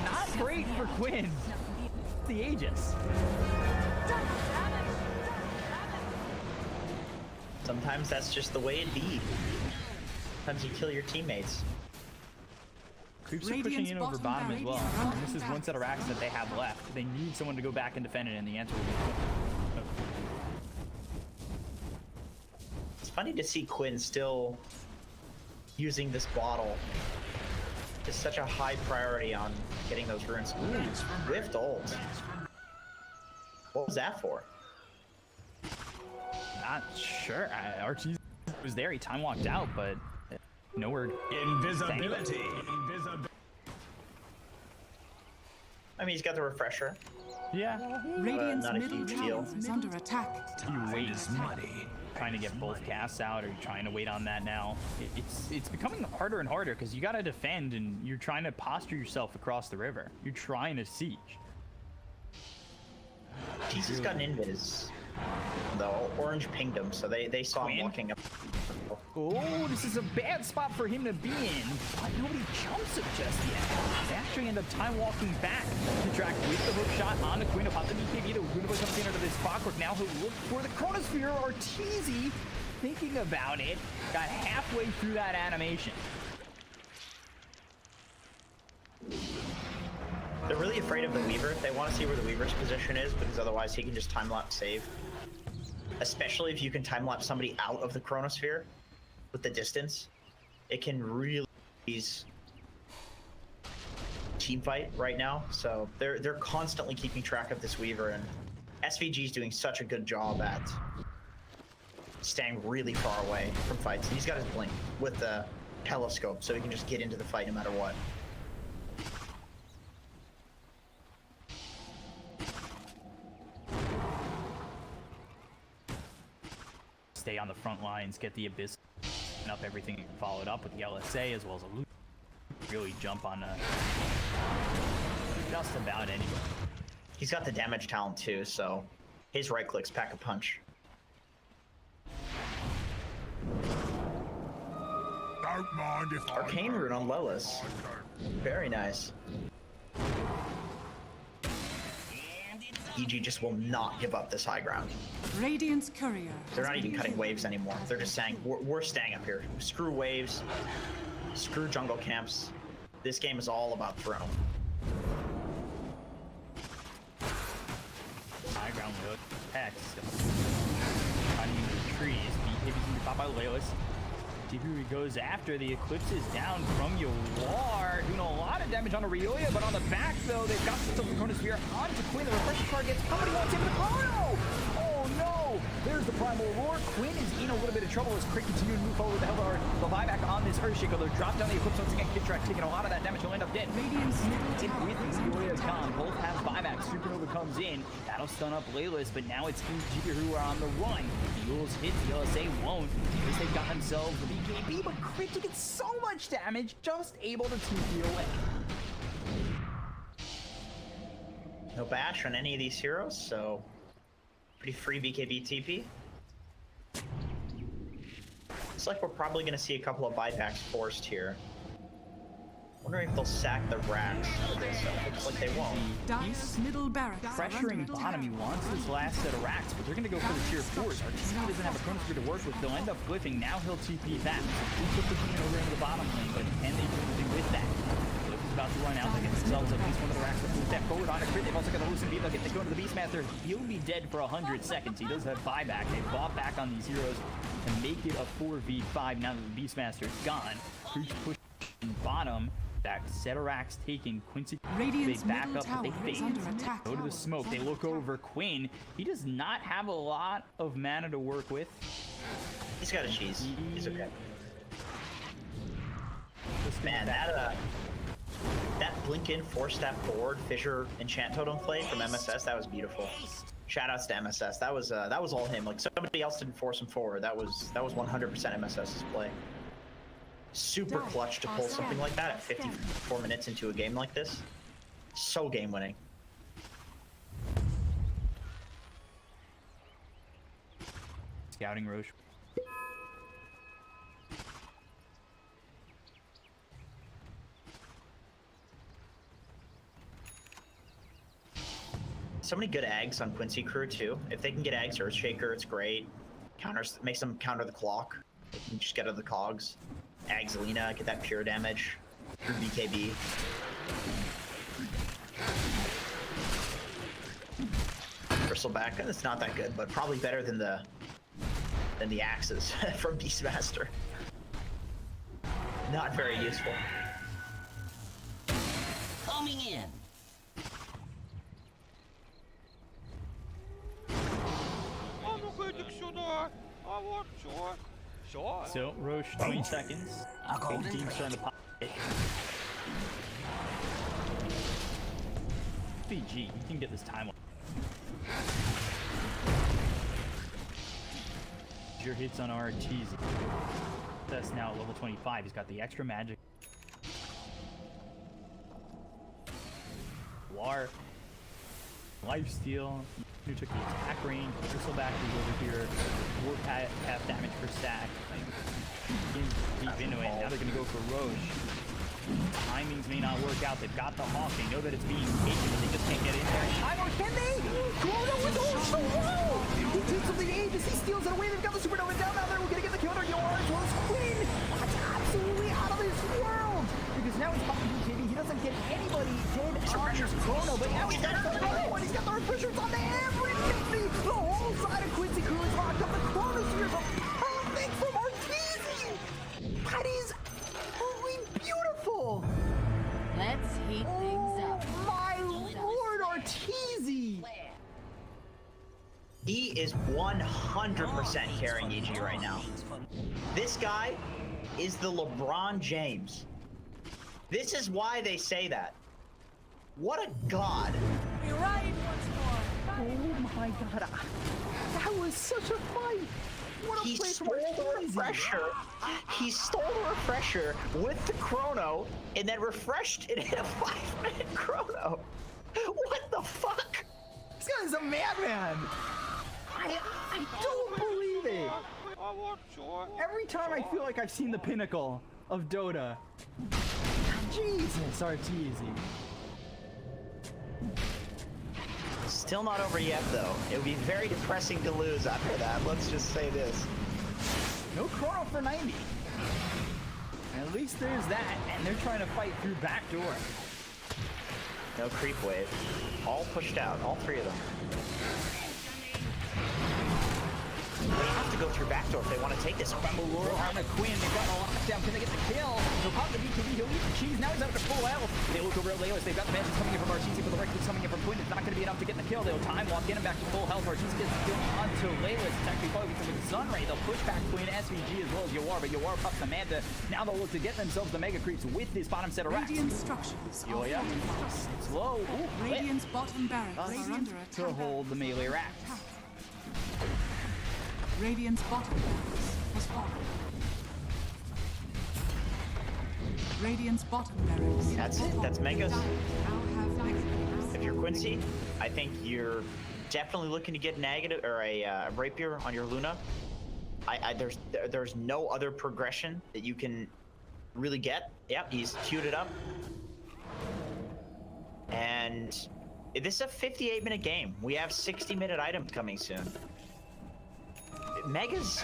not great for Quinn. The Aegis. Sometimes that's just the way it be. Sometimes you kill your teammates. Creeps are pushing in over bottom as well. And this is one set of racks that they have left. They need someone to go back and defend it, and the answer will be Quinn. It's funny to see Quinn still using this bottle is such a high priority on getting those runes. Ooh, Rift ult. What was that for? Not sure. Archie was there. He time walked out, but nowhere. Invisibility. I mean, he's got the refresher. Yeah. Radiant's not a middle huge tower deal. is under attack. You wait. Trying to get both casts out, or you're trying to wait on that now. It's becoming harder and harder because you got to defend, and you're trying to posture yourself across the river. You're trying to siege. Jesus got an invis. The orange pinged him, so they saw him walking up. Oh, this is a bad spot for him to be in, but nobody jumps it just yet. They actually end up time walking back to track with the hook shot on the Queen of Pop. The BKB, the Queen comes in under this clockwork. Now he'll look for the Chronosphere. Arteezy, thinking about it, got halfway through that animation. They're really afraid of the Weaver. They want to see where the Weaver's position is, because otherwise he can just time-lapse save. Especially if you can time-lapse somebody out of the Chronosphere with the distance. It can really ease team fight right now. So they're constantly keeping track of this Weaver, and SVG is doing such a good job at staying really far away from fights. He's got his blink with the telescope, so he can just get into the fight no matter what. Stay on the front lines, get the Abyss, and up everything followed up with the LSA as well as a loot. Really jump on just about anywhere. He's got the damage talent too, so his right clicks pack a punch. Don't mind if Arcane rune on Lelis. Very nice. EG just will not give up this high ground. Radiant's courier. They're not even cutting waves anymore. They're just saying, we're staying up here. Screw waves. Screw jungle camps. This game is all about throne. High ground look. Hex. Running into the trees. BKB's gonna be caught by Lelis. TP goes after the Eclipses down from Yawar, doing a lot of damage on Arioya, but on the back though, they've got the Chronosphere onto Quinn. The refresh card gets somebody wants him to Chrono! Oh no! There's the Primal Roar. Quinn is in a little bit of trouble as Crick continues to move forward with the Hellbar. The buyback on this Earthshaker. They'll drop down the Eclipse once again. Kid Track taking a lot of that damage. He'll end up dead. Radiant's middle tower With is under Arioya attack. gone, both have buybacks. Supernova comes in. That'll stun up Layla's, but now it's EG who are on the run. The Yules hit, the LSA won't, because they've got themselves the BKB, but Crick gets so much damage, just able to TP away. No bash on any of these heroes, so pretty free BKB TP. Looks like we're probably going to see a couple of buybacks forced here. Wondering if they'll sack the racks for this. Looks like they won't. Dire's middle barracks are under Pressuring attack. bottom, he wants his last set of racks, but they're going to go for the tier 4s. Arteezy doesn't have a Chronosphere to work with. They'll end up glyphing. Now he'll TP back. He took the team over into the bottom lane, but can they do anything with that? Glyph is about to run out. They get themselves at least one of the racks. They'll step forward on a crit. They've also got the Lucent Beat. They'll get to go into the Beastmaster. He'll be dead for 100 seconds. He does have buyback. They bought back on these heroes to make it a 4v5 now that the Beastmaster is gone. Creeps push bottom. That set of racks taken. Quincy, Radiant's they back middle up, but they tower is fade. under attack. Go to the smoke. They look over Quinn. He does not have a lot of mana to work with. He's got a cheese. He's okay. Man, that blink in 4-step forward Fissure enchant totem play from MSS, that was beautiful. Shoutouts to MSS. That was all him. Like, somebody else didn't force him forward. That was 100% MSS's play. Super clutch to pull something like that at 54 minutes into a game like this. So game winning. Scouting Roche. So many good eggs on Quincy Crew too. If they can get eggs Earthshaker, it's great. Counters, makes them counter the clock. They can just get out of the cogs. Eggs Lena, get that pure damage through BKB. Bristleback, it's not that good, but probably better than the axes from Beastmaster. Not very useful. Coming in. Oh, não acredito que chorar. I want short. Short. So Roche, 20 seconds. 18 trying to pop it. BG, you can get this time. Your hits on RTs. That's now level 25. He's got the extra magic. War. Lifesteal. Who took the attack range. Bristleback is over here. Warp half damage per stack. Deep into it. Now they're going to go for Roche. Timings may not work out. They've got the Hawk. They know that it's being taken, but they just can't get in there. Time or can they? Corona with also low! He takes up the Aegis, he steals it away. They've got the Supernova down now there. We're gonna get the kill on Yours. Well, it's Quinn. That's absolutely out of this world! Because now he's popping BKB. He doesn't get anybody dead on his Chrono, but now he's got the other one. He's got the refreshers on everything. The whole side of Quincy Crew is locked up. The Chronospheres are perfect from Arteezy! That is beautiful! Let's heat things up. My lord, Arteezy! He is 100% carrying EG right now. This guy is the LeBron James. This is why they say that. What a god. You're right once more. Oh my god. That was such a fight. What a He play stole from the Arteezy. refresher. He stole the refresher with the chrono and then refreshed it in a 5-minute chrono. What the fuck? This guy is a madman. I don't believe it. I want short. Every time I feel like I've seen the pinnacle of Dota. Jesus, Arteezy. Still not over yet, though. It would be very depressing to lose after that. Let's just say this. No chrono for 90. At least there's that, and they're trying to fight through backdoor. No creep wave. All pushed out, all three of them. They have to go through backdoor if they want to take this. Bamboo on the Quinn. They've got a lockdown. Can they get the kill? He'll pop the BKB. He'll eat the cheese. Now he's up to full health. They look over at Leos. They've got the Mantis coming in from Arteezy, but the Reckless coming in from Quinn. It's not going to be enough to get the kill. They'll time walk, get him back to full health. Arteezy gets the kill onto Leos. It's actually probably because of Sunray. They'll push back Quinn, SVG as well as Yawar, but Yawar pops the Manta. Now they'll look to get themselves the Mega Creeps with this bottom set of racks. Radiant structures are Yoya. fortified. It's low. Ooh, Radiant's bottom barracks are under to attack. hold the melee racks. Radiant's bottom barracks has fallen. Radiant's bottom barracks. That's it. That's Megas. Now have Mega. If you're Quincy, I think you're definitely looking to get negative or a rapier on your Luna. There's no other progression that you can really get. Yep, he's queued it up. And this is a 58-minute game. We have 60-minute items coming soon. Megas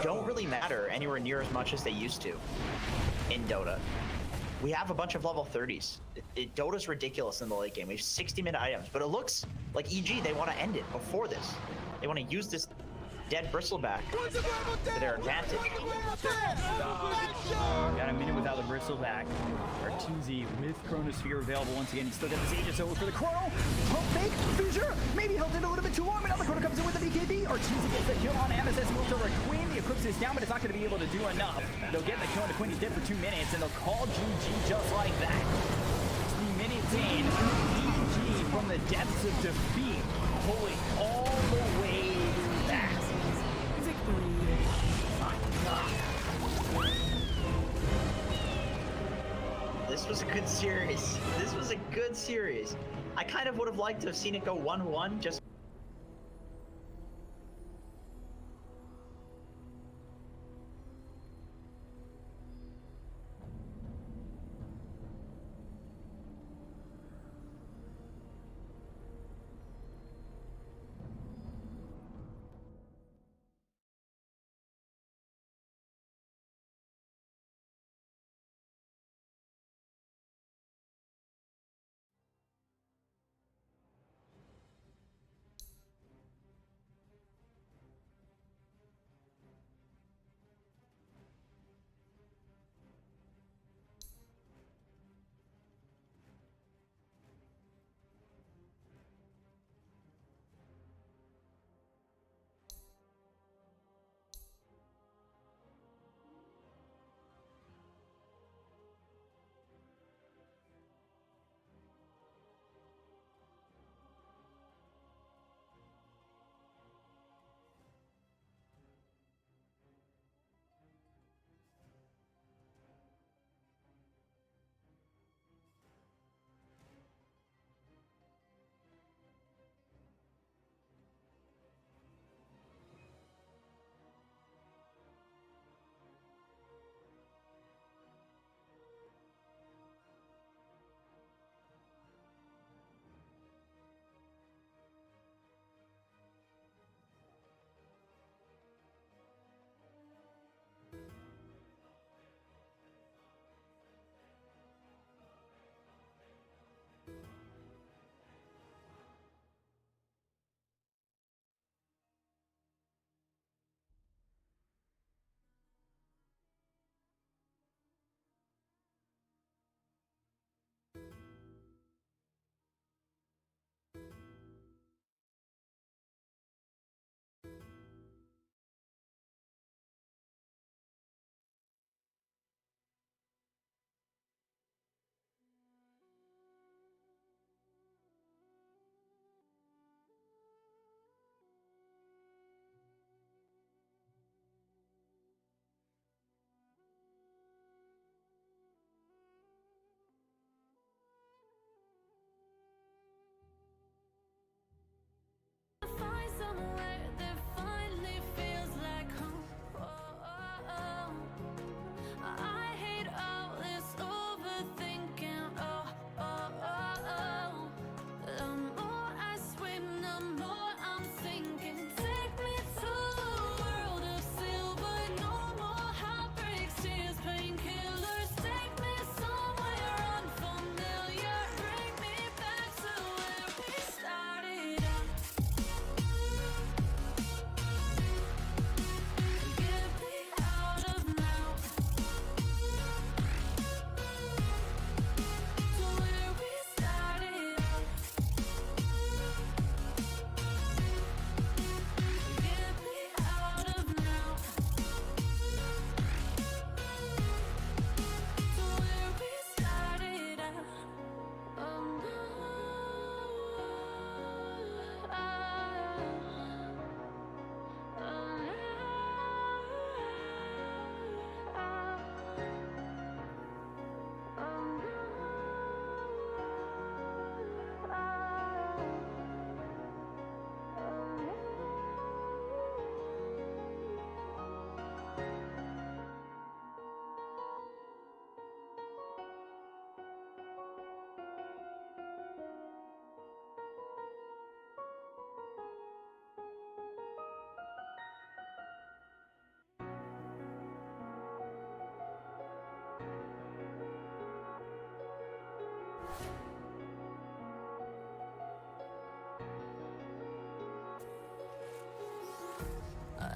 don't really matter anywhere near as much as they used to in Dota. We have a bunch of level 30s. Dota's ridiculous in the late game. We have 60-minute items, but it looks like EG, they want to end it before this. They want to use this dead bristleback to their advantage. Got a minute without the bristleback. Arteezy with Chronosphere available once again. He's still got the Aegis over for the Chrono. Pump fake, fissure. Maybe held in a little bit too long, but now the Chrono comes in with the BKB. Arteezy gets the kill on MSS, moves over Quinn. He equips this down, but it's not going to be able to do enough. They'll get the kill on Quinn. He's dead for 2 minutes, and they'll call GG just like that. 3 minutes in, EG from the depths of defeat, pulling all the way back. This was a good series. This was a good series. I kind of would have liked to have seen it go 1-1 just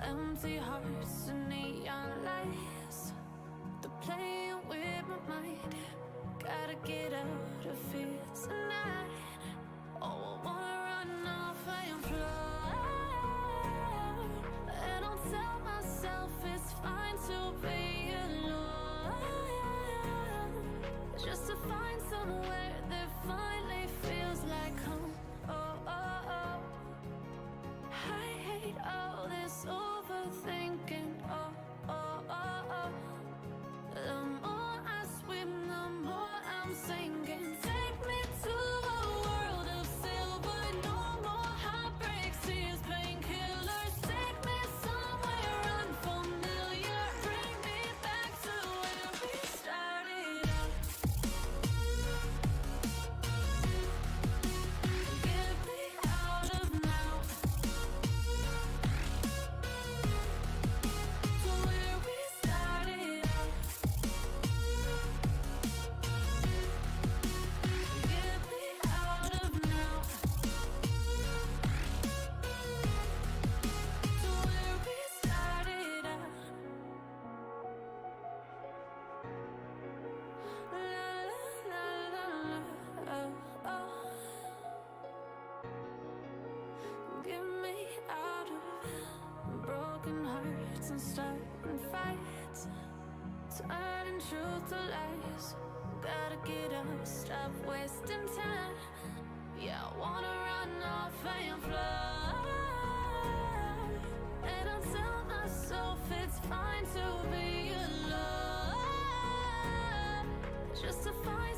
Empty hearts and neon lights. They're playing with my mind. Gotta get out of here tonight. Oh, I wanna run off and fly. And I'll tell myself it's fine to be alone. Just to find somewhere that finally feels like home. Oh, oh, oh. I hate all this overthinking. Oh, oh, oh, oh. The more I swim, the more I'm sinking. Take me to a world of silver. No more heartbreaks, tears, painkillers. Take me somewhere unfamiliar. Bring me back to where we started out. Get me out of now. To where we started out. Get me out of now. To where we started out. La la la la, oh, oh. Get me out of broken hearts and starting fights. Turning truth to lies. Gotta get up, stop wasting time. Yeah, I wanna run off and fly. And I'll tell myself it's fine to be alone. Just to find